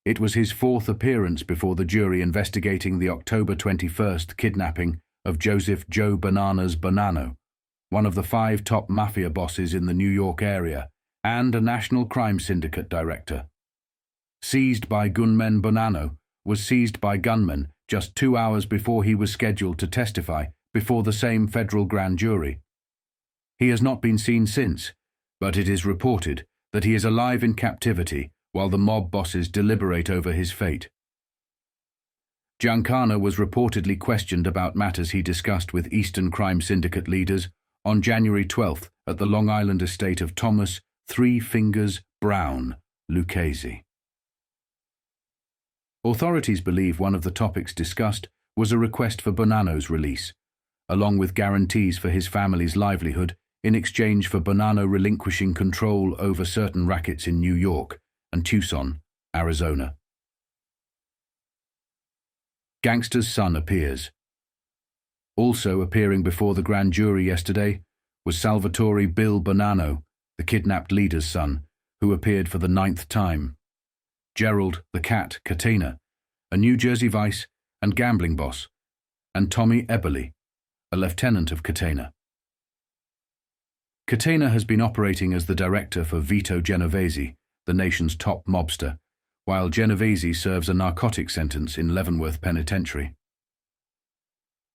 Speaker 1: It was his 4th appearance before the jury investigating the October 21st kidnapping of Joseph Joe Bananas Bonano, one of the 5 top Mafia bosses in the New York area, and a national crime syndicate director. Seized by gunmen, Bonano was seized by gunmen just 2 hours before he was scheduled to testify before the same federal grand jury. He has not been seen since, but it is reported that he is alive in captivity while the mob bosses deliberate over his fate. Giancana was reportedly questioned about matters he discussed with Eastern crime syndicate leaders on January 12th at the Long Island estate of Thomas Three Fingers Brown Lucchese. Authorities believe one of the topics discussed was a request for Bonano's release, along with guarantees for his family's livelihood in exchange for Bonano relinquishing control over certain rackets in New York and Tucson, Arizona. Gangster's son appears. Also appearing before the grand jury yesterday was Salvatore Bill Bonano, the kidnapped leader's son, who appeared for the 9th time. Gerald the Cat Catena, a New Jersey vice and gambling boss, and Tommy Eberly, a lieutenant of Catena. Catena has been operating as the director for Vito Genovese, the nation's top mobster, while Genovese serves a narcotics sentence in Leavenworth Penitentiary.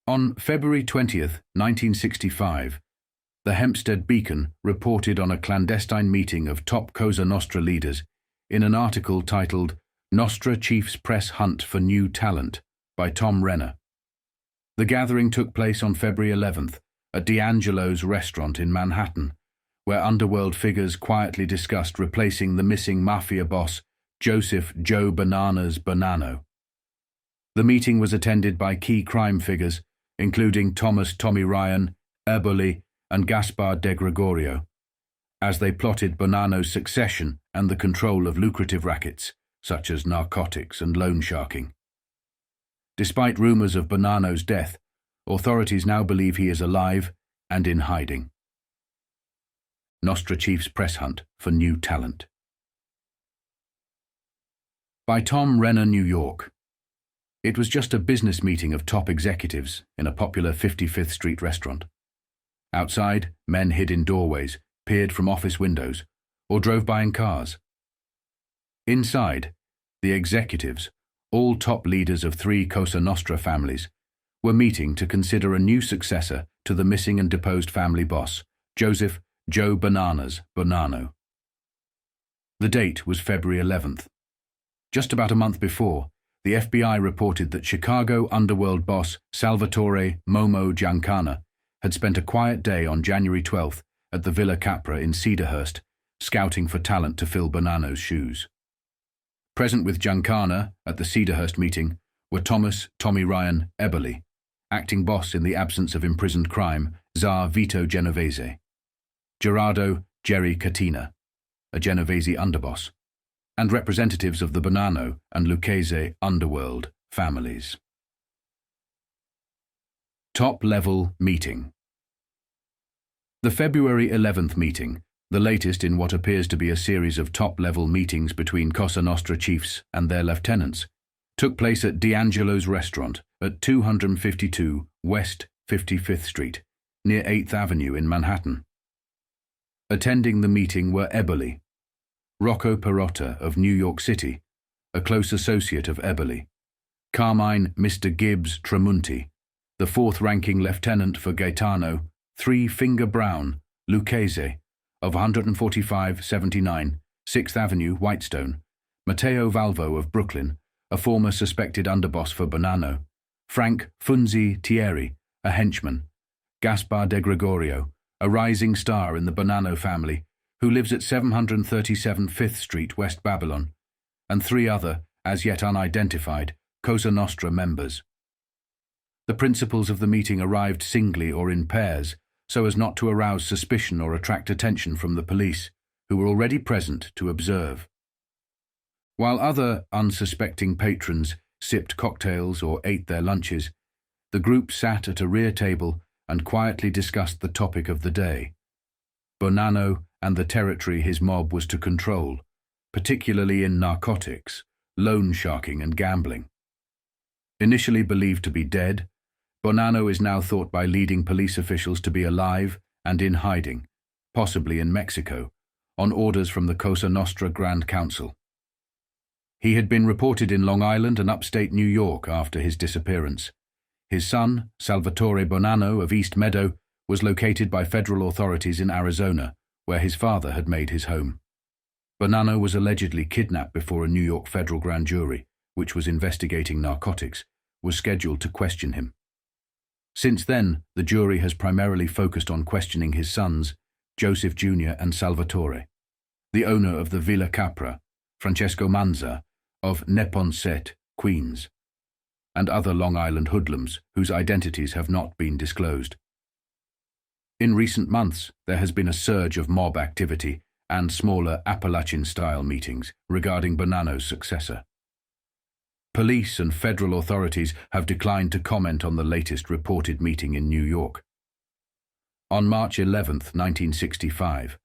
Speaker 1: On February 20th, 1965, the Hempstead Beacon reported on a clandestine meeting of top Cosa Nostra leaders in an article titled Nostra Chiefs Press Hunt for New Talent by Tom Renner. The gathering took place on February 11th at D'Angelo's restaurant in Manhattan, where underworld figures quietly discussed replacing the missing Mafia boss Joseph Joe Bananas Bonano. The meeting was attended by key crime figures, including Tommy Ryan, Eboli, and Gaspar de Gregorio, as they plotted Bonano's succession and the control of lucrative rackets, such as narcotics and loan sharking. Despite rumors of Bonano's death, authorities now believe he is alive and in hiding. Nostra Chief's Press Hunt for New Talent. By Tom Renner, New York. It was just a business meeting of top executives in a popular 55th Street restaurant. Outside, men hid in doorways, peered from office windows, or drove by in cars. Inside, the executives, all top leaders of 3 Cosa Nostra families, were meeting to consider a new successor to the missing and deposed family boss, Joseph Joe Bananas Bonano. The date was February 11th. Just about a month before, the FBI reported that Chicago underworld boss Salvatore Momo Giancana had spent a quiet day on January 12th at the Villa Capra in Cedarhurst, scouting for talent to fill Bonano's shoes. Present with Giancana at the Cedarhurst meeting were Tommy Ryan Eboli, acting boss in the absence of imprisoned crime, Czar Vito Genovese, Gerardo Jerry Catena, a Genovese underboss, and representatives of the Bonano and Lucchese underworld families. Top-level meeting. The February 11th meeting, the latest in what appears to be a series of top-level meetings between Cosa Nostra chiefs and their lieutenants, took place at D'Angelo's restaurant at 252 West 55th Street, near 8th Avenue in Manhattan. Attending the meeting were Eboli, Rocco Perotta of New York City, a close associate of Eboli, Carmine Mr. Gibbs Tramunti, the 4th-ranking lieutenant for Gaetano, 3 Finger Brown, Lucchese, of 145-79, 6th Avenue, Whitestone, Matteo Valvo of Brooklyn, a former suspected underboss for Bonano, Frank Funzi Thierry, a henchman, Gaspar de Gregorio, a rising star in the Bonano family, who lives at 737 5th Street, West Babylon, and 3 other, as yet unidentified, Cosa Nostra members. The principals of the meeting arrived singly or in pairs, so as not to arouse suspicion or attract attention from the police, who were already present to observe. While other unsuspecting patrons sipped cocktails or ate their lunches, the group sat at a rear table and quietly discussed the topic of the day: Bonano and the territory his mob was to control, particularly in narcotics, loan sharking and gambling. Initially believed to be dead, Bonano is now thought by leading police officials to be alive and in hiding, possibly in Mexico, on orders from the Cosa Nostra Grand Council. He had been reported in Long Island and upstate New York after his disappearance. His son, Salvatore Bonano of East Meadow, was located by federal authorities in Arizona, where his father had made his home. Bonano was allegedly kidnapped before a New York federal grand jury, which was investigating narcotics, was scheduled to question him. Since then, the jury has primarily focused on questioning his sons, Joseph Jr. and Salvatore, the owner of the Villa Capra, Francesco Manza, of Neponset, Queens, and other Long Island hoodlums whose identities have not been disclosed. In recent months, there has been a surge of mob activity and smaller Appalachian-style meetings regarding Bonano's successor. Police and federal authorities have declined to comment on the latest reported meeting in New York. On March 11, 1965,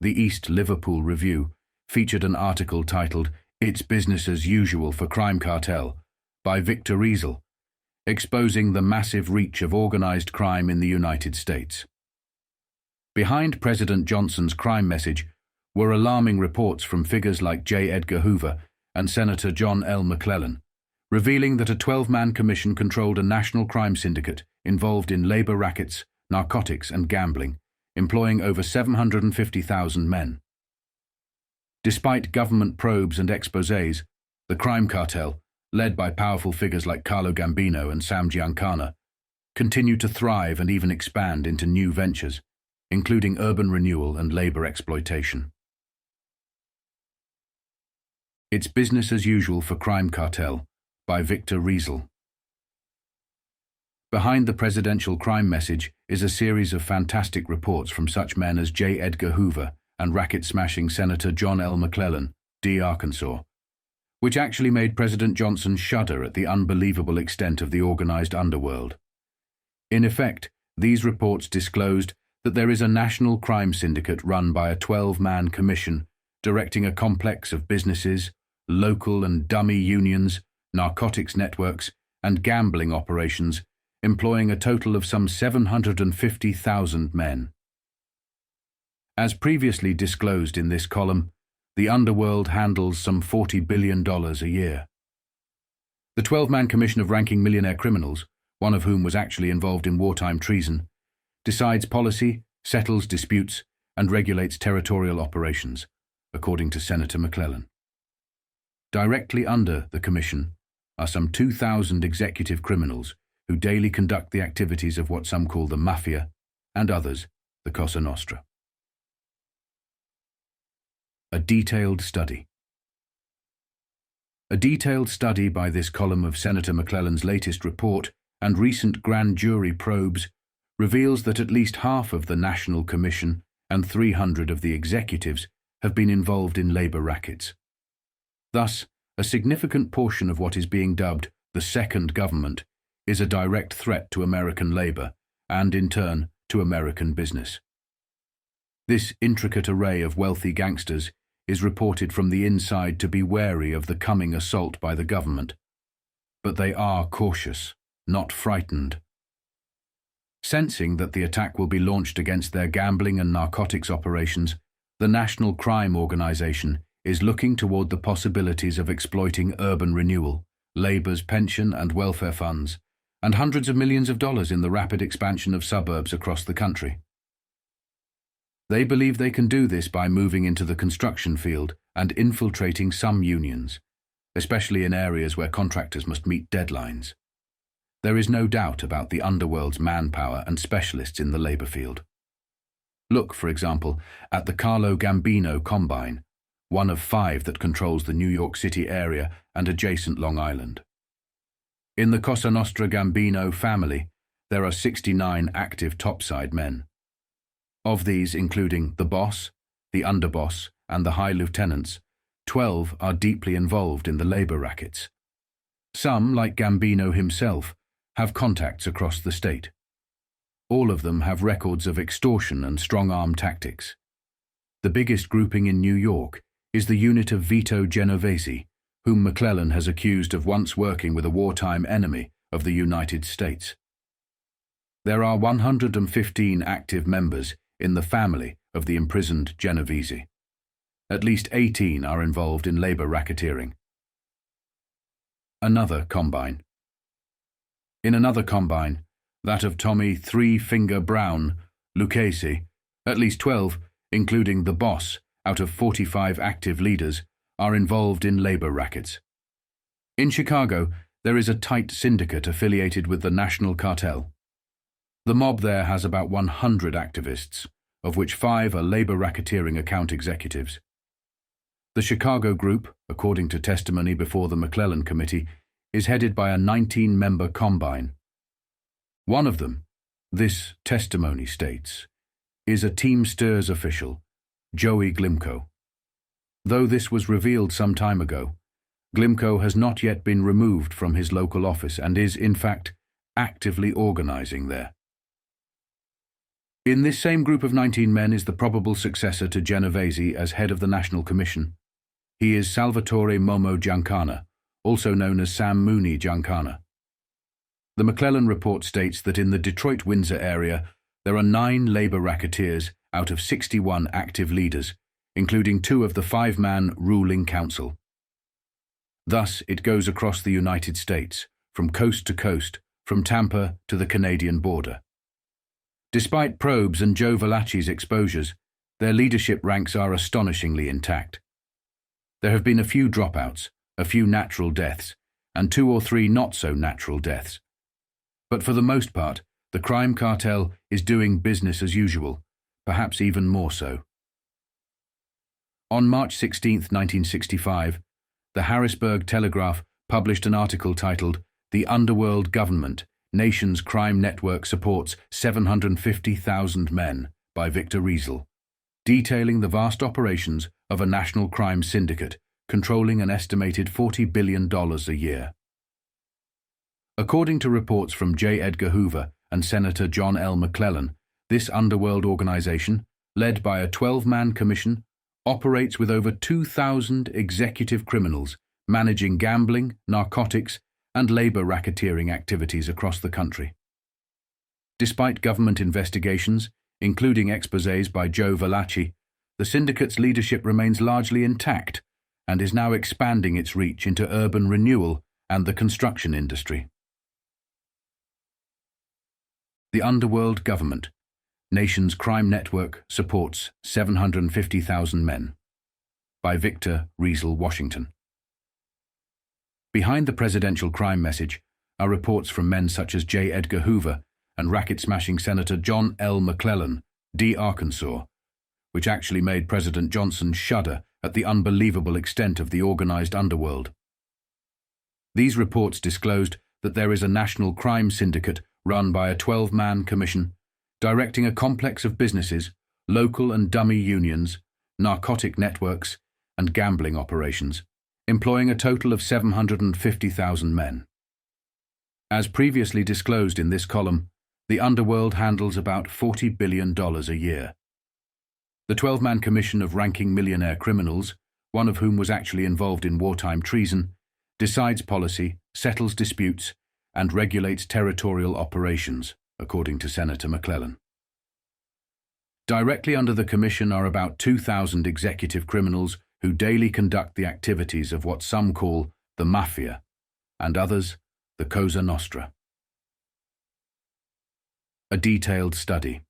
Speaker 1: the East Liverpool Review featured an article titled "It's Business as Usual for Crime Cartel" by Victor Riesel, exposing the massive reach of organized crime in the United States. Behind President Johnson's crime message were alarming reports from figures like J. Edgar Hoover and Senator John L. McClellan, revealing that a 12-man commission controlled a national crime syndicate involved in labor rackets, narcotics and gambling, employing over 750,000 men. Despite government probes and exposés, the crime cartel, led by powerful figures like Carlo Gambino and Sam Giancana, continued to thrive and even expand into new ventures, including urban renewal and labor exploitation. It's Business as Usual for Crime Cartel by Victor Riesel. Behind the presidential crime message is a series of fantastic reports from such men as J. Edgar Hoover and racket-smashing Senator John L. McClellan, D. Arkansas, which actually made President Johnson shudder at the unbelievable extent of the organized underworld. In effect, these reports disclosed that there is a national crime syndicate run by a 12-man commission directing a complex of businesses, local and dummy unions, narcotics networks, and gambling operations, employing a total of some 750,000 men. As previously disclosed in this column, the underworld handles some $40 billion a year. The 12-man commission of ranking millionaire criminals, one of whom was actually involved in wartime treason, decides policy, settles disputes, and regulates territorial operations, according to Senator McClellan. Directly under the commission are some 2,000 executive criminals who daily conduct the activities of what some call the Mafia, and others, the Cosa Nostra. A detailed study. A detailed study by this column of Senator McClellan's latest report and recent grand jury probes reveals that at least half of the National Commission and 300 of the executives have been involved in labor rackets. Thus, a significant portion of what is being dubbed the second government is a direct threat to American labor and, in turn, to American business. This intricate array of wealthy gangsters is reported from the inside to be wary of the coming assault by the government. But they are cautious, not frightened. Sensing that the attack will be launched against their gambling and narcotics operations, the National Crime Organization is looking toward the possibilities of exploiting urban renewal, labor's pension and welfare funds, and hundreds of millions of dollars in the rapid expansion of suburbs across the country. They believe they can do this by moving into the construction field and infiltrating some unions, especially in areas where contractors must meet deadlines. There is no doubt about the underworld's manpower and specialists in the labor field. Look, for example, at the Carlo Gambino Combine, one of 5 that controls the New York City area and adjacent Long Island. In the Cosa Nostra Gambino family, there are 69 active topside men. Of these, including the boss, the underboss, and the high lieutenants, 12 are deeply involved in the labor rackets. Some, like Gambino himself, have contacts across the state. All of them have records of extortion and strong-arm tactics. The biggest grouping in New York is the unit of Vito Genovese, whom McClellan has accused of once working with a wartime enemy of the United States. There are 115 active members in the family of the imprisoned Genovese. At least 18 are involved in labor racketeering. Another combine. In another combine, that of Tommy Three-Finger Brown Lucchese, at least 12, including the boss, out of 45 active leaders, are involved in labor rackets. In Chicago, there is a tight syndicate affiliated with the national cartel. The mob there has about 100 activists, of which 5 are labor racketeering account executives. The Chicago group, according to testimony before the McClellan Committee, is headed by a 19-member combine. One of them, this testimony states, is a Teamsters official, Joey Glimko. Though this was revealed some time ago, Glimko has not yet been removed from his local office and is, in fact, actively organizing there. In this same group of 19 men is the probable successor to Genovese as head of the National Commission. He is Salvatore Momo Giancana, also known as Sam Mooney Giancana. The McClellan report states that in the Detroit-Windsor area, there are 9 labor racketeers out of 61 active leaders, including 2 of the 5-man ruling council. Thus, it goes across the United States, from coast to coast, from Tampa to the Canadian border. Despite probes and Joe Valachi's exposures, their leadership ranks are astonishingly intact. There have been a few dropouts, a few natural deaths, and 2 or 3 not-so-natural deaths. But for the most part, the crime cartel is doing business as usual, perhaps even more so. On March 16, 1965, the Harrisburg Telegraph published an article titled "The Underworld Government, Nation's Crime Network Supports 750,000 Men" by Victor Riesel, detailing the vast operations of a national crime syndicate controlling an estimated $40 billion a year. According to reports from J. Edgar Hoover and Senator John L. McClellan, this underworld organization, led by a 12-man commission, operates with over 2,000 executive criminals managing gambling, narcotics, and labor racketeering activities across the country. Despite government investigations, including exposés by Joe Valachi, the syndicate's leadership remains largely intact and is now expanding its reach into urban renewal and the construction industry. The Underworld Government, Nation's Crime Network Supports 750,000 Men by Victor Riesel, Washington. Behind the presidential crime message are reports from men such as J. Edgar Hoover and racket-smashing Senator John L. McClellan, D. Arkansas, which actually made President Johnson shudder at the unbelievable extent of the organized underworld. These reports disclosed that there is a national crime syndicate run by a 12-man commission, directing a complex of businesses, local and dummy unions, narcotic networks, and gambling operations, employing a total of 750,000 men. As previously disclosed in this column, the underworld handles about $40 billion a year. The 12-man commission of ranking millionaire criminals, one of whom was actually involved in wartime treason, decides policy, settles disputes, and regulates territorial operations, according to Senator McClellan. Directly under the commission are about 2,000 executive criminals who daily conduct the activities of what some call the Mafia, and others the Cosa Nostra. A detailed study.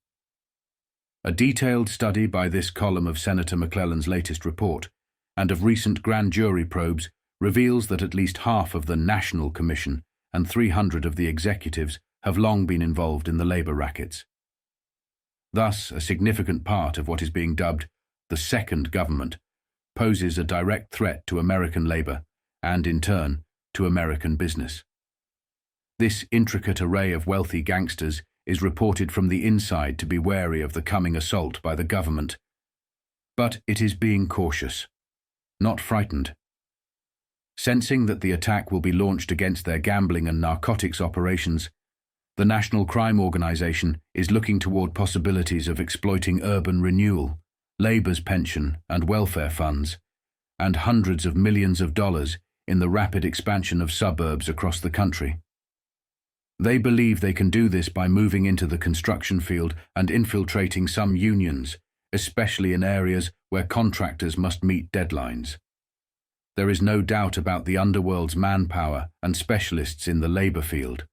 Speaker 1: A detailed study by this column of Senator McClellan's latest report, and of recent grand jury probes, reveals that at least half of the National Commission and 300 of the executives have long been involved in the labor rackets. Thus, a significant part of what is being dubbed the second government poses a direct threat to American labor and, in turn, to American business. This intricate array of wealthy gangsters is reported from the inside to be wary of the coming assault by the government. But it is being cautious, not frightened. Sensing that the attack will be launched against their gambling and narcotics operations, the National Crime Organization is looking toward possibilities of exploiting urban renewal, labor's pension and welfare funds, and hundreds of millions of dollars in the rapid expansion of suburbs across the country. They believe they can do this by moving into the construction field and infiltrating some unions, especially in areas where contractors must meet deadlines. There is no doubt about the underworld's manpower and specialists in the labor field.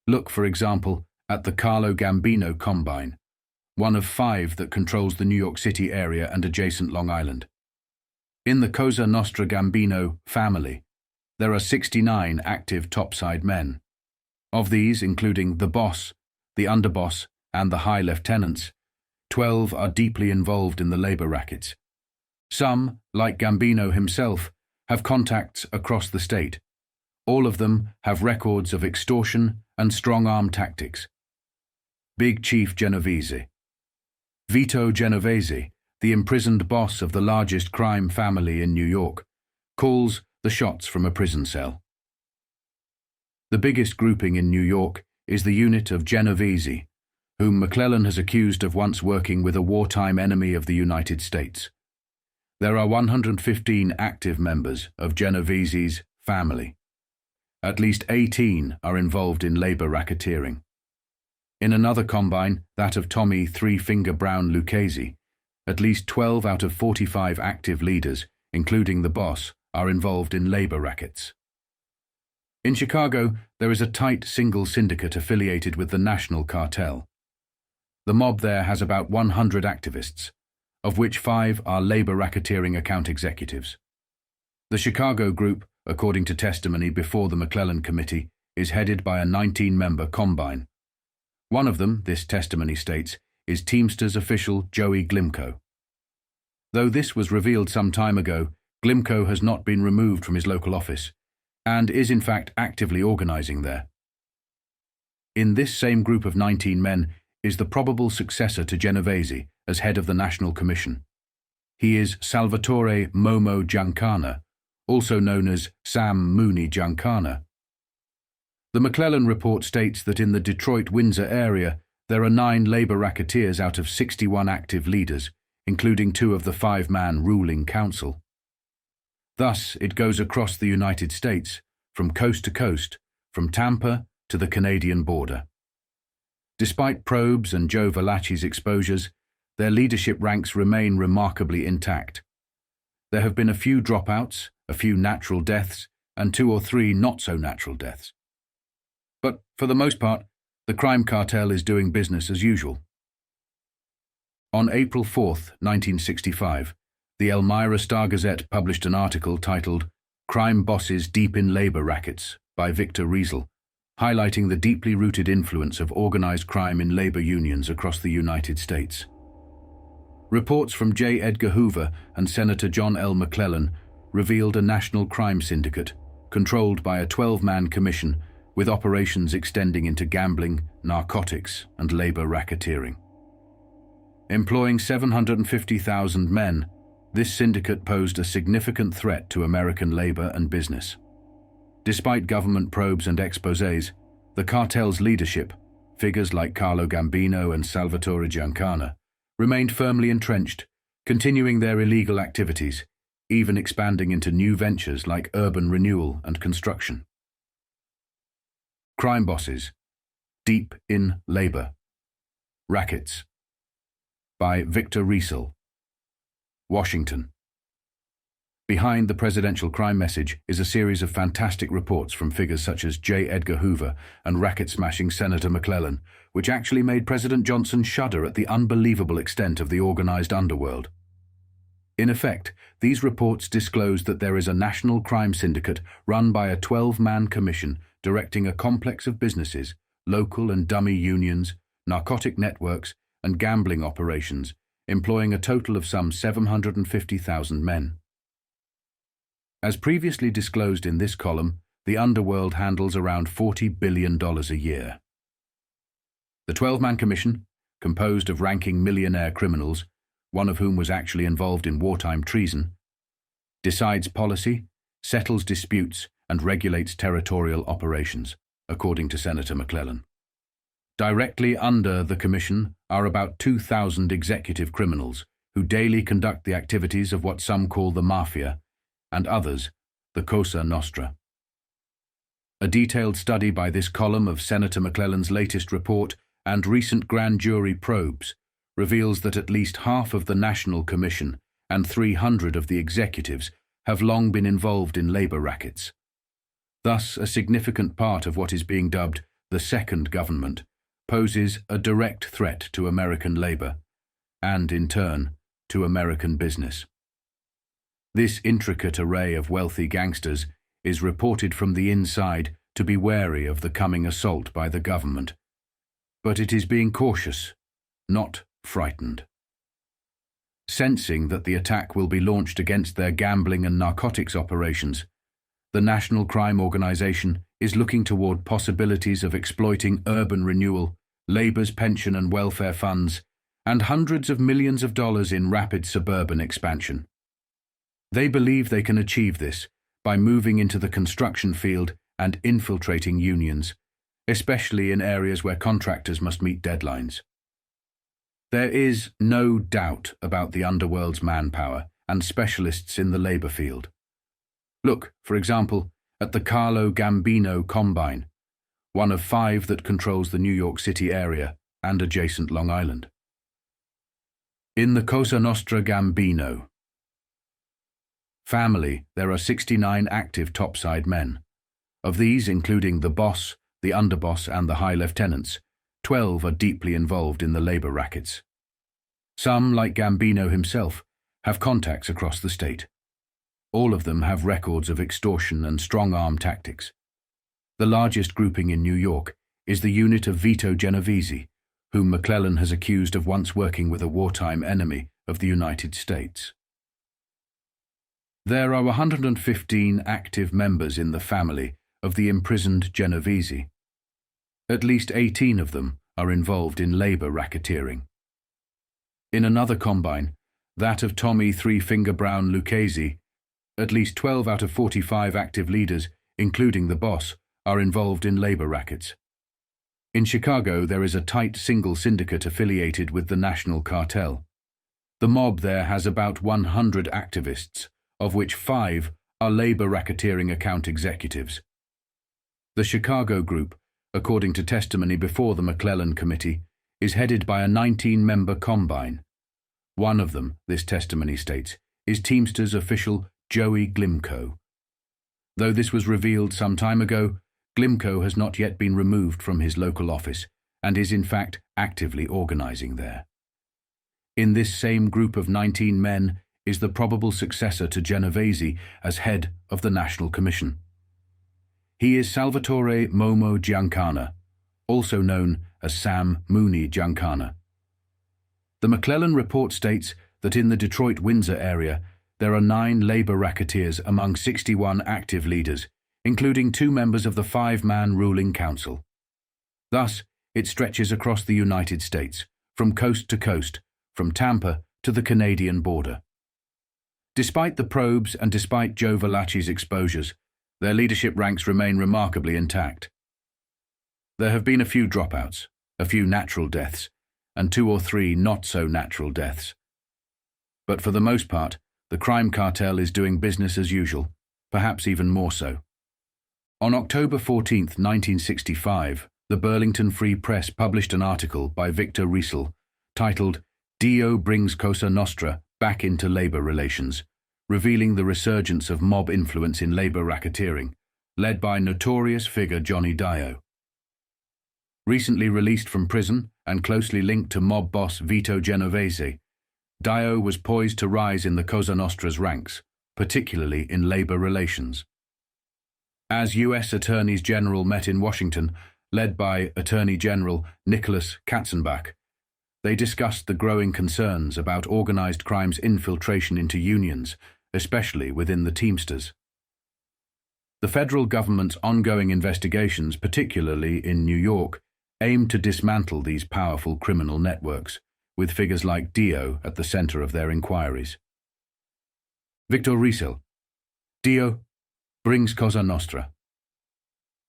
Speaker 1: Look, for example, at the Carlo Gambino Combine, one of 5 that controls the New York City area and adjacent Long Island. In the Cosa Nostra Gambino family, there are 69 active topside men. Of these, including the boss, the underboss, and the high lieutenants, 12 are deeply involved in the labor rackets. Some, like Gambino himself, have contacts across the state. All of them have records of extortion and strong-arm tactics. Big Chief Genovese. Vito Genovese, the imprisoned boss of the largest crime family in New York, calls the shots from a prison cell. The biggest grouping in New York is the unit of Genovese, whom McClellan has accused of once working with a wartime enemy of the United States. There are 115 active members of Genovese's family. At least 18 are involved in labor racketeering. In another combine, that of Tommy Three-Finger Brown Lucchese, at least 12 out of 45 active leaders, including the boss, are involved in labor rackets. In Chicago, there is a tight single syndicate affiliated with the national cartel. The mob there has about 100 activists, of which 5 are labor racketeering account executives. The Chicago group, according to testimony before the McClellan Committee, is headed by a 19-member combine. One of them, this testimony states, is Teamsters official Joey Glimko. Though this was revealed some time ago, Glimko has not been removed from his local office, and is in fact actively organizing there. In this same group of 19 men is the probable successor to Genovese as head of the National Commission. He is Salvatore Momo Giancana, also known as Sam Mooney Giancana. The McClellan report states that in the Detroit-Windsor area there are 9 labor racketeers out of 61 active leaders, including 2 of the 5-man ruling council. Thus, it goes across the United States, from coast to coast, from Tampa to the Canadian border. Despite probes and Joe Valachi's exposures, their leadership ranks remain remarkably intact. There have been a few dropouts, a few natural deaths, and 2 or 3 not-so-natural deaths. But, for the most part, the crime cartel is doing business as usual. On April 4, 1965, the Elmira Star-Gazette published an article titled "Crime Bosses Deep in Labor Rackets" by Victor Riesel, highlighting the deeply rooted influence of organized crime in labor unions across the United States. Reports from J. Edgar Hoover and Senator John L. McClellan revealed a national crime syndicate, controlled by a 12-man commission with operations extending into gambling, narcotics, and labor racketeering. Employing 750,000 men, this syndicate posed a significant threat to American labor and business. Despite government probes and exposés, the cartel's leadership, figures like Carlo Gambino and Salvatore Giancana, remained firmly entrenched, continuing their illegal activities, even expanding into new ventures like urban renewal and construction. Crime Bosses, Deep in Labor. Rackets. By Victor Riesel. Washington. Behind the presidential crime message is a series of fantastic reports from figures such as J. Edgar Hoover and racket-smashing Senator McClellan, which actually made President Johnson shudder at the unbelievable extent of the organized underworld. In effect, these reports disclose that there is a national crime syndicate run by a 12-man commission directing a complex of businesses, local and dummy unions, narcotic networks, and gambling operations, employing a total of some 750,000 men. As previously disclosed in this column, the underworld handles around $40 billion a year. The 12-man commission, composed of ranking millionaire criminals, one of whom was actually involved in wartime treason, decides policy, settles disputes, and regulates territorial operations, according to Senator McClellan. Directly under the commission are about 2,000 executive criminals who daily conduct the activities of what some call the Mafia, and others, the Cosa Nostra. A detailed study by this column of Senator McClellan's latest report and recent grand jury probes reveals that at least half of the National Commission and 300 of the executives have long been involved in labor rackets. Thus, a significant part of what is being dubbed the second government poses a direct threat to American labor, and, in turn, to American business. This intricate array of wealthy gangsters is reported from the inside to be wary of the coming assault by the government. But it is being cautious, not frightened. Sensing that the attack will be launched against their gambling and narcotics operations, the National Crime Organization is looking toward possibilities of exploiting urban renewal, labor's pension and welfare funds, and hundreds of millions of dollars in rapid suburban expansion. They believe they can achieve this by moving into the construction field and infiltrating unions, especially in areas where contractors must meet deadlines. There is no doubt about the underworld's manpower and specialists in the labor field. Look, for example, at the Carlo Gambino Combine, one of 5 that controls the New York City area and adjacent Long Island. In the Cosa Nostra Gambino family, there are 69 active topside men, Of these, including the boss, the underboss, and the high lieutenants, 12 are deeply involved in the labor rackets. Some, like Gambino himself, have contacts across the state. All of them have records of extortion and strong-arm tactics. The largest grouping in New York is the unit of Vito Genovese, whom McClellan has accused of once working with a wartime enemy of the United States. There are 115 active members in the family of the imprisoned Genovese. At least 18 of them are involved in labor racketeering. In another combine, that of Tommy Three-Finger Brown Lucchese, at least 12 out of 45 active leaders, including the boss, are involved in labor rackets. In Chicago, there is a tight single syndicate affiliated with the national cartel. The mob there has about 100 activists, of which 5 are labor racketeering account executives. The Chicago group, according to testimony before the McClellan Committee, is headed by a 19-member combine. One of them, this testimony states, is Teamsters official Joey Glimko. Though this was revealed some time ago, Glimko has not yet been removed from his local office and is in fact actively organizing there. In this same group of 19 men is the probable successor to Genovese as head of the National Commission. He is Salvatore Momo Giancana, also known as Sam Mooney Giancana. The McClellan report states that in the Detroit-Windsor area there are 9 labor racketeers among 61 active leaders, including 2 members of the 5-man ruling council. Thus, it stretches across the United States, from coast to coast, from Tampa to the Canadian border. Despite the probes and despite Joe Valachi's exposures, their leadership ranks remain remarkably intact. There have been a few dropouts, a few natural deaths, and 2 or 3 not-so-natural deaths. But for the most part, the crime cartel is doing business as usual, perhaps even more so. On October 14, 1965, the Burlington Free Press published an article by Victor Riesel titled "Dio Brings Cosa Nostra Back into Labor Relations," revealing the resurgence of mob influence in labor racketeering, led by notorious figure Johnny Dio. Recently released from prison and closely linked to mob boss Vito Genovese, Dio was poised to rise in the Cosa Nostra's ranks, particularly in labor relations. As U.S. Attorneys General met in Washington, led by Attorney General Nicholas Katzenbach, they discussed the growing concerns about organized crime's infiltration into unions, especially within the Teamsters. The federal government's ongoing investigations, particularly in New York, aim to dismantle these powerful criminal networks, with figures like Dio at the center of their inquiries. Victor Riesel, Dio brings Cosa Nostra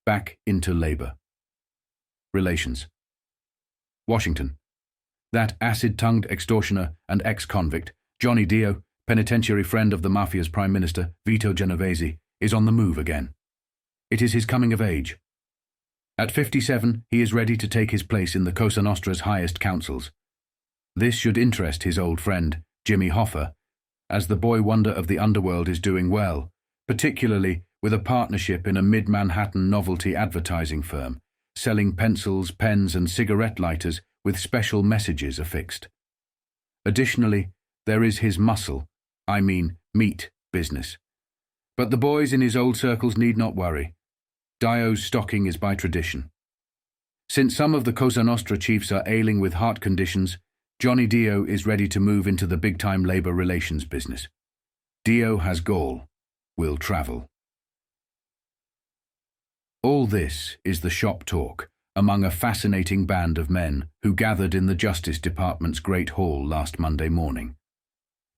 Speaker 1: back into labor relations. Washington. That acid-tongued extortioner and ex-convict, Johnny Dio, penitentiary friend of the Mafia's Prime Minister, Vito Genovese, is on the move again. It is his coming of age. At 57, he is ready to take his place in the Cosa Nostra's highest councils. This should interest his old friend, Jimmy Hoffa, as the boy wonder of the underworld is doing well, particularly with a partnership in a mid-Manhattan novelty advertising firm, selling pencils, pens, and cigarette lighters with special messages affixed. Additionally, there is his meat business. But the boys in his old circles need not worry. Dio's stocking is by tradition. Since some of the Cosa Nostra chiefs are ailing with heart conditions, Johnny Dio is ready to move into the big-time labor relations business. Dio has gall, will travel. All this is the shop talk among a fascinating band of men who gathered in the Justice Department's Great Hall last Monday morning.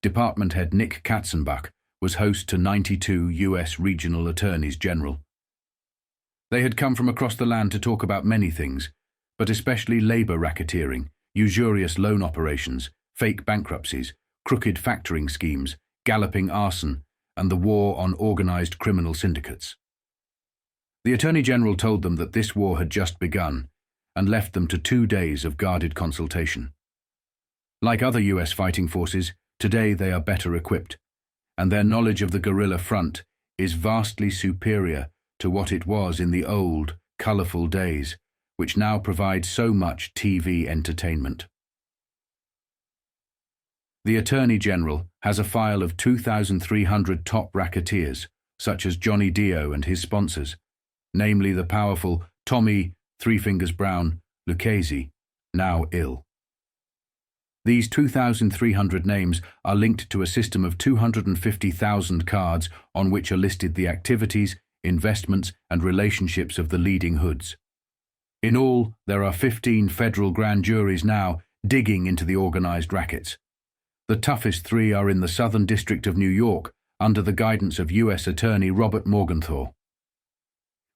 Speaker 1: Department head Nick Katzenbach was host to 92 U.S. regional attorneys general. They had come from across the land to talk about many things, but especially labor racketeering, usurious loan operations, fake bankruptcies, crooked factoring schemes, galloping arson, and the war on organized criminal syndicates. The Attorney General told them that this war had just begun and left them to 2 days of guarded consultation. Like other U.S. fighting forces, today they are better equipped, and their knowledge of the guerrilla front is vastly superior to what it was in the old, colourful days, which now provide so much TV entertainment. The Attorney General has a file of 2,300 top racketeers, such as Johnny Dio and his sponsors, namely the powerful Tommy Three Fingers Brown Lucchese, now ill. These 2,300 names are linked to a system of 250,000 cards on which are listed the activities, investments, and relationships of the leading hoods. In all, there are 15 federal grand juries now digging into the organized rackets. The toughest 3 are in the Southern District of New York, under the guidance of U.S. Attorney Robert Morgenthau.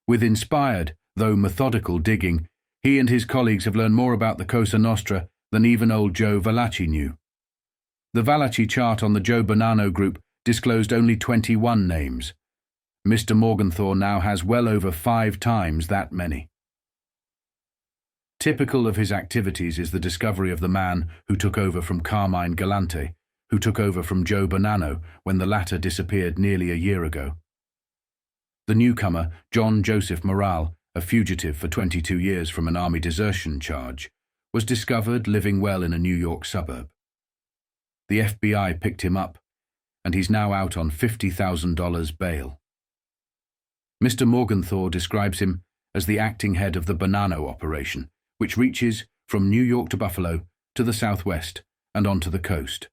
Speaker 1: With inspired, though methodical digging, he and his colleagues have learned more about the Cosa Nostra than even old Joe Valachi knew. The Valachi chart on the Joe Bonano group disclosed only 21 names. Mr. Morgenthau now has well over 5 times that many. Typical of his activities is the discovery of the man who took over from Carmine Galante, who took over from Joe Bonano when the latter disappeared nearly a year ago. The newcomer, John Joseph Morale, a fugitive for 22 years from an army desertion charge, was discovered living well in a New York suburb. The FBI picked him up, and he's now out on $50,000 bail. Mr. Morgenthau describes him as the acting head of the Bonano operation, which reaches from New York to Buffalo to the southwest and onto the coast.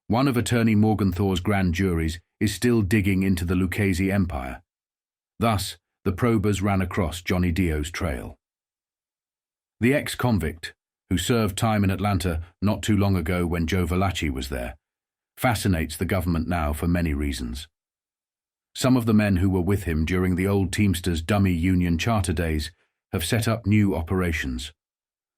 Speaker 1: One of Attorney Morgenthau's grand juries is still digging into the Lucchese empire. Thus, the probers ran across Johnny Dio's trail. The ex-convict, who served time in Atlanta not too long ago when Joe Valachi was there, fascinates the government now for many reasons. Some of the men who were with him during the old Teamsters dummy union charter days have set up new operations.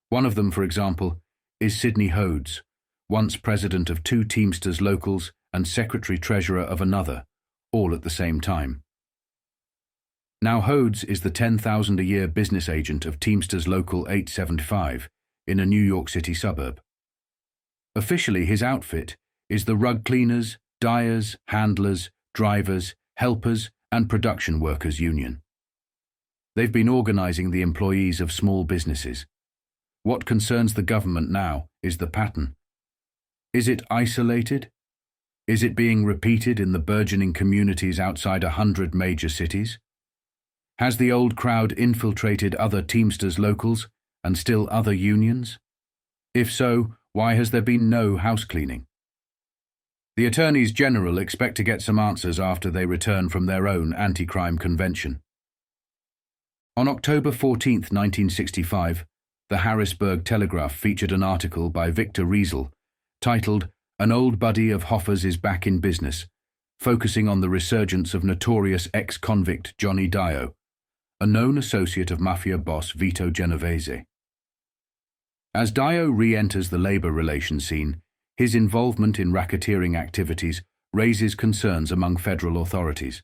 Speaker 1: One of them, for example, is Sidney Hodes, once president of 2 Teamsters locals and secretary-treasurer of another, all at the same time. Now Hodes is the $10,000 a year business agent of Teamsters Local 875 in a New York City suburb. Officially, his outfit is the rug cleaners, dyers, handlers, drivers, helpers, and production workers union. They've been organizing the employees of small businesses. What concerns the government now is the pattern. Is it isolated? Is it being repeated in the burgeoning communities outside 100 major cities? Has the old crowd infiltrated other Teamsters locals and still other unions? If so, why has there been no house cleaning? The attorneys general expect to get some answers after they return from their own anti-crime convention. On October 14, 1965, the Harrisburg Telegraph featured an article by Victor Riesel titled "An Old Buddy of Hoffa's is Back in Business," focusing on the resurgence of notorious ex-convict Johnny Dio, a known associate of Mafia boss Vito Genovese. As Dio re-enters the labor relations scene, his involvement in racketeering activities raises concerns among federal authorities.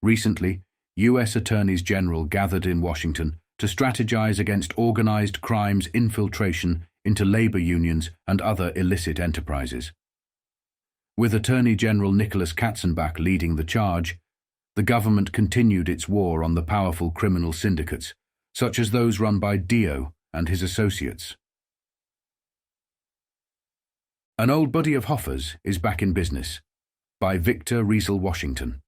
Speaker 1: Recently, U.S. Attorneys General gathered in Washington to strategize against organized crime's infiltration into labor unions and other illicit enterprises. With Attorney General Nicholas Katzenbach leading the charge, the government continued its war on the powerful criminal syndicates, such as those run by Dio and his associates. An Old Buddy of Hoffa's is Back in Business, by Victor Riesel Washington.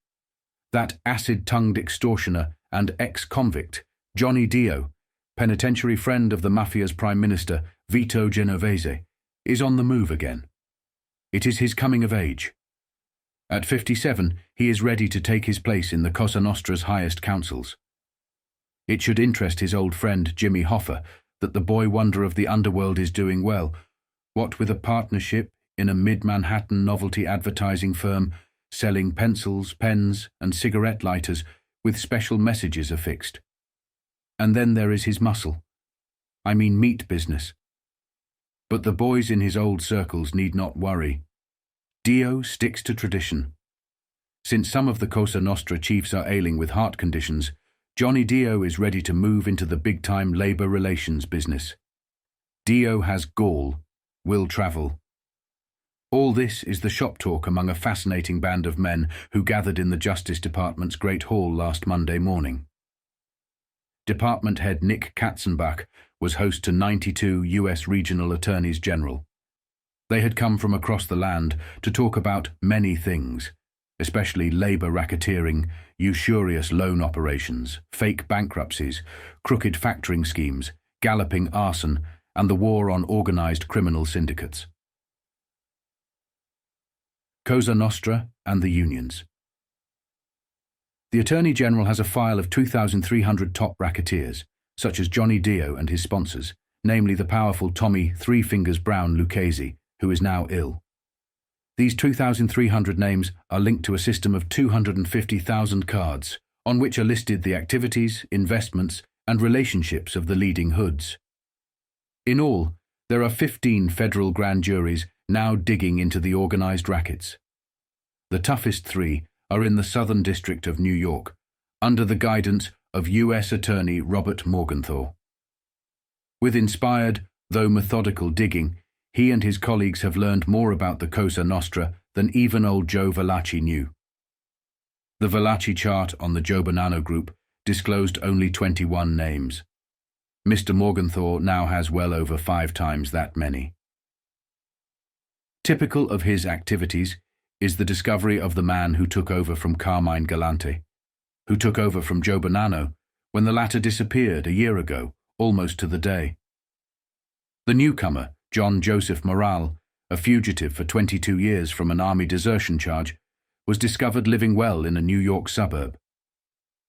Speaker 1: That acid-tongued extortioner and ex-convict, Johnny Dio, penitentiary friend of the Mafia's Prime Minister, Vito Genovese, is on the move again. It is his coming of age. At 57, he is ready to take his place in the Cosa Nostra's highest councils. It should interest his old friend Jimmy Hoffa that the boy wonder of the underworld is doing well, what with a partnership in a mid-Manhattan novelty advertising firm selling pencils, pens, and cigarette lighters with special messages affixed. And then there is his muscle. I mean meat business. But the boys in his old circles need not worry. Dio sticks to tradition. Since some of the Cosa Nostra chiefs are ailing with heart conditions, Johnny Dio is ready to move into the big-time labor relations business. Dio has gall, will travel. All this is the shop talk among a fascinating band of men who gathered in the Justice Department's Great Hall last Monday morning. Department head Nick Katzenbach was host to 92 U.S. regional attorneys general. They had come from across the land to talk about many things, especially labor racketeering, usurious loan operations, fake bankruptcies, crooked factoring schemes, galloping arson, and the war on organized criminal syndicates. Cosa Nostra and the unions. The Attorney General has a file of 2,300 top racketeers, such as Johnny Dio and his sponsors, namely the powerful Tommy Three Fingers Brown Lucchese, who is now ill. These 2,300 names are linked to a system of 250,000 cards, on which are listed the activities, investments, and relationships of the leading hoods. In all, there are 15 federal grand juries now digging into the organized rackets. The toughest three are in the Southern District of New York, under the guidance of U.S. Attorney Robert Morgenthau. With inspired, though methodical digging, he and his colleagues have learned more about the Cosa Nostra than even old Joe Valachi knew. The Valachi chart on the Joe Bonano group disclosed only 21 names. Mr. Morgenthau now has well over 5 times that many. Typical of his activities is the discovery of the man who took over from Carmine Galante, who took over from Joe Bonano when the latter disappeared a year ago, almost to the day. The newcomer, John Joseph Morale, a fugitive for 22 years from an army desertion charge, was discovered living well in a New York suburb.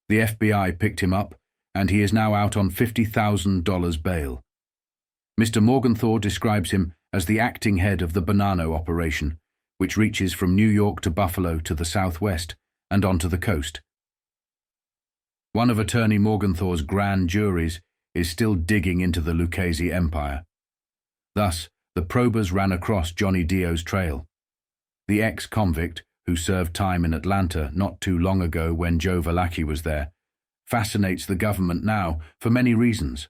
Speaker 1: The FBI picked him up, and he is now out on $50,000 bail. Mr. Morgenthau describes him as the acting head of the Bonano operation, which reaches from New York to Buffalo to the southwest and onto the coast. One of Attorney Morgenthau's grand juries is still digging into the Lucchese empire. Thus, the probers ran across Johnny Dio's trail. The ex-convict, who served time in Atlanta not too long ago when Joe Valachi was there, fascinates the government now for many reasons.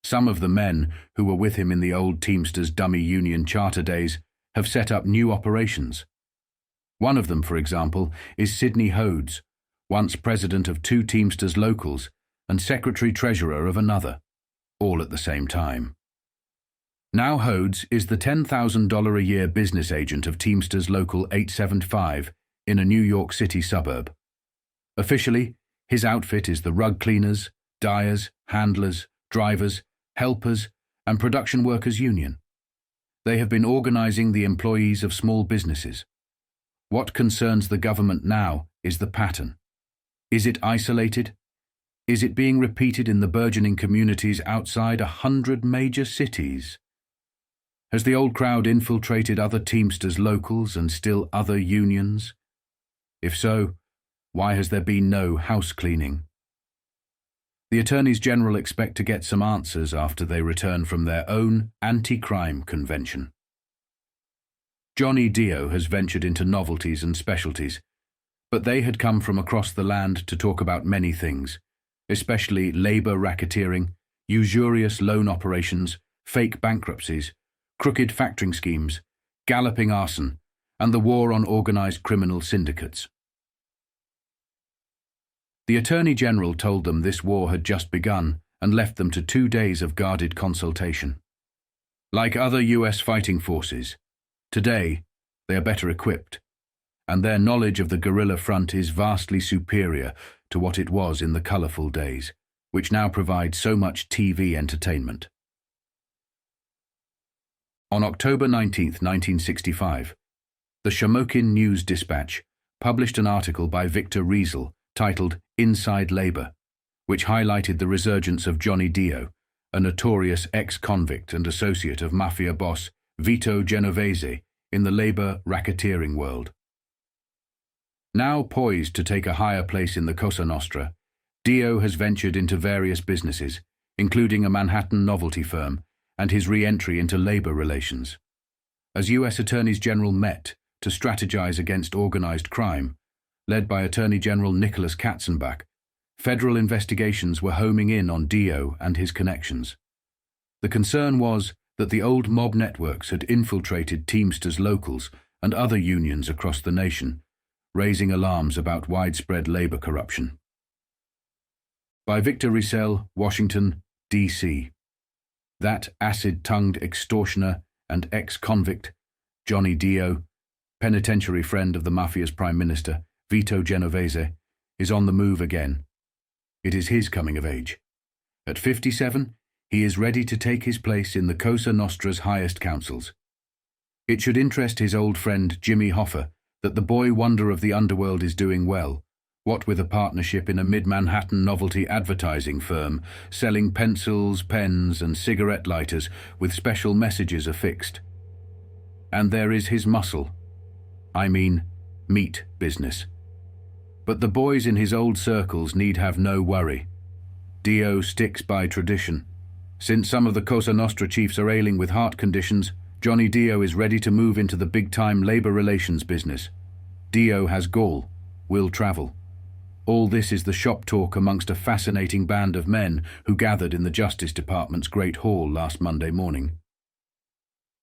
Speaker 1: Some of the men who were with him in the old Teamsters Dummy Union charter days have set up new operations. One of them, for example, is Sidney Hodes, once president of 2 Teamsters locals and secretary-treasurer of another, all at the same time. Now Hodes is the $10,000 a year business agent of Teamsters Local 875 in a New York City suburb. Officially, his outfit is the rug cleaners, dyers, handlers, drivers, helpers, and production workers union. They have been organizing the employees of small businesses. What concerns the government now is the pattern. Is it isolated? Is it being repeated in the burgeoning communities outside 100 major cities? Has the old crowd infiltrated other Teamsters locals and still other unions? If so, why has there been no house cleaning? The attorneys general expect to get some answers after they return from their own anti-crime convention. Johnny Dio has ventured into novelties and specialties, but they had come from across the land to talk about many things, especially labor racketeering, usurious loan operations, fake bankruptcies, crooked factoring schemes, galloping arson, and the war on organized criminal syndicates. The Attorney General told them this war had just begun and left them to 2 days of guarded consultation. Like other U.S. fighting forces, today they are better equipped, and their knowledge of the guerrilla front is vastly superior to what it was in the colorful days, which now provide so much TV entertainment. On October 19, 1965, the Shamokin News Dispatch published an article by Victor Riesel titled Inside Labor, which highlighted the resurgence of Johnny Dio, a notorious ex-convict and associate of Mafia boss Vito Genovese in the labor racketeering world. Now poised to take a higher place in the Cosa Nostra, Dio has ventured into various businesses, including a Manhattan novelty firm and his re-entry into labor relations. As U.S. Attorneys General met to strategize against organized crime, led by Attorney General Nicholas Katzenbach, federal investigations were homing in on Dio and his connections. The concern was that the old mob networks had infiltrated Teamsters locals and other unions across the nation, raising alarms about widespread labor corruption. By Victor Riesel, Washington, D.C. That acid-tongued extortioner and ex-convict, Johnny Dio, penitentiary friend of the Mafia's Prime Minister, Vito Genovese, is on the move again. It is his coming of age. At 57, he is ready to take his place in the Cosa Nostra's highest councils. It should interest his old friend Jimmy Hoffa that the boy wonder of the underworld is doing well, what with a partnership in a mid-Manhattan novelty advertising firm selling pencils, pens, and cigarette lighters with special messages affixed. And there is his muscle. I mean, meat business. But the boys in his old circles need have no worry. Dio sticks by tradition. Since some of the Cosa Nostra chiefs are ailing with heart conditions, Johnny Dio is ready to move into the big-time labor relations business. Dio has gall, will travel. All this is the shop talk amongst a fascinating band of men who gathered in the Justice Department's Great Hall last Monday morning.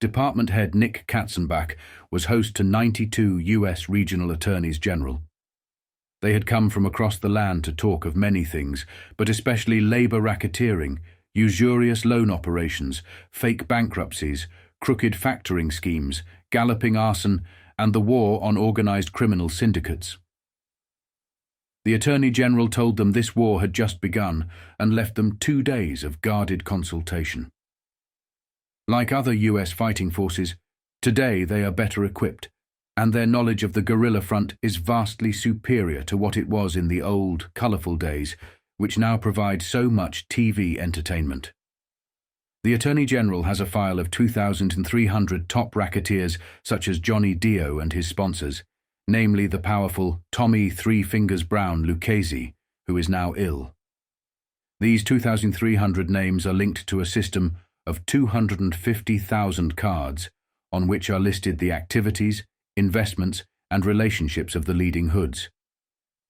Speaker 1: Department head Nick Katzenbach was host to 92 U.S. regional attorneys general. They had come from across the land to talk of many things, but especially labor racketeering, usurious loan operations, fake bankruptcies, crooked factoring schemes, galloping arson, and the war on organized criminal syndicates. The Attorney General told them this war had just begun and left them 2 days of guarded consultation. Like other U.S. fighting forces, today they are better equipped, and their knowledge of the guerrilla front is vastly superior to what it was in the old, colourful days, which now provide so much TV entertainment. The Attorney General has a file of 2,300 top racketeers such as Johnny Dio and his sponsors, namely the powerful Tommy Three Fingers Brown Lucchese, who is now ill. These 2,300 names are linked to a system of 250,000 cards on which are listed the activities, investments, and relationships of the leading hoods.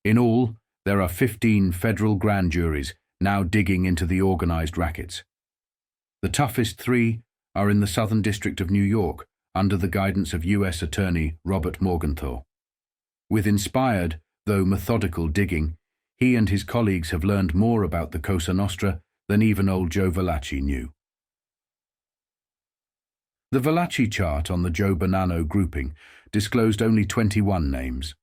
Speaker 1: In all, there are 15 federal grand juries now digging into the organized rackets. The toughest 3 are in the Southern District of New York under the guidance of U.S. Attorney Robert Morgenthau. With inspired, though methodical digging, he and his colleagues have learned more about the Cosa Nostra than even old Joe Valachi knew. The Valachi chart on the Joe Bonano grouping disclosed only 21 names.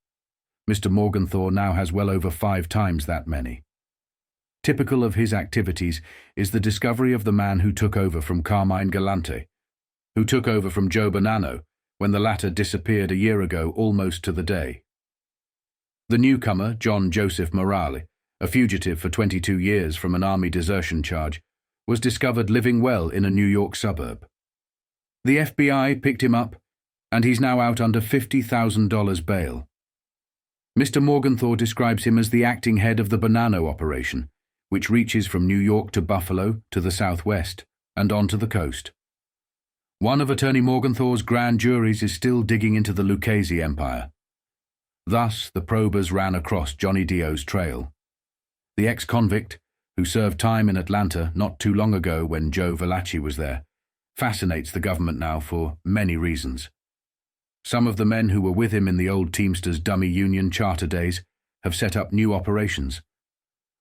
Speaker 1: Mr. Morgenthau now has well over 5 times that many. Typical of his activities is the discovery of the man who took over from Carmine Galante, who took over from Joe Bonano when the latter disappeared a year ago almost to the day. The newcomer, John Joseph Morale, a fugitive for 22 years from an army desertion charge, was discovered living well in a New York suburb. The FBI picked him up, and he's now out under $50,000 bail. Mr. Morgenthau describes him as the acting head of the Bonano operation, which reaches from New York to Buffalo to the southwest and onto the coast. One of Attorney Morgenthau's grand juries is still digging into the Lucchese empire. Thus, the probers ran across Johnny Dio's trail. The ex-convict, who served time in Atlanta not too long ago when Joe Valachi was there, fascinates the government now for many reasons. Some of the men who were with him in the old Teamsters dummy union charter days have set up new operations.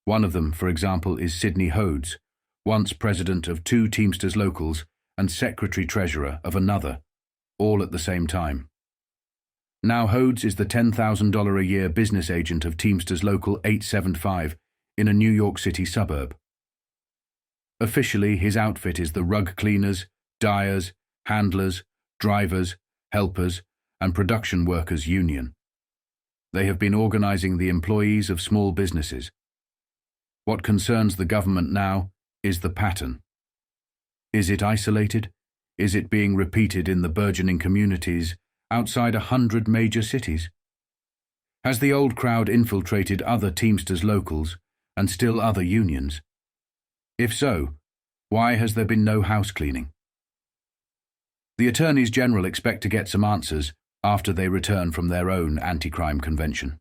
Speaker 1: One of them, for example, is Sidney Hodes, once president of 2 Teamsters locals and secretary-treasurer of another, all at the same time. Now Hodes is the $10,000 a year business agent of Teamsters Local 875 in a New York City suburb. Officially, his outfit is the rug cleaners, dyers, handlers, drivers, helpers, and production workers union. They have been organizing the employees of small businesses. What concerns the government now is the pattern. Is it isolated? Is it being repeated in the burgeoning communities outside 100 major cities? Has the old crowd infiltrated other Teamsters locals and still other unions? If so, why has there been no house cleaning? The attorneys general expect to get some answers after they return from their own anti-crime convention.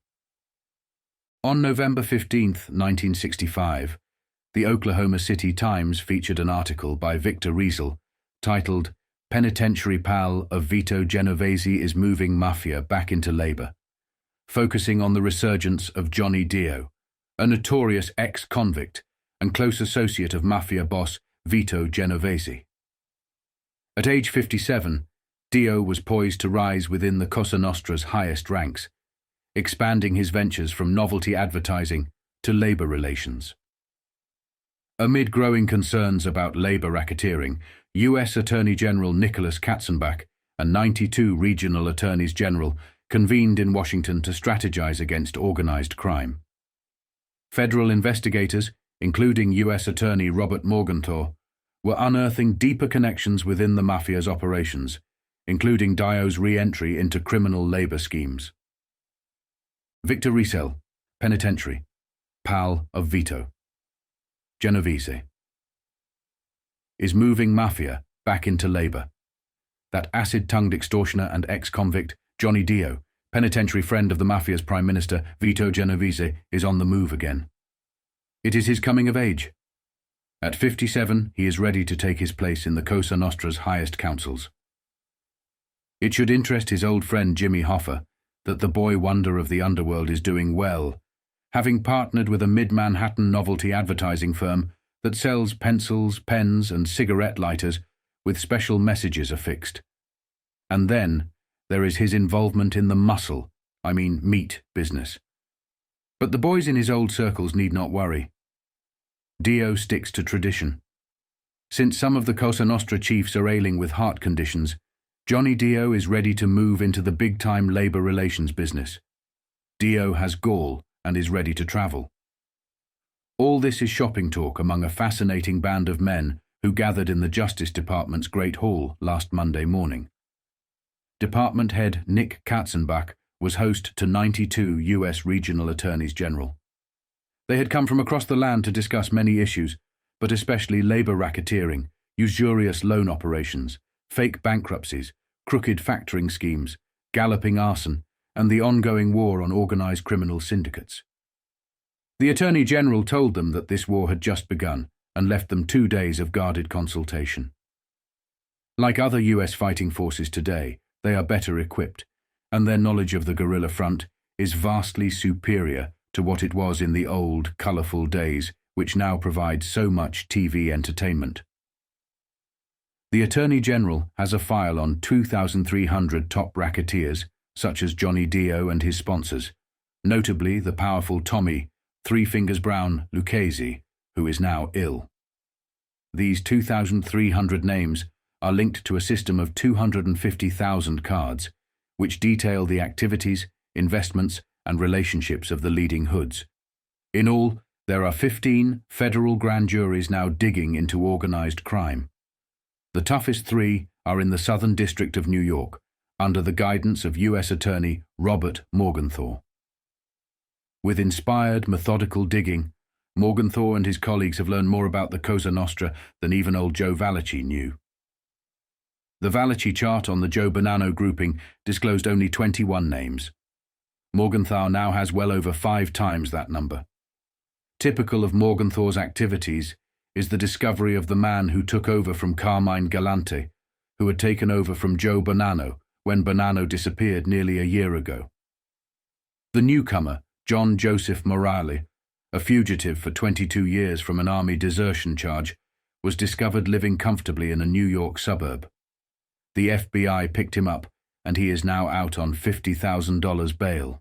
Speaker 1: On November 15, 1965, the Oklahoma City Times featured an article by Victor Riesel titled Penitentiary Pal of Vito Genovese is Moving Mafia Back into Labor, focusing on the resurgence of Johnny Dio, a notorious ex-convict and close associate of Mafia boss Vito Genovese. At age 57, Dio was poised to rise within the Cosa Nostra's highest ranks, expanding his ventures from novelty advertising to labor relations. Amid growing concerns about labor racketeering, U.S. Attorney General Nicholas Katzenbach and 92 regional attorneys general convened in Washington to strategize against organized crime. Federal investigators, including U.S. Attorney Robert Morgenthau, were unearthing deeper connections within the Mafia's operations, including Dio's re-entry into criminal labor schemes. Victor Riesel, penitentiary, pal of Vito Genovese, is moving Mafia back into labor. That acid-tongued extortioner and ex-convict, Johnny Dio, penitentiary friend of the Mafia's Prime Minister, Vito Genovese, is on the move again. It is his coming of age. At 57, he is ready to take his place in the Cosa Nostra's highest councils. It should interest his old friend Jimmy Hoffa that the boy wonder of the underworld is doing well, having partnered with a mid-Manhattan novelty advertising firm that sells pencils, pens, and cigarette lighters with special messages affixed. And then there is his involvement in the meat business. But the boys in his old circles need not worry. Dio sticks to tradition. Since some of the Cosa Nostra chiefs are ailing with heart conditions, Johnny Dio is ready to move into the big-time labor relations business. Dio has gall and is ready to travel. All this is shopping talk among a fascinating band of men who gathered in the Justice Department's Great Hall last Monday morning. Department head Nick Katzenbach was host to 92 U.S. regional attorneys general. They had come from across the land to discuss many issues, but especially labor racketeering, usurious loan operations, fake bankruptcies, crooked factoring schemes, galloping arson, and the ongoing war on organized criminal syndicates. The Attorney General told them that this war had just begun and left them 2 days of guarded consultation. Like other U.S. fighting forces today, they are better equipped, and their knowledge of the guerrilla front is vastly superior to what it was in the old, colorful days which now provide so much TV entertainment. The Attorney General has a file on 2,300 top racketeers, such as Johnny Dio and his sponsors, notably the powerful Tommy Three Fingers Brown Lucchese, who is now ill. These 2,300 names are linked to a system of 250,000 cards, which detail the activities, investments, and relationships of the leading hoods. In all, there are 15 federal grand juries now digging into organized crime. The toughest 3 are in the Southern District of New York, under the guidance of U.S. Attorney Robert Morgenthau. With inspired, methodical digging, Morgenthau and his colleagues have learned more about the Cosa Nostra than even old Joe Valachi knew. The Valachi chart on the Joe Bonano grouping disclosed only 21 names. Morgenthau now has well over 5 times that number. Typical of Morgenthau's activities is the discovery of the man who took over from Carmine Galante, who had taken over from Joe Bonano when Bonano disappeared nearly a year ago. The newcomer, John Joseph Morale, a fugitive for 22 years from an army desertion charge, was discovered living comfortably in a New York suburb. The FBI picked him up, and he is now out on $50,000 bail.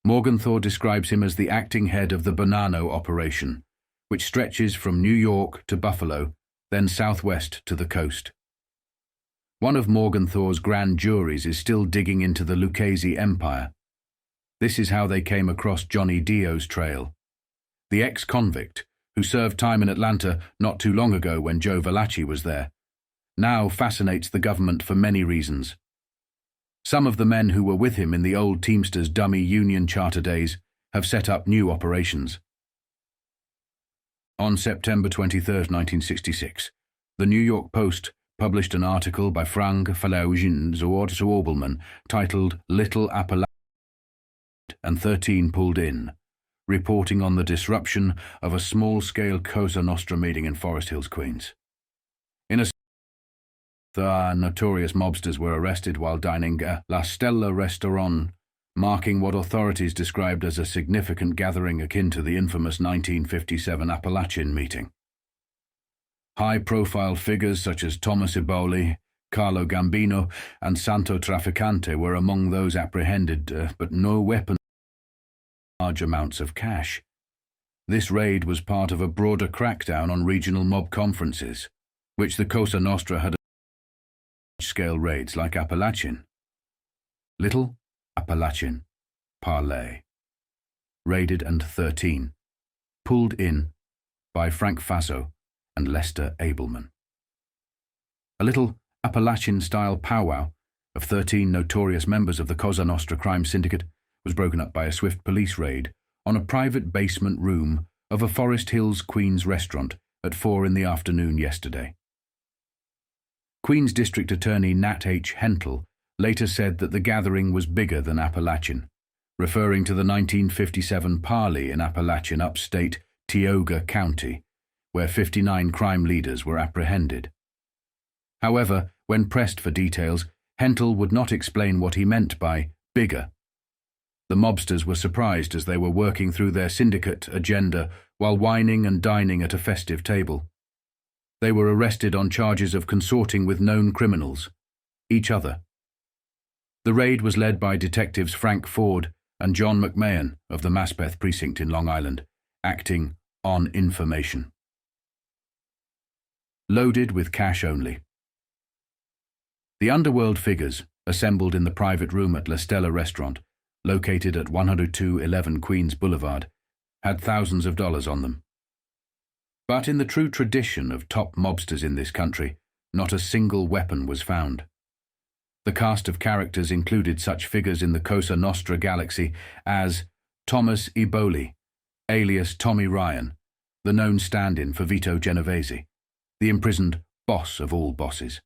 Speaker 1: Morgenthau describes him as the acting head of the Bonano operation, which stretches from New York to Buffalo, then southwest to the coast. One of Morgenthau's grand juries is still digging into the Lucchese empire. This is how they came across Johnny Dio's trail. The ex-convict, who served time in Atlanta not too long ago when Joe Valachi was there, now fascinates the government for many reasons. Some of the men who were with him in the old Teamsters dummy union charter days have set up new operations. On September 23, 1966, the New York Post published an article by Frank Costello titled Little Appalachian and 13 Pulled In, reporting on the disruption of a small-scale Cosa Nostra meeting in Forest Hills, Queens. In a the notorious mobsters were arrested while dining at La Stella restaurant, marking what authorities described as a significant gathering akin to the infamous 1957 Appalachian meeting. High-profile figures such as Thomas Eboli, Carlo Gambino, and Santo Trafficante were among those apprehended, but no weapons, large amounts of cash. This raid was part of a broader crackdown on regional mob conferences, which the Cosa Nostra had large-scale raids like Appalachian. Little Appalachian Parlay. Raided and 13. Pulled in by Frank Faso and Lester Abelman. A little Appalachian-style powwow of 13 notorious members of the Cosa Nostra crime syndicate was broken up by a swift police raid on a private basement room of a Forest Hills Queens restaurant at 4 in the afternoon yesterday. Queens District Attorney Nat H. Hentle later said that the gathering was bigger than Appalachian, referring to the 1957 parley in Appalachian upstate Tioga County, where 59 crime leaders were apprehended. However, when pressed for details, Hentle would not explain what he meant by bigger. The mobsters were surprised as they were working through their syndicate agenda while wining and dining at a festive table. They were arrested on charges of consorting with known criminals, each other. The raid was led by detectives Frank Ford and John McMahon of the Maspeth precinct in Long Island, acting on information. Loaded with cash only. The underworld figures, assembled in the private room at La Stella restaurant, located at 10211 Queens Boulevard, had thousands of dollars on them. But in the true tradition of top mobsters in this country, not a single weapon was found. The cast of characters included such figures in the Cosa Nostra galaxy as Thomas Eboli, alias Tommy Ryan, the known stand-in for Vito Genovese, the imprisoned boss of all bosses.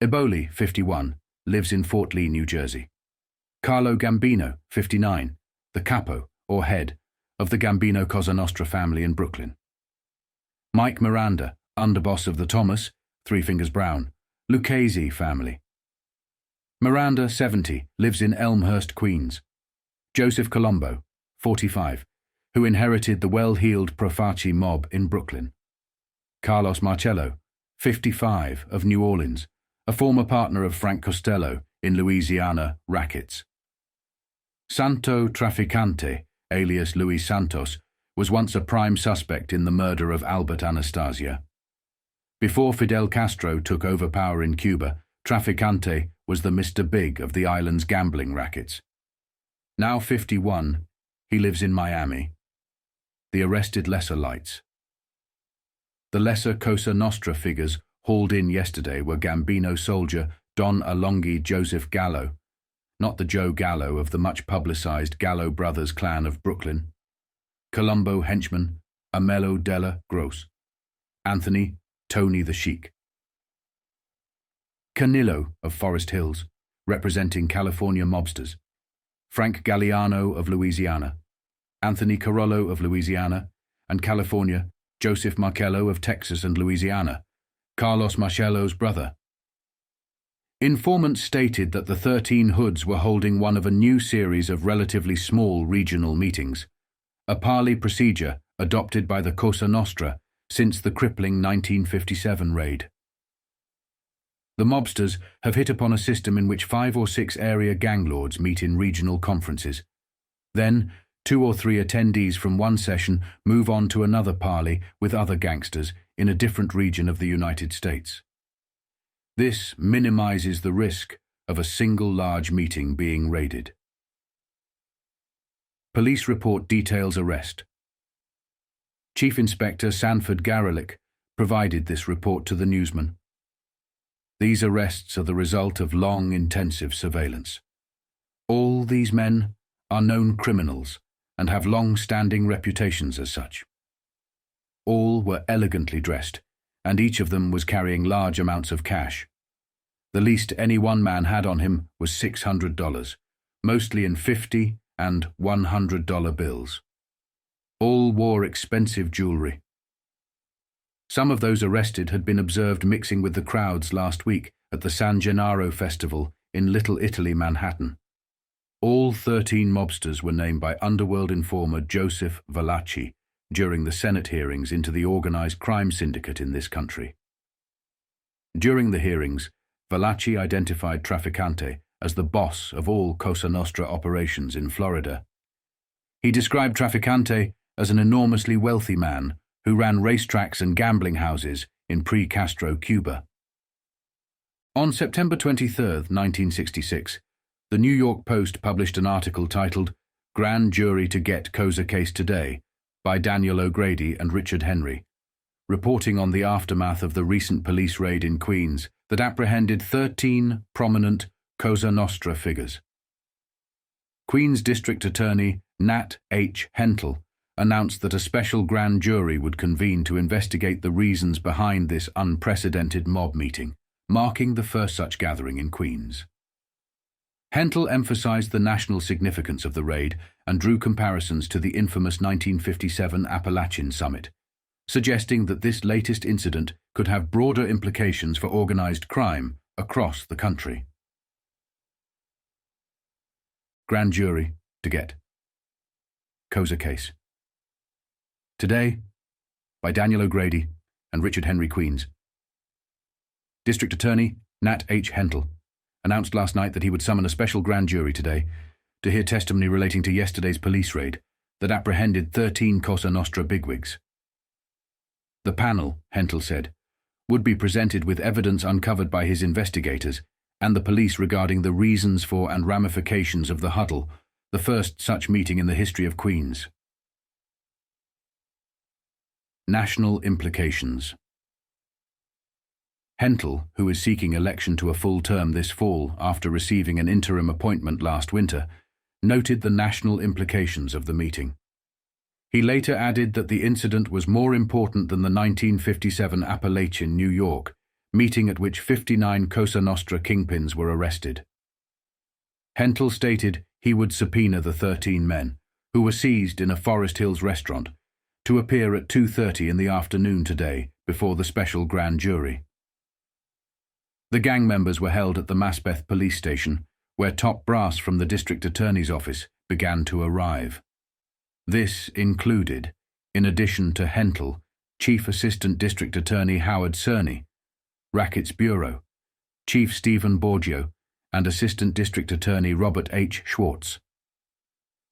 Speaker 1: Eboli, 51, lives in Fort Lee, New Jersey. Carlo Gambino, 59, the capo, or head, of the Gambino Cosa Nostra family in Brooklyn. Mike Miranda, underboss of the Thomas, Three Fingers Brown, Lucchese family. Miranda, 70, lives in Elmhurst, Queens. Joseph Colombo, 45, who inherited the well-heeled Profaci mob in Brooklyn. Carlos Marcello, 55, of New Orleans, a former partner of Frank Costello in Louisiana rackets. Santo Trafficante, alias Luis Santos, was once a prime suspect in the murder of Albert Anastasia. Before Fidel Castro took over power in Cuba, Trafficante was the Mr. Big of the island's gambling rackets. Now 51, he lives in Miami. The arrested lesser lights. The lesser Cosa Nostra figures hauled in yesterday were Gambino soldier Don Alonghi Joseph Gallo, not the Joe Gallo of the much-publicized Gallo Brothers clan of Brooklyn, Colombo henchman Amelo Della Gross, Anthony Tony the Sheik, Canillo of Forest Hills, representing California mobsters, Frank Galliano of Louisiana, Anthony Carollo of Louisiana, and California, Joseph Marcello of Texas and Louisiana, Carlos Marcello's brother. Informants stated that the 13 hoods were holding one of a new series of relatively small regional meetings, a parley procedure adopted by the Cosa Nostra since the crippling 1957 raid. The mobsters have hit upon a system in which 5 or 6 area ganglords meet in regional conferences. Then, 2 or 3 attendees from one session move on to another parley with other gangsters in a different region of the United States. This minimizes the risk of a single large meeting being raided. Police report details arrest. Chief Inspector Sanford Garelick provided this report to the newsman. These arrests are the result of long, intensive surveillance. All these men are known criminals and have long-standing reputations as such. All were elegantly dressed, and each of them was carrying large amounts of cash. The least any one man had on him was $600, mostly in $50 and $100 bills. All wore expensive jewelry. Some of those arrested had been observed mixing with the crowds last week at the San Gennaro Festival in Little Italy, Manhattan. All 13 mobsters were named by underworld informer Joseph Valachi during the Senate hearings into the organized crime syndicate in this country. During the hearings, Valachi identified Trafficante as the boss of all Cosa Nostra operations in Florida. He described Trafficante as an enormously wealthy man who ran racetracks and gambling houses in pre-Castro Cuba. On September 23, 1966, the New York Post published an article titled "Grand Jury to Get Cosa Case Today" by Daniel O'Grady and Richard Henry, reporting on the aftermath of the recent police raid in Queens that apprehended 13 prominent Cosa Nostra figures. Queens District Attorney Nat H. Hentle announced that a special grand jury would convene to investigate the reasons behind this unprecedented mob meeting, marking the first such gathering in Queens. Hentle emphasized the national significance of the raid and drew comparisons to the infamous 1957 Appalachian Summit, suggesting that this latest incident could have broader implications for organized crime across the country. Grand Jury to Get Cosa Case Today, by Daniel O'Grady and Richard Henry, Queens. District Attorney Nat H. Hentle announced last night that he would summon a special grand jury today to hear testimony relating to yesterday's police raid that apprehended 13 Cosa Nostra bigwigs. The panel, Hentle said, would be presented with evidence uncovered by his investigators and the police regarding the reasons for and ramifications of the huddle, the first such meeting in the history of Queens. National implications. Hentle, who is seeking election to a full term this fall after receiving an interim appointment last winter, noted the national implications of the meeting. He later added that the incident was more important than the 1957 Appalachian, New York, meeting at which 59 Cosa Nostra kingpins were arrested. Hentle stated he would subpoena the 13 men, who were seized in a Forest Hills restaurant, to appear at 2:30 in the afternoon today before the special grand jury. The gang members were held at the Maspeth police station, where top brass from the district attorney's office began to arrive. This included, in addition to Hentle, Chief Assistant District Attorney Howard Cerny, Rackets Bureau, Chief Stephen Borgio, and Assistant District Attorney Robert H. Schwartz.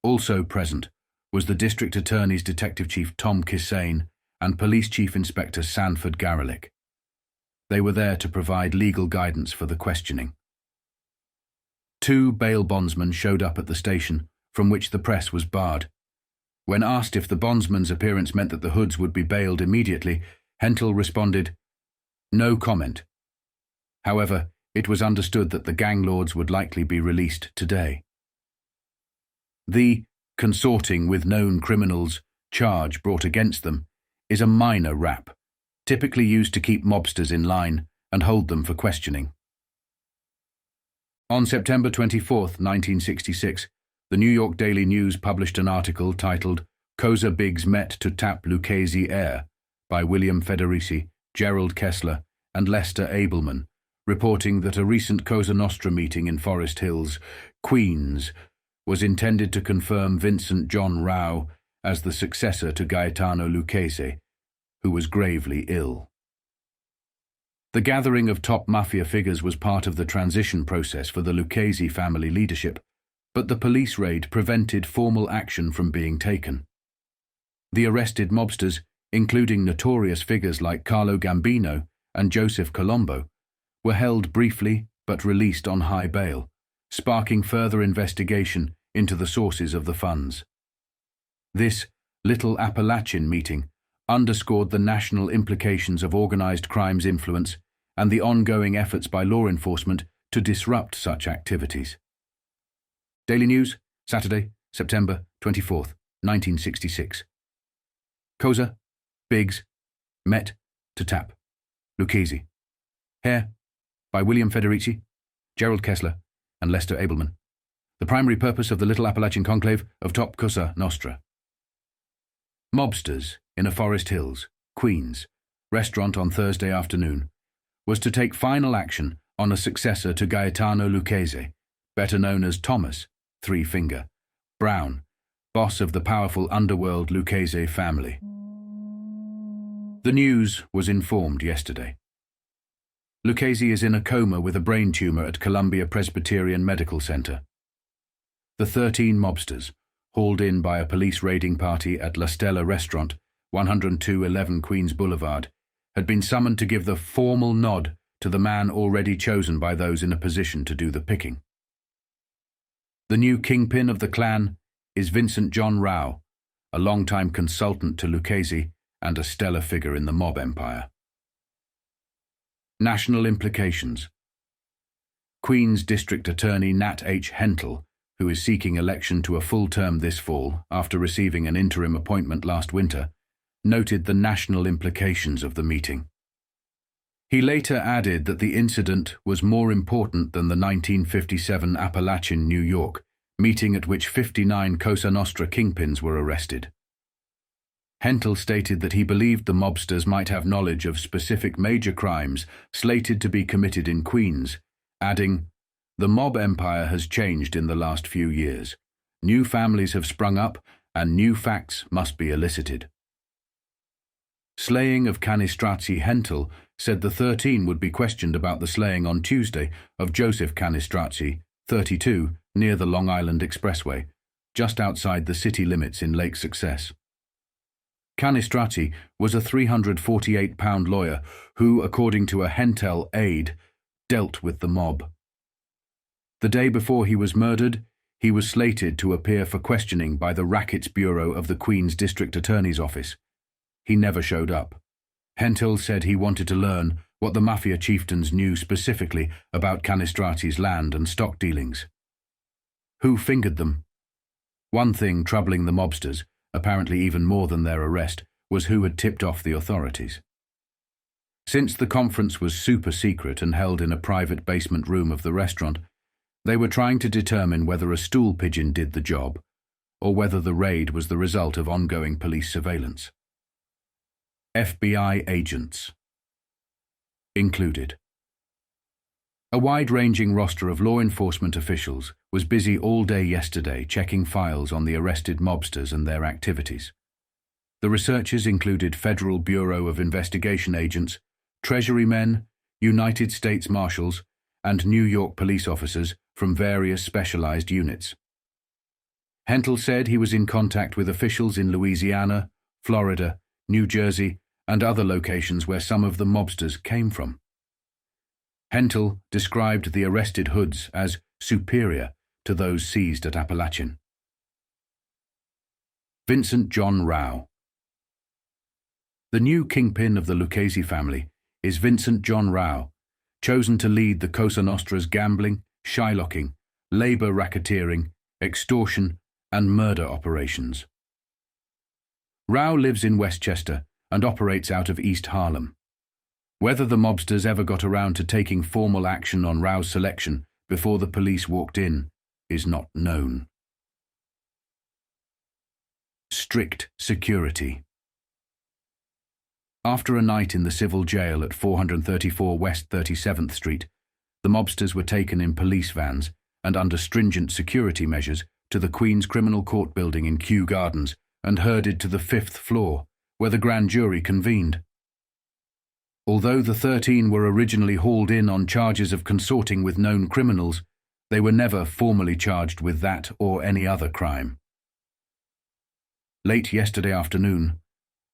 Speaker 1: Also present was the District Attorney's Detective Chief Tom Kissane and Police Chief Inspector Sanford Garelick. They were there to provide legal guidance for the questioning. 2 bail bondsmen showed up at the station, from which the press was barred. When asked if the bondsman's appearance meant that the hoods would be bailed immediately, Hentle responded, "No comment." However, it was understood that the gang lords would likely be released today. The consorting with known criminals charge brought against them is a minor rap, typically used to keep mobsters in line and hold them for questioning. On September 24, 1966, the New York Daily News published an article titled "Cosa Bigs Met to Tap Lucchese Air" by William Federici, Gerald Kessler, and Lester Abelman, reporting that a recent Cosa Nostra meeting in Forest Hills, Queens, was intended to confirm Vincent John Rao as the successor to Gaetano Lucchese, who was gravely ill. The gathering of top Mafia figures was part of the transition process for the Lucchese family leadership, but the police raid prevented formal action from being taken. The arrested mobsters, including notorious figures like Carlo Gambino and Joseph Colombo, were held briefly but released on high bail, sparking further investigation into the sources of the funds. This Little Appalachian meeting underscored the national implications of organized crime's influence and the ongoing efforts by law enforcement to disrupt such activities. Daily News, Saturday, September 24, 1966. Cosa Bigs Met to Tap Lucchese. Hair by William Federici, Gerald Kessler, and Lester Abelman. The primary purpose of the Little Appalachian Conclave of Top Cosa Nostra. Mobsters in a Forest Hills, Queens, restaurant on Thursday afternoon, was to take final action on a successor to Gaetano Lucchese, better known as Thomas, Three Finger, Brown, boss of the powerful underworld Lucchese family. The news was informed yesterday. Lucchese is in a coma with a brain tumor at Columbia Presbyterian Medical Center. The 13 mobsters, hauled in by a police raiding party at La Stella Restaurant, 10211 Queens Boulevard, had been summoned to give the formal nod to the man already chosen by those in a position to do the picking. The new kingpin of the clan is Vincent John Rao, a longtime consultant to Lucchese and a stellar figure in the mob empire. National implications. Queens District Attorney Nat H. Hentel, who is seeking election to a full term this fall after receiving an interim appointment last winter, noted the national implications of the meeting. He later added that the incident was more important than the 1957 Appalachian, New York, meeting at which 59 Cosa Nostra kingpins were arrested. Hentel stated that he believed the mobsters might have knowledge of specific major crimes slated to be committed in Queens, adding, "The mob empire has changed in the last few years. New families have sprung up, and new facts must be elicited." Slaying of Canistrati. Hentel said the 13 would be questioned about the slaying on Tuesday of Joseph Canistrati, 32, near the Long Island Expressway, just outside the city limits in Lake Success. Canistrati was a 348-pound lawyer who, according to a Hentel aide, dealt with the mob. The day before he was murdered, he was slated to appear for questioning by the Rackets Bureau of the Queens District Attorney's Office. He never showed up. Hentel said he wanted to learn what the Mafia chieftains knew specifically about Canistrati's land and stock dealings. Who fingered them? One thing troubling the mobsters, apparently even more than their arrest, was who had tipped off the authorities. Since the conference was super secret and held in a private basement room of the restaurant, they were trying to determine whether a stool pigeon did the job, or whether the raid was the result of ongoing police surveillance. FBI agents included. A wide-ranging roster of law enforcement officials was busy all day yesterday checking files on the arrested mobsters and their activities. The researchers included Federal Bureau of Investigation agents, Treasury men, United States Marshals, and New York police officers from various specialized units. Hentel said he was in contact with officials in Louisiana, Florida, New Jersey, and other locations where some of the mobsters came from. Hentel described the arrested hoods as superior to those seized at Appalachian. Vincent John Rao. The new kingpin of the Lucchese family is Vincent John Rao, chosen to lead the Cosa Nostra's gambling, shylocking, labor racketeering, extortion, and murder operations. Rao lives in Westchester and operates out of East Harlem. Whether the mobsters ever got around to taking formal action on Rao's selection before the police walked in is not known. Strict security. After a night in the civil jail at 434 West 37th Street, the mobsters were taken in police vans and under stringent security measures to the Queens Criminal Court building in Kew Gardens and herded to the 5th floor, where the grand jury convened. Although the 13 were originally hauled in on charges of consorting with known criminals, they were never formally charged with that or any other crime. Late yesterday afternoon,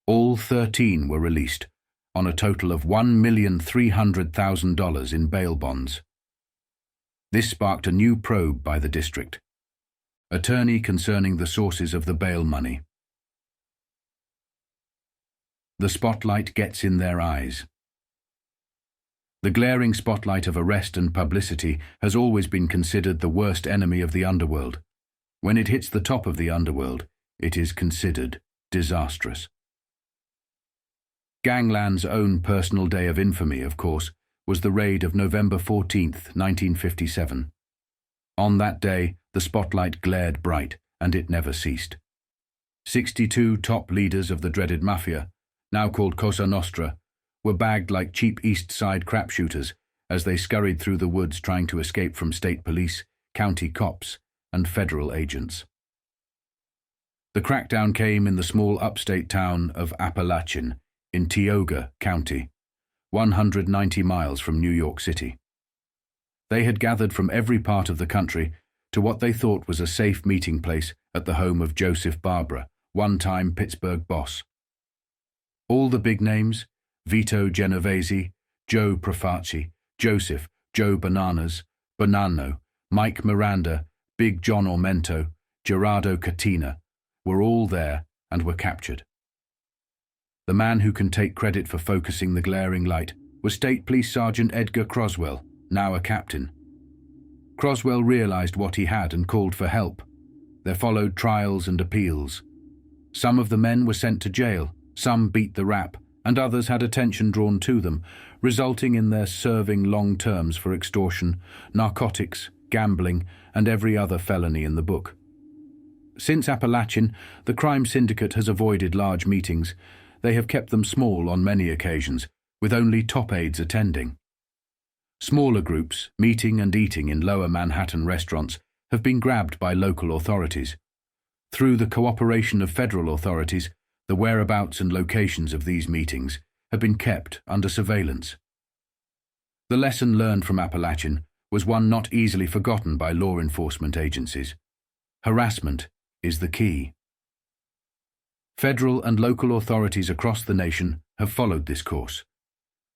Speaker 1: all 13 were released, on a total of $1,300,000 in bail bonds. This sparked a new probe by the district attorney concerning the sources of the bail money. The spotlight gets in their eyes. The glaring spotlight of arrest and publicity has always been considered the worst enemy of the underworld. When it hits the top of the underworld, it is considered disastrous. Gangland's own personal day of infamy, of course, was the raid of November 14th, 1957. On that day, the spotlight glared bright, and it never ceased. 62 top leaders of the dreaded Mafia, now called Cosa Nostra, were bagged like cheap East Side crapshooters as they scurried through the woods trying to escape from state police, county cops, and federal agents. The crackdown came in the small upstate town of Appalachian in Tioga County, 190 miles from New York City. They had gathered from every part of the country to what they thought was a safe meeting place at the home of Joseph Barbara, one-time Pittsburgh boss. All the big names, Vito Genovese, Joe Profaci, Joseph, Joe Bananas, Bonano, Mike Miranda, Big John Ormento, Gerardo Catina, were all there and were captured. The man who can take credit for focusing the glaring light was State Police Sergeant Edgar Croswell, now a captain. Croswell realized what he had and called for help. There followed trials and appeals. Some of the men were sent to jail, some beat the rap, and others had attention drawn to them, resulting in their serving long terms for extortion, narcotics, gambling, and every other felony in the book. Since Appalachian, the crime syndicate has avoided large meetings. They have kept them small on many occasions, with only top aides attending. Smaller groups, meeting and eating in lower Manhattan restaurants, have been grabbed by local authorities. Through the cooperation of federal authorities, the whereabouts and locations of these meetings have been kept under surveillance. The lesson learned from Appalachian was one not easily forgotten by law enforcement agencies. Harassment is the key. Federal and local authorities across the nation have followed this course.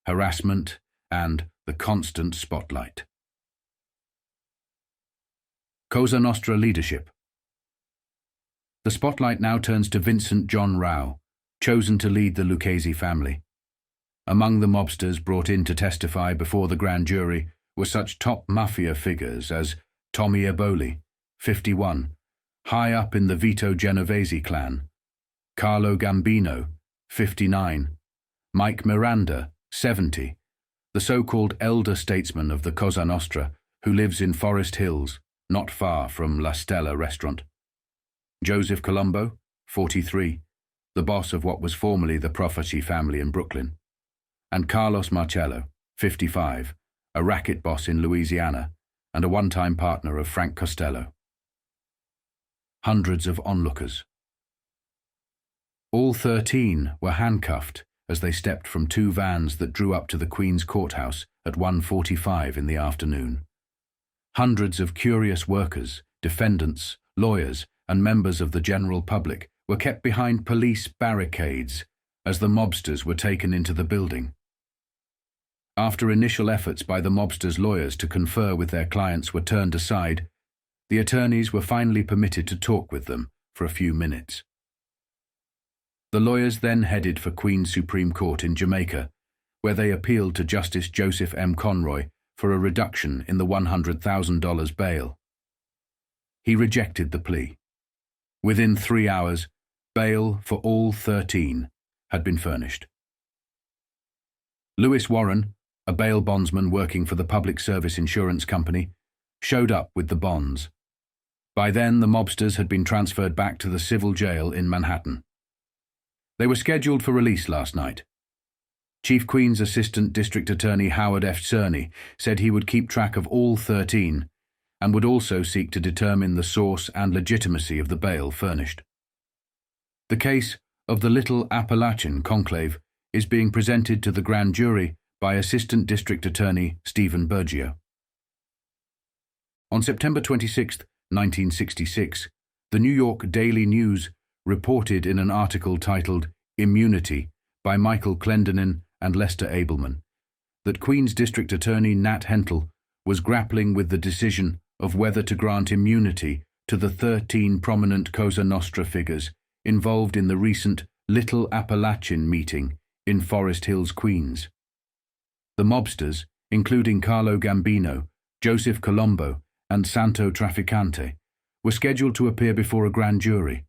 Speaker 1: Harassment and the constant spotlight. Cosa Nostra leadership. The spotlight now turns to Vincent John Rao, chosen to lead the Lucchese family. Among the mobsters brought in to testify before the grand jury were such top Mafia figures as Tommy Eboli, 51, high up in the Vito Genovese clan, Carlo Gambino, 59, Mike Miranda, 70, the so-called elder statesman of the Cosa Nostra who lives in Forest Hills, not far from La Stella restaurant, Joseph Colombo, 43, the boss of what was formerly the Profaci family in Brooklyn, and Carlos Marcello, 55, a racket boss in Louisiana and a one-time partner of Frank Costello. Hundreds of onlookers. All 13 were handcuffed as they stepped from two vans that drew up to the Queen's Courthouse at 1:45 in the afternoon. Hundreds of curious workers, defendants, lawyers, and members of the general public were kept behind police barricades as the mobsters were taken into the building. After initial efforts by the mobsters' lawyers to confer with their clients were turned aside, the attorneys were finally permitted to talk with them for a few minutes. The lawyers then headed for Queen's Supreme Court in Jamaica, where they appealed to Justice Joseph M. Conroy for a reduction in the $100,000 bail. He rejected the plea. Within 3 hours, bail for all 13 had been furnished. Lewis Warren, a bail bondsman working for the Public Service Insurance Company, showed up with the bonds. By then, the mobsters had been transferred back to the civil jail in Manhattan. They were scheduled for release last night. Chief Queen's Assistant District Attorney Howard F. Cerny said he would keep track of all 13 and would also seek to determine the source and legitimacy of the bail furnished. The case of the Little Appalachian Conclave is being presented to the grand jury by Assistant District Attorney Stephen Bergio. On September 26, 1966, the New York Daily News reported in an article titled "Immunity" by Michael Clendenin and Lester Abelman that Queen's District Attorney Nat Hentle was grappling with the decision of whether to grant immunity to the 13 prominent Cosa Nostra figures involved in the recent Little Appalachian meeting in Forest Hills, Queens. The mobsters, including Carlo Gambino, Joseph Colombo, and Santo Trafficante, were scheduled to appear before a grand jury,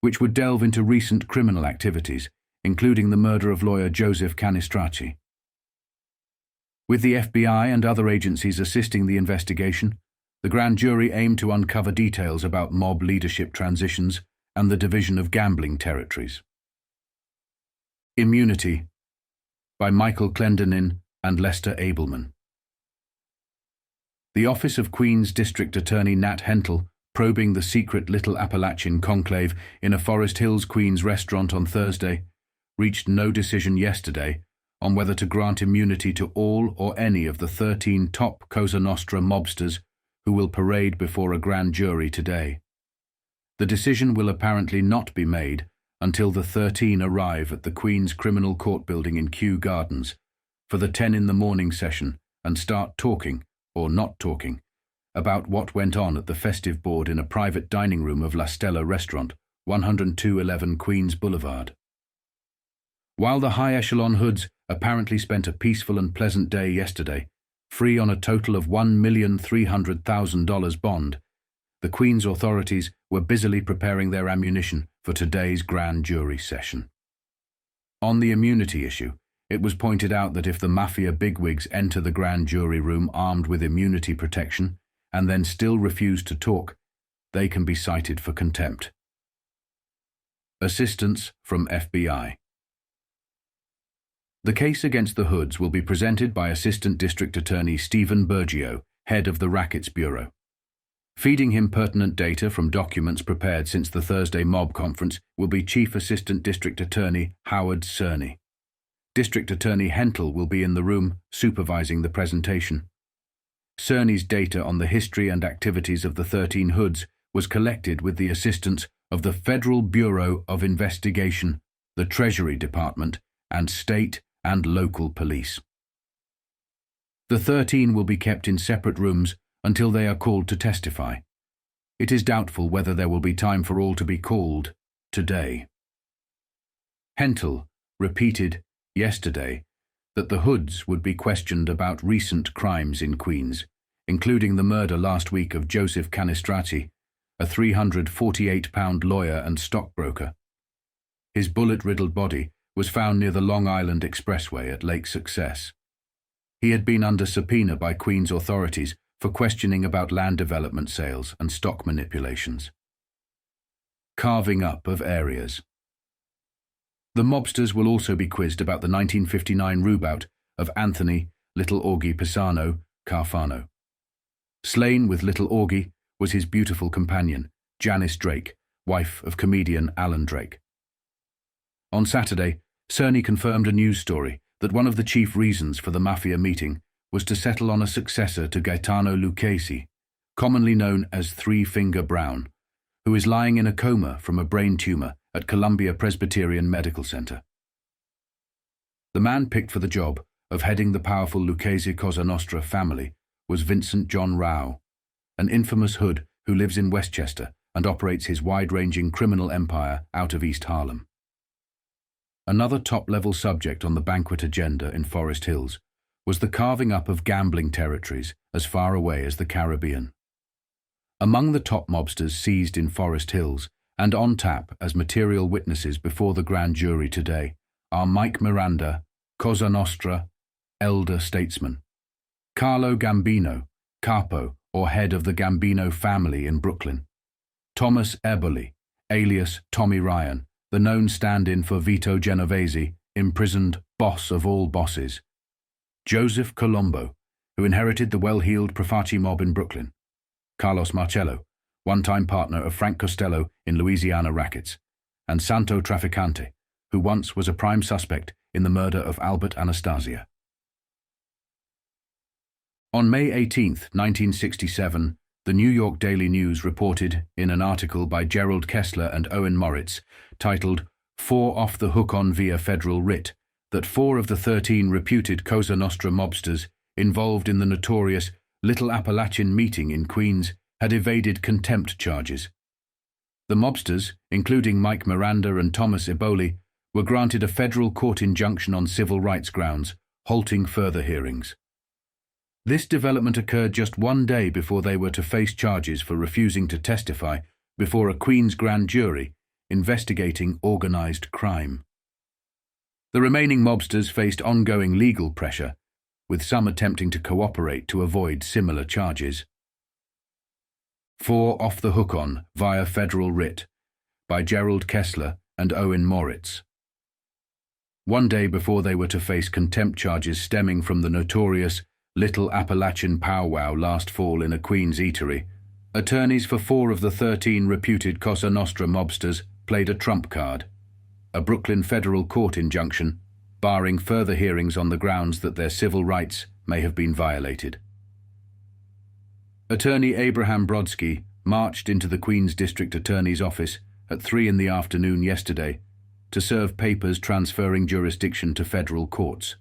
Speaker 1: which would delve into recent criminal activities, including the murder of lawyer Joseph Canistracci. With the FBI and other agencies assisting the investigation, the grand jury aimed to uncover details about mob leadership transitions and the division of gambling territories. Immunity. by Michael Clendenin and Lester Abelman. The Office of Queen's District Attorney Nat Hentle, probing the secret Little Appalachian conclave in a Forest Hills Queens restaurant on Thursday, reached no decision yesterday on whether to grant immunity to all or any of the 13 top Cosa Nostra mobsters who will parade before a grand jury today. The decision will apparently not be made until the 13 arrive at the Queen's Criminal Court building in Kew Gardens for the 10 in the morning session and start talking, or not talking, about what went on at the festive board in a private dining room of La Stella restaurant, 10211 Queens Boulevard. While the high-echelon hoods apparently spent a peaceful and pleasant day yesterday, free on a total of $1,300,000 bond, the Queen's authorities were busily preparing their ammunition for today's grand jury session. On the immunity issue, it was pointed out that if the Mafia bigwigs enter the grand jury room armed with immunity protection and then still refuse to talk, they can be cited for contempt. Assistance from FBI. The case against the hoods will be presented by Assistant District Attorney Stephen Bergio, head of the Rackets Bureau. Feeding him pertinent data from documents prepared since the Thursday mob conference will be Chief Assistant District Attorney Howard Cerny. District Attorney Hentle will be in the room supervising the presentation. Cerny's data on the history and activities of the 13 hoods was collected with the assistance of the Federal Bureau of Investigation, the Treasury Department, and state and local police. The 13 will be kept in separate rooms until they are called to testify. It is doubtful whether there will be time for all to be called today. Hentle repeated yesterday that the hoods would be questioned about recent crimes in Queens, including the murder last week of Joseph Canistrati, a 348-pound lawyer and stockbroker. His bullet-riddled body was found near the Long Island Expressway at Lake Success. He had been under subpoena by Queens authorities for questioning about land development sales and stock manipulations. Carving up of areas. The mobsters will also be quizzed about the 1959 rue-bout of Anthony Little Augie Pisano Carfano. Slain with Little Augie was his beautiful companion, Janice Drake, wife of comedian Alan Drake. On Saturday, Cerny confirmed a news story that one of the chief reasons for the Mafia meeting was to settle on a successor to Gaetano Lucchese, commonly known as Three Finger Brown, who is lying in a coma from a brain tumor at Columbia Presbyterian Medical Center. The man picked for the job of heading the powerful Lucchese Cosa Nostra family was Vincent John Rao, an infamous hood who lives in Westchester and operates his wide-ranging criminal empire out of East Harlem. Another top-level subject on the banquet agenda in Forest Hills was the carving up of gambling territories as far away as the Caribbean. Among the top mobsters seized in Forest Hills and on tap as material witnesses before the grand jury today are Mike Miranda, Cosa Nostra, elder statesman; Carlo Gambino, capo or head of the Gambino family in Brooklyn; Thomas Eboli, alias Tommy Ryan, the known stand-in for Vito Genovese, imprisoned boss of all bosses; Joseph Colombo, who inherited the well-heeled Profaci mob in Brooklyn; Carlos Marcello, one-time partner of Frank Costello in Louisiana rackets; and Santo Trafficante, who once was a prime suspect in the murder of Albert Anastasia. On May 18, 1967, the New York Daily News reported in an article by Gerald Kessler and Owen Moritz titled "4 Off the Hook on Via Federal Writ" that 4 of the 13 reputed Cosa Nostra mobsters involved in the notorious Little Appalachian meeting in Queens had evaded contempt charges. The mobsters, including Mike Miranda and Thomas Eboli, were granted a federal court injunction on civil rights grounds, halting further hearings. This development occurred just one day before they were to face charges for refusing to testify before a Queens grand jury investigating organized crime. The remaining mobsters faced ongoing legal pressure, with some attempting to cooperate to avoid similar charges. 4 Off the Hook on Via Federal Writ by Gerald Kessler and Owen Moritz. one day before they were to face contempt charges stemming from the notorious Little Appalachian powwow last fall in a Queens eatery. Attorneys for 4 of the 13 reputed Cosa Nostra mobsters played a trump card, a Brooklyn federal court injunction, barring further hearings on the grounds that their civil rights may have been violated. Attorney Abraham Brodsky marched into the Queens District Attorney's office at 3 in the afternoon yesterday to serve papers transferring jurisdiction to federal courts.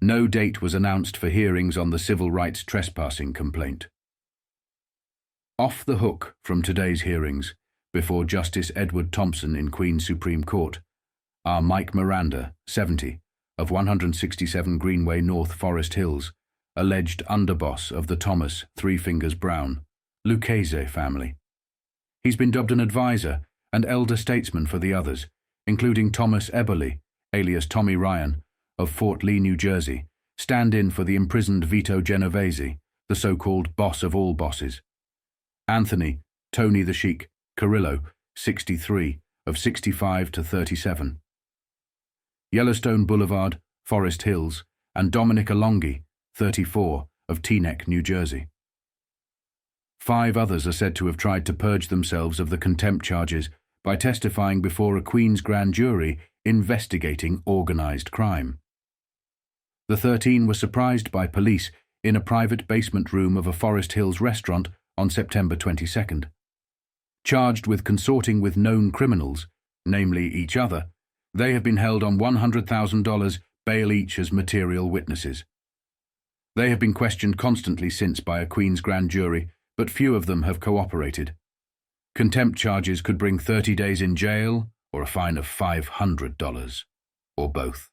Speaker 1: No date was announced for hearings on the civil rights trespassing complaint. Off the hook from today's hearings, before Justice Edward Thompson in Queens Supreme Court, are Mike Miranda, 70, of 167 Greenway North, Forest Hills, alleged underboss of the Thomas Three Fingers Brown Lucchese family. He's been dubbed an advisor and elder statesman for the others, including Thomas Eberly, alias Tommy Ryan, of Fort Lee, New Jersey, stand-in for the imprisoned Vito Genovese, the so-called boss of all bosses. Anthony, Tony the Sheik, Carrillo, 63, of 65 to 37. Yellowstone Boulevard, Forest Hills, and Dominic Alonghi, 34, of Teaneck, New Jersey. 5 others are said to have tried to purge themselves of the contempt charges by testifying before a Queens grand jury investigating organized crime. The 13 were surprised by police in a private basement room of a Forest Hills restaurant on September 22nd. Charged with consorting with known criminals, namely each other, they have been held on $100,000 bail each as material witnesses. They have been questioned constantly since by a Queens grand jury, but few of them have cooperated. Contempt charges could bring 30 days in jail or a fine of $500, or both.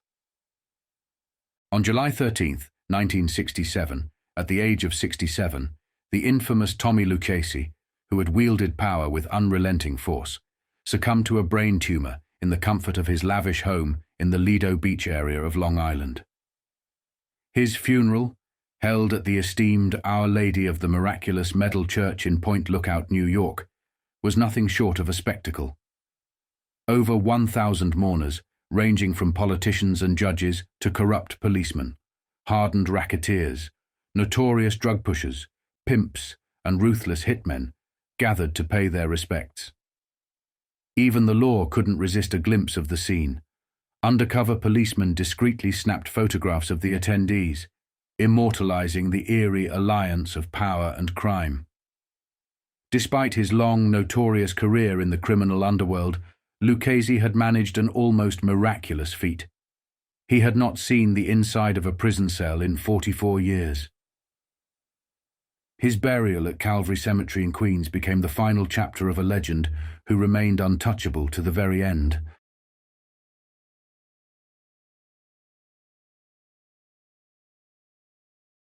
Speaker 1: On July 13, 1967, at the age of 67, the infamous Tommy Lucchese, who had wielded power with unrelenting force, succumbed to a brain tumor in the comfort of his lavish home in the Lido Beach area of Long Island. His funeral, held at the esteemed Our Lady of the Miraculous Medal Church in Point Lookout, New York, was nothing short of a spectacle. Over 1,000 mourners, ranging from politicians and judges to corrupt policemen, hardened racketeers, notorious drug pushers, pimps, and ruthless hitmen, gathered to pay their respects. Even the law couldn't resist a glimpse of the scene. Undercover policemen discreetly snapped photographs of the attendees, immortalizing the eerie alliance of power and crime. Despite his long, notorious career in the criminal underworld, Lucchese had managed an almost miraculous feat. He had not seen the inside of a prison cell in 44 years. His burial at Calvary Cemetery in Queens became the final chapter of a legend who remained untouchable to the very end.